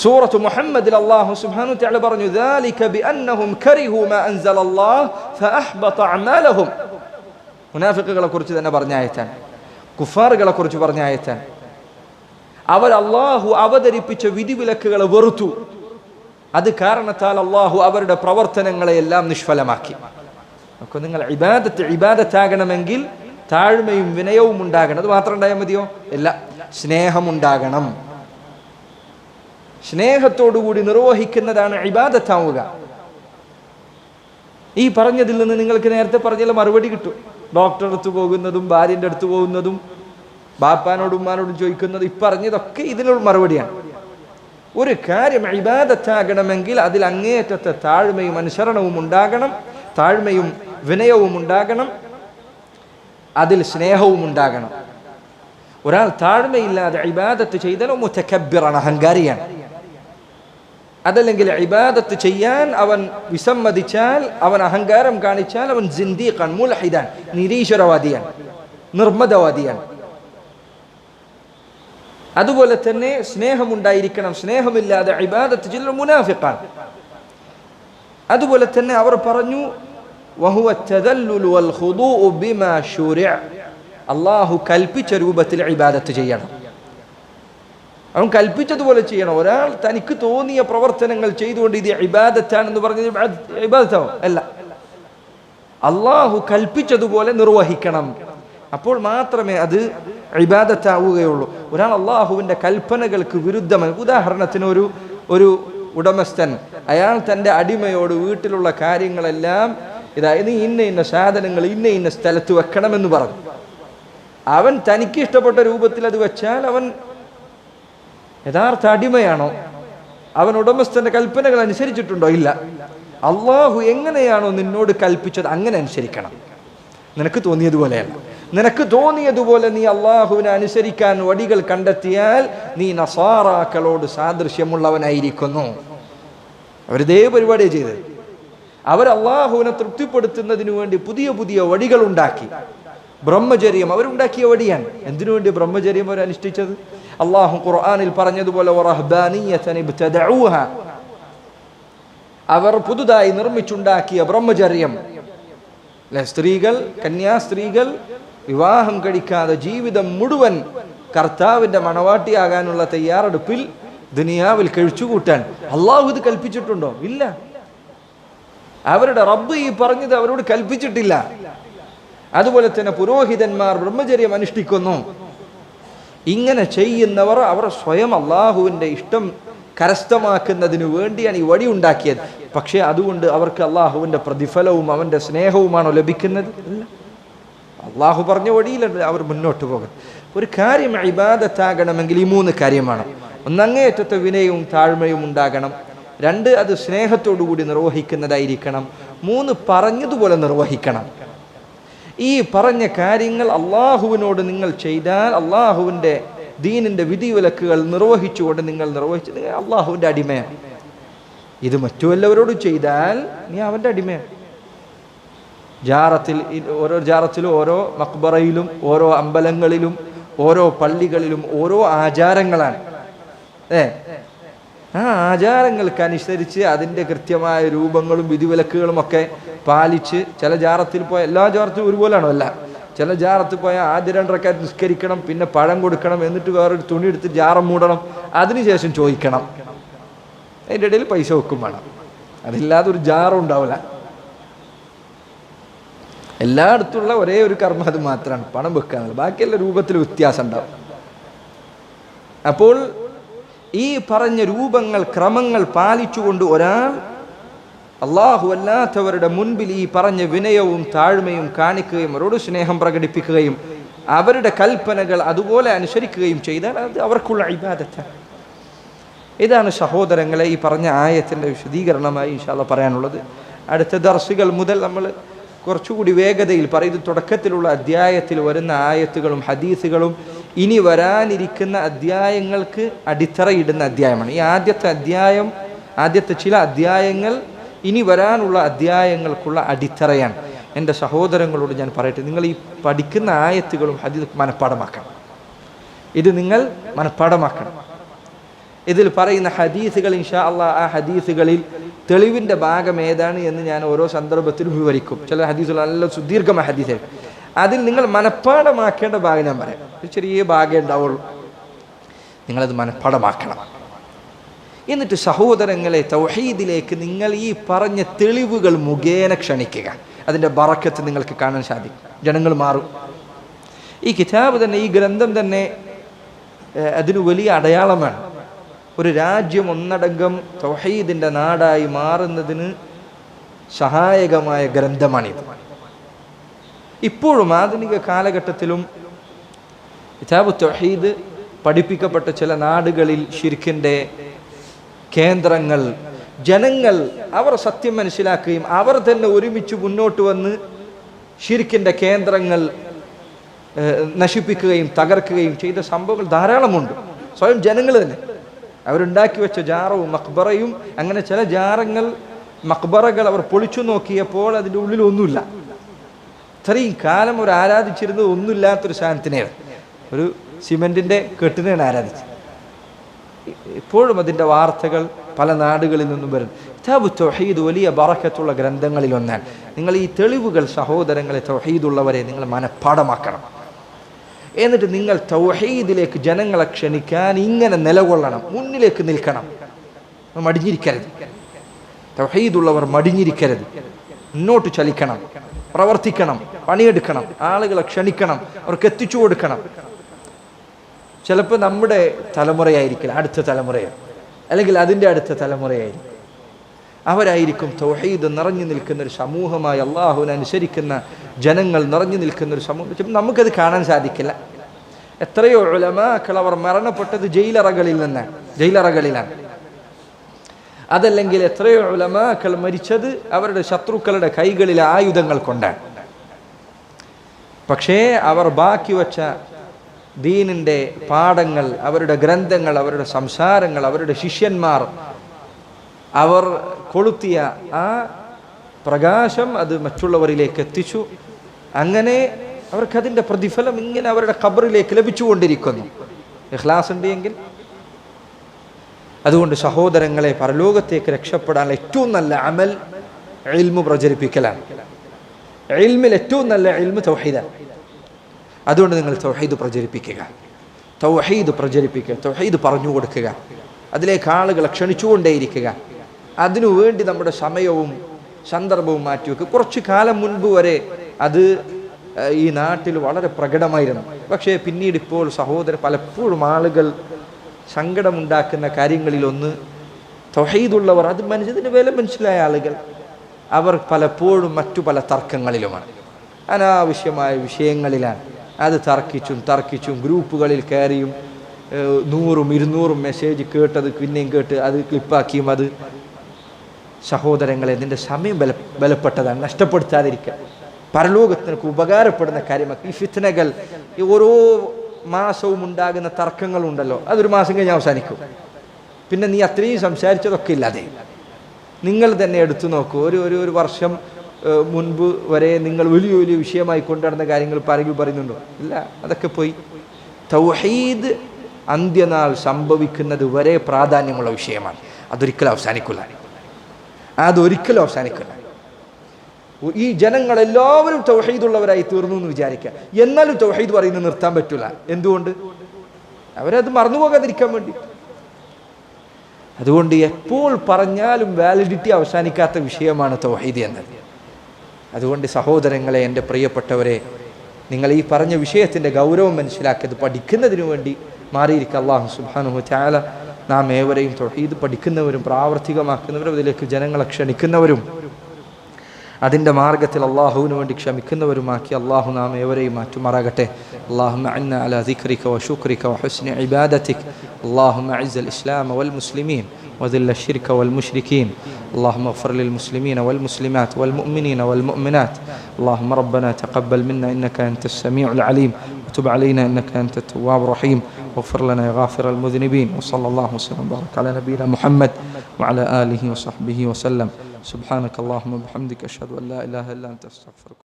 സൂറത്ത് മുഹമ്മദിൽ അല്ലാഹു സുബ്ഹാനഹു വ തആല പറഞ്ഞു, ذلك بأنهم كرهوا ما أنزل الله فأحبط أعمالهم. മുനാഫിഖുകളെ കുറിച്ച് തന്നെ പറഞ്ഞ ആയത്താണ്, കുഫാറുകളെ കുറിച്ച് പറഞ്ഞ ആയത്താണ്. അവർ അല്ലാഹു അവതരിപ്പിച്ച വിധിവിലക്കുകളെ വെറുത്തു, അത് കാരണത്താൽ അല്ലാഹു അവരുടെ പ്രവർത്തനങ്ങളെ എല്ലാം നിഷ്ഫലമാക്കി. അപ്പോൾ നിങ്ങൾ ഇബാദത്താകണമെങ്കിൽ താഴ്മയും വിനയവും ഉണ്ടാകണം. അത് മാത്രം ഉണ്ടായാൽ മതിയോ? ഇല്ല, സ്നേഹമുണ്ടാകണം. സ്നേഹത്തോടുകൂടി നിർവഹിക്കുന്നതാണ് ഇബാദത്താവുക. ഈ പറഞ്ഞതിൽ നിന്ന് നിങ്ങൾക്ക് നേരത്തെ പറഞ്ഞാൽ മറുപടി കിട്ടും. ഡോക്ടറെ അടുത്ത് പോകുന്നതും ഭാര്യൻ്റെ അടുത്ത് പോകുന്നതും ബാപ്പാനോടും ഉമ്മാനോടും ചോദിക്കുന്നതും ഈ പറഞ്ഞതൊക്കെ ഇതിനുള്ള മറുപടിയാണ്. ഒരു കാര്യം ഇബാദത്താകണമെങ്കിൽ അതിൽ അങ്ങേയറ്റത്തെ താഴ്മയും അനുസരണവും ഉണ്ടാകണം, താഴ്മയും വിനയവും ഉണ്ടാകണം. അതിൽ സ്നേഹവും ഉണ്ടാകണം. ഒരാൾ താഴ്മയില്ലാതെ ഇബാദത്ത് ചെയ്താൽ മുതകബ്ബിറാണ്, അഹങ്കാരിയാണ്. അതല്ലെങ്കിൽ ഇബാദത്ത് ചെയ്യാൻ അവൻ വിസമ്മതിച്ചാൽ, അവൻ അഹങ്കാരം കാണിച്ചാൽ അവൻ സിന്ദീഖാൻ, മുൽഹിദാൻ, നിരീശ്വരവാദിയാണ്, നിർമ്മതവാദിയാണ്. അതുപോലെ തന്നെ സ്നേഹമുണ്ടായിരിക്കണം. സ്നേഹമില്ലാതെ ഇബാദത്ത് ചെയ്യൽ മുനാഫിഖാൻ. അതുപോലെ തന്നെ അവർ പറഞ്ഞു വഹുവ തദല്ലുൽ വൽ ഖുദൂഉ ബിമാ ശുരിഅ, അല്ലാഹു കൽപ്പിച്ച രൂപത്തിൽ ഇബാദത്ത് ചെയ്യണം. അവൻ കൽപ്പിച്ചതുപോലെ ചെയ്യണം. ഒരാൾ തനിക്ക് തോന്നിയ പ്രവർത്തനങ്ങൾ ചെയ്തുകൊണ്ട് ഇത് ഇബാദത്താണെന്ന് പറഞ്ഞത് ഇബാദത്താവും അല്ല. അല്ലാഹു കൽപ്പിച്ചതുപോലെ നിർവഹിക്കണം. അപ്പോൾ മാത്രമേ അത് ഇബാദത്താവുകയുള്ളൂ. ഒരാൾ അള്ളാഹുവിൻ്റെ കൽപ്പനകൾക്ക് വിരുദ്ധമായി, ഉദാഹരണത്തിന് ഒരു ഉടമസ്ഥൻ അയാൾ തൻ്റെ അടിമയോട് വീട്ടിലുള്ള കാര്യങ്ങളെല്ലാം ഇതായത് ഇന്ന സാധനങ്ങൾ ഇന്ന സ്ഥലത്ത് വെക്കണമെന്ന് പറഞ്ഞു. അവൻ തനിക്ക് ഇഷ്ടപ്പെട്ട രൂപത്തിൽ അത് വെച്ചാൽ അവൻ യഥാർത്ഥ അടിമയാണോ? അവൻ ഉടമസ്ഥന്റെ കൽപ്പനകൾ അനുസരിച്ചിട്ടുണ്ടോ? ഇല്ല. അള്ളാഹു എങ്ങനെയാണോ നിന്നോട് കൽപ്പിച്ചത് അങ്ങനെ അനുസരിക്കണം. നിനക്ക് തോന്നിയതുപോലെയല്ല. നിനക്ക് തോന്നിയതുപോലെ നീ അള്ളാഹുവിനെ അനുസരിക്കാൻ വടികൾ കണ്ടെത്തിയാൽ നീ നസാറാക്കളോട് സാദൃശ്യമുള്ളവനായിരിക്കുന്നു. അവരിതേ പരിപാടിയാണ് ചെയ്തത്. അവർ അള്ളാഹുവിനെ തൃപ്തിപ്പെടുത്തുന്നതിന് വേണ്ടി പുതിയ പുതിയ വടികൾ ഉണ്ടാക്കി. ബ്രഹ്മചര്യം അവരുണ്ടാക്കിയ വടിയാണ്. എന്തിനു വേണ്ടി ബ്രഹ്മചര്യം അവർ അനുഷ്ഠിച്ചത്? അള്ളാഹു ഖുർആനിൽ പറഞ്ഞതുപോലെ അവർ പുതുതായി നിർമ്മിച്ചുണ്ടാക്കിയ ബ്രഹ്മചര്യം. സ്ത്രീകൾ, കന്യാസ്ത്രീകൾ വിവാഹം കഴിക്കാതെ ജീവിതം മുഴുവൻ കർത്താവിന്റെ മണവാട്ടിയാകാനുള്ള തയ്യാറെടുപ്പിൽ ദുനിയാവിൽ കഴിച്ചുകൂട്ടാൻ അള്ളാഹു ഇത് കൽപ്പിച്ചിട്ടുണ്ടോ? ഇല്ല. അവരുടെ റബ്ബ് ഈ പറഞ്ഞത് അവരോട് കൽപ്പിച്ചിട്ടില്ല. അതുപോലെ തന്നെ പുരോഹിതന്മാർ ബ്രഹ്മചര്യം അനുഷ്ഠിക്കുന്നു. ഇങ്ങനെ ചെയ്യുന്നവർ അവർ സ്വയം അള്ളാഹുവിൻ്റെ ഇഷ്ടം കരസ്ഥമാക്കുന്നതിന് വേണ്ടിയാണ് ഈ വടി ഉണ്ടാക്കിയത്. പക്ഷേ അതുകൊണ്ട് അവർക്ക് അള്ളാഹുവിൻ്റെ പ്രതിഫലവും അവൻ്റെ സ്നേഹവുമാണോ ലഭിക്കുന്നത്? ഇല്ല. അള്ളാഹു പറഞ്ഞ വഴിയിലല്ല അവർ മുന്നോട്ട് പോകുന്നത്. ഒരു കാര്യം ഇബാദത്താകണമെങ്കിൽ ഈ 3 കാര്യമാണ്. ഒന്ന്, അങ്ങേയറ്റത്തെ വിനയവും താഴ്മയും ഉണ്ടാകണം. 2, അത് സ്നേഹത്തോടു കൂടി നിർവഹിക്കുന്നതായിരിക്കണം. 3, പറഞ്ഞതുപോലെ നിർവഹിക്കണം. ഈ പറഞ്ഞ കാര്യങ്ങൾ അള്ളാഹുവിനോട് നിങ്ങൾ ചെയ്താൽ, അള്ളാഹുവിൻ്റെ ദീനിൻ്റെ വിധിവിലക്കുകൾ നിർവഹിച്ചുകൊണ്ട് നിങ്ങൾ നിർവഹിച്ചത് അള്ളാഹുവിൻ്റെ അടിമയാണ്. ഇത് മറ്റു വല്ലവരോട് ചെയ്താൽ നീ അവൻ്റെ അടിമയാണ്. ഓരോ ജാറത്തിലും ഓരോ മക്ബറയിലും ഓരോ അമ്പലങ്ങളിലും ഓരോ പള്ളികളിലും ഓരോ ആചാരങ്ങളാണ്. ആ ആചാരങ്ങൾക്കനുസരിച്ച് അതിൻ്റെ കൃത്യമായ രൂപങ്ങളും വിധിവിലക്കുകളും ഒക്കെ പാലിച്ച് ചില ജാറത്തിൽ പോയ എല്ലാ ജാറത്തിലും ഒരുപോലെയാണോ? അല്ല. ചില ജാറത്തിൽ പോയാൽ ആദ്യ 2 റക്അത്ത് നിസ്കരിക്കണം, പിന്നെ പഴം കൊടുക്കണം, എന്നിട്ട് വേറൊരു തുണി എടുത്ത് ജാറം മൂടണം, അതിനുശേഷം ചോദിക്കണം. അതിൻ്റെ ഇടയിൽ പൈസ വെക്കും വേണം. അതില്ലാതെ ഒരു ജാറും ഉണ്ടാവില്ല. എല്ലായിടത്തുള്ള ഒരേ ഒരു കർമ്മം അത് മാത്രമാണ്, പണം വെക്കാനുള്ളത്. ബാക്കിയുള്ള രൂപത്തിൽ വ്യത്യാസം ഉണ്ടാവും. അപ്പോൾ ഈ പറഞ്ഞ രൂപങ്ങൾ, ക്രമങ്ങൾ പാലിച്ചുകൊണ്ട് ഒരാൾ അള്ളാഹു അല്ലാത്തവരുടെ മുൻപിൽ ഈ പറഞ്ഞ വിനയവും താഴ്മയും കാണിക്കുകയും അവരോട് സ്നേഹം പ്രകടിപ്പിക്കുകയും അവരുടെ കൽപ്പനകൾ അതുപോലെ അനുസരിക്കുകയും ചെയ്താൽ അത് അവർക്കുള്ള ഇബാദത്താണ്. ഇതാണ് സഹോദരങ്ങളെ ഈ പറഞ്ഞ ആയത്തിൻ്റെ വിശദീകരണമായി ഇൻഷാ അല്ലാഹ് പറയാനുള്ളത്. അടുത്ത ദർസുകൾ മുതൽ നമ്മൾ കുറച്ചുകൂടി വേഗതയിൽ പറയും. ഇത് തുടക്കത്തിലുള്ള അധ്യായത്തിൽ വരുന്ന ആയത്തുകളും ഹദീസുകളും ഇനി വരാനിരിക്കുന്ന അധ്യായങ്ങൾക്ക് അടിത്തറയിടുന്ന അധ്യായമാണ്. ഈ ആദ്യത്തെ ചില അധ്യായങ്ങൾ ഇനി വരാനുള്ള അധ്യായങ്ങൾക്കുള്ള അടിത്തറയാണ്. എൻ്റെ സഹോദരങ്ങളോട് ഞാൻ പറയട്ടെ, നിങ്ങൾ ഈ പഠിക്കുന്ന ആയത്തുകളും ഹദീസും മനഃപ്പാഠമാക്കണം. ഇത് നിങ്ങൾ മനഃപ്പാഠമാക്കണം. ഇതിൽ പറയുന്ന ഹദീസുകൾ ഇൻഷാ അല്ലാഹ് ആ ഹദീസുകളിൽ തെളിവിൻ്റെ ഭാഗം ഏതാണ് എന്ന് ഞാൻ ഓരോ സന്ദർഭത്തിലും വിവരിക്കും. ചില ഹദീസുകൾ നല്ല സുദീർഘമായ ഹദീസായിരിക്കും. അതിൽ നിങ്ങൾ മനഃപ്പാഠമാക്കേണ്ട ഭാഗം ഞാൻ പറയാം. ഒരു ചെറിയ ഭാഗമേ ഉണ്ടാവുള്ളൂ. നിങ്ങളത് മനഃപ്പാഠമാക്കണം. എന്നിട്ട് സഹോദരങ്ങളെ തൗഹീദിലേക്ക് നിങ്ങൾ ഈ പറഞ്ഞ തെളിവുകൾ മുഖേന ക്ഷണിക്കുക. അതിൻ്റെ ബറക്കത്ത് നിങ്ങൾക്ക് കാണാൻ സാധിക്കും. ജനങ്ങൾ മാറും. ഈ കിതാബ് തന്നെ, ഈ ഗ്രന്ഥം തന്നെ അതിന് വലിയ അടയാളമാണ്. ഒരു രാജ്യം ഒന്നടങ്കം തൗഹീദിൻ്റെ നാടായി മാറുന്നതിന് സഹായകമായ ഗ്രന്ഥമാണിത്. ഇപ്പോഴും ആധുനിക കാലഘട്ടത്തിലും കിതാബ് തൗഹീദ് പഠിപ്പിക്കപ്പെട്ട ചില നാടുകളിൽ ശിർക്കിൻ്റെ കേന്ദ്രങ്ങൾ, ജനങ്ങൾ അവർ സത്യം മനസ്സിലാക്കുകയും അവർ തന്നെ ഒരുമിച്ച് മുന്നോട്ട് വന്ന് ശിർക്കിൻ്റെ കേന്ദ്രങ്ങൾ നശിപ്പിക്കുകയും തകർക്കുകയും ചെയ്ത സംഭവങ്ങൾ ധാരാളമുണ്ട്. സ്വയം ജനങ്ങൾ തന്നെ അവരുണ്ടാക്കി വെച്ച ജാറവും മക്ബറയും, അങ്ങനെ ചില ജാറങ്ങൾ മക്ബറകൾ അവർ പൊളിച്ചു നോക്കിയപ്പോൾ അതിൻ്റെ ഉള്ളിൽ ഒന്നുമില്ല. ഇത്രയും കാലം അവർ ആരാധിച്ചിരുന്നത് ഒന്നുമില്ലാത്തൊരു സാധനത്തിനെയാണ്, ഒരു സിമെൻറ്റിൻ്റെ കെട്ടിനെയാണ് ആരാധിച്ചത്. ഇപ്പോഴും അതിൻ്റെ വാർത്തകൾ പല നാടുകളിൽ നിന്നും വരുന്നു. കിതാബു തൗഹീദ് വലിയ ബറക്കത്തുള്ള ഗ്രന്ഥങ്ങളിൽ ഒന്നാണ്. നിങ്ങൾ ഈ തെളിവുകൾ സഹോദരങ്ങളെ, തൗഹീദുള്ളവരെ നിങ്ങൾ മനഃപ്പാടമാക്കണം. എന്നിട്ട് നിങ്ങൾ തൗഹീദിലേക്ക് ജനങ്ങളെ ക്ഷണിക്കാൻ ഇങ്ങനെ നിലകൊള്ളണം, മുന്നിലേക്ക് നിൽക്കണം, മടിഞ്ഞിരിക്കരുത്. തൗഹീദുള്ളവർ മടിഞ്ഞിരിക്കരുത്, മുന്നോട്ട് ചലിക്കണം, പ്രവർത്തിക്കണം, പണിയെടുക്കണം, ആളുകളെ ക്ഷണിക്കണം, അവർക്ക് എത്തിച്ചു കൊടുക്കണം. ചിലപ്പോൾ നമ്മുടെ തലമുറയായിരിക്കില്ല, അടുത്ത തലമുറയോ അല്ലെങ്കിൽ അതിൻ്റെ അടുത്ത തലമുറയായിരിക്കും. അവരായിരിക്കും തൗഹീദ് നിറഞ്ഞു നിൽക്കുന്ന ഒരു സമൂഹമായി, അള്ളാഹുവിനെ അനുസരിക്കുന്ന ജനങ്ങൾ നിറഞ്ഞു നിൽക്കുന്ന ഒരു സമൂഹം. നമുക്കത് കാണാൻ സാധിക്കില്ല. എത്രയോ ഉലമാക്കൾ അവർ മരണപ്പെട്ടത് ജയിലറകളിലാണ്. അതല്ലെങ്കിൽ എത്രയോ ഉലമാക്കൾ മരിച്ചത് അവരുടെ ശത്രുക്കളുടെ കൈകളിലെ ആയുധങ്ങൾ കൊണ്ടാണ്. പക്ഷേ അവർ ബാക്കി വച്ച ദീനിൻ്റെ പാഠങ്ങൾ, അവരുടെ ഗ്രന്ഥങ്ങൾ, അവരുടെ സംസാരങ്ങൾ, അവരുടെ ശിഷ്യന്മാർ അവർ കൊളുത്തിയ ആ പ്രകാശം അത് മറ്റുള്ളവരിലേക്ക് എത്തിച്ചു. അങ്ങനെ അവർക്കതിൻ്റെ പ്രതിഫലം ഇങ്ങനെ അവരുടെ ഖബറിലേക്ക് ലഭിച്ചുകൊണ്ടിരിക്കുന്നു, ഇഖ്ലാസ് ഉണ്ടെങ്കിൽ. അതുകൊണ്ട് സഹോദരങ്ങളെ, പരലോകത്തേക്ക് രക്ഷപ്പെടാൻ ഏറ്റവും നല്ല അമൽ ഇൽമു പ്രചരിപ്പിക്കലാണ്. ഇൽമിൽ ഏറ്റവും നല്ല ഇൽമു തൗഹീദാണ്. അതുകൊണ്ട് നിങ്ങൾ തൗഹീദ് പ്രചരിപ്പിക്കുക, തൗഹീദ് പറഞ്ഞു കൊടുക്കുക, അതിലേക്ക് ആളുകളെ ക്ഷണിച്ചുകൊണ്ടേയിരിക്കുക. അതിനുവേണ്ടി നമ്മുടെ സമയവും സന്ദർഭവും മാറ്റിവെക്കുക. കുറച്ചു കാലം മുൻപ് വരെ അത് ഈ നാട്ടിൽ വളരെ പ്രകടമായിരുന്നു. പക്ഷേ പിന്നീട് ഇപ്പോൾ പലപ്പോഴും ആളുകൾ സങ്കടമുണ്ടാക്കുന്ന കാര്യങ്ങളിലൊന്ന്, തൗഹീദുള്ളവർ, അത് ഇതിന് വില മനസ്സിലായ ആളുകൾ, അവർ പലപ്പോഴും മറ്റു പല തർക്കങ്ങളിലുമാണ്, അനാവശ്യമായ വിഷയങ്ങളിലാണ്. അത് തർക്കിച്ചും ഗ്രൂപ്പുകളിൽ കയറിയും 100ഉം 200ഉം മെസ്സേജ് കേട്ടത് പിന്നെയും കേട്ട് അത് ക്ലിപ്പാക്കിയും. അത് സഹോദരങ്ങളെ, നിന്റെ സമയം ബലപ്പെട്ടതാണ്, നഷ്ടപ്പെടുത്താതിരിക്കുക. പരലോകത്തിനൊക്കെ ഉപകാരപ്പെടുന്ന കാര്യമാണ് ഈ ഫിത്നകൾ. ഈ ഓരോ മാസവും ഉണ്ടാകുന്ന തർക്കങ്ങളുണ്ടല്ലോ, അതൊരു മാസം കഴിഞ്ഞ് അവസാനിക്കും. പിന്നെ നീ അത്രയും സംസാരിച്ചതൊക്കെ ഇല്ലാതെ നിങ്ങൾ തന്നെ എടുത്തു നോക്കൂ. ഒരു വർഷം മുൻപ് വരെ നിങ്ങൾ വലിയ വിഷയമായി കൊണ്ടുവരുന്ന കാര്യങ്ങൾ പറയുന്നുണ്ടോ? ഇല്ല, അതൊക്കെ പോയി. തൗഹീദ് അന്ത്യനാൾ സംഭവിക്കുന്നത് വരെ പ്രാധാന്യമുള്ള വിഷയമാണ്. അതൊരിക്കലും അവസാനിക്കില്ല. ഈ ജനങ്ങളെല്ലാവരും തൗഹീദുള്ളവരായി തീർന്നു എന്ന് വിചാരിക്കുക. എന്നാലും തൗഹീദ് പറയുന്നത് നിർത്താൻ പറ്റില്ല. എന്തുകൊണ്ട്? അവരത് മറന്നുപോകാതിരിക്കാൻ വേണ്ടി. അതുകൊണ്ട് എപ്പോൾ പറഞ്ഞാലും വാലിഡിറ്റി അവസാനിക്കാത്ത വിഷയമാണ് തൗഹീദ് എന്നത്. അതുകൊണ്ട് സഹോദരങ്ങളെ, എൻ്റെ പ്രിയപ്പെട്ടവരെ, നിങ്ങൾ ഈ പറഞ്ഞ വിഷയത്തിൻ്റെ ഗൗരവം മനസ്സിലാക്കിയത് പഠിക്കുന്നതിനു വേണ്ടി മാറിയിരിക്കുക. അല്ലാഹു സുബ്ഹാനഹു വ തആല നാം ഏവരെയും തൗഹീദ് പഠിക്കുന്നവരും പ്രാവർത്തികമാക്കുന്നവരും അതിലേക്ക് ജനങ്ങളെ ക്ഷണിക്കുന്നവരും അതിൻ്റെ മാർഗത്തിൽ അള്ളാഹുവിന് വേണ്ടി ക്ഷമിക്കുന്നവരുമാക്കി അള്ളാഹു നാം ഏവരെയും മാറ്റുമാറാകട്ടെ. اللهم أعنا على ذكرك وشكرك وحسن عبادتك. اللهم أعز الإسلام والمسلمين وذل الشرك والمشركين. اللهم اغفر للمسلمين والمسلمات والمؤمنين والمؤمنات. اللهم ربنا تقبل منا إنك أنت السميع العليم وتب علينا إنك أنت التواب الرحيم واغفر لنا يا غافر المذنبين. وصلى الله وسلم وبارك على نبينا محمد وعلى آله وصحبه وسلم. سبحانك اللهم وبحمدك أشهد أن لا إله إلا أنت أستغفرك.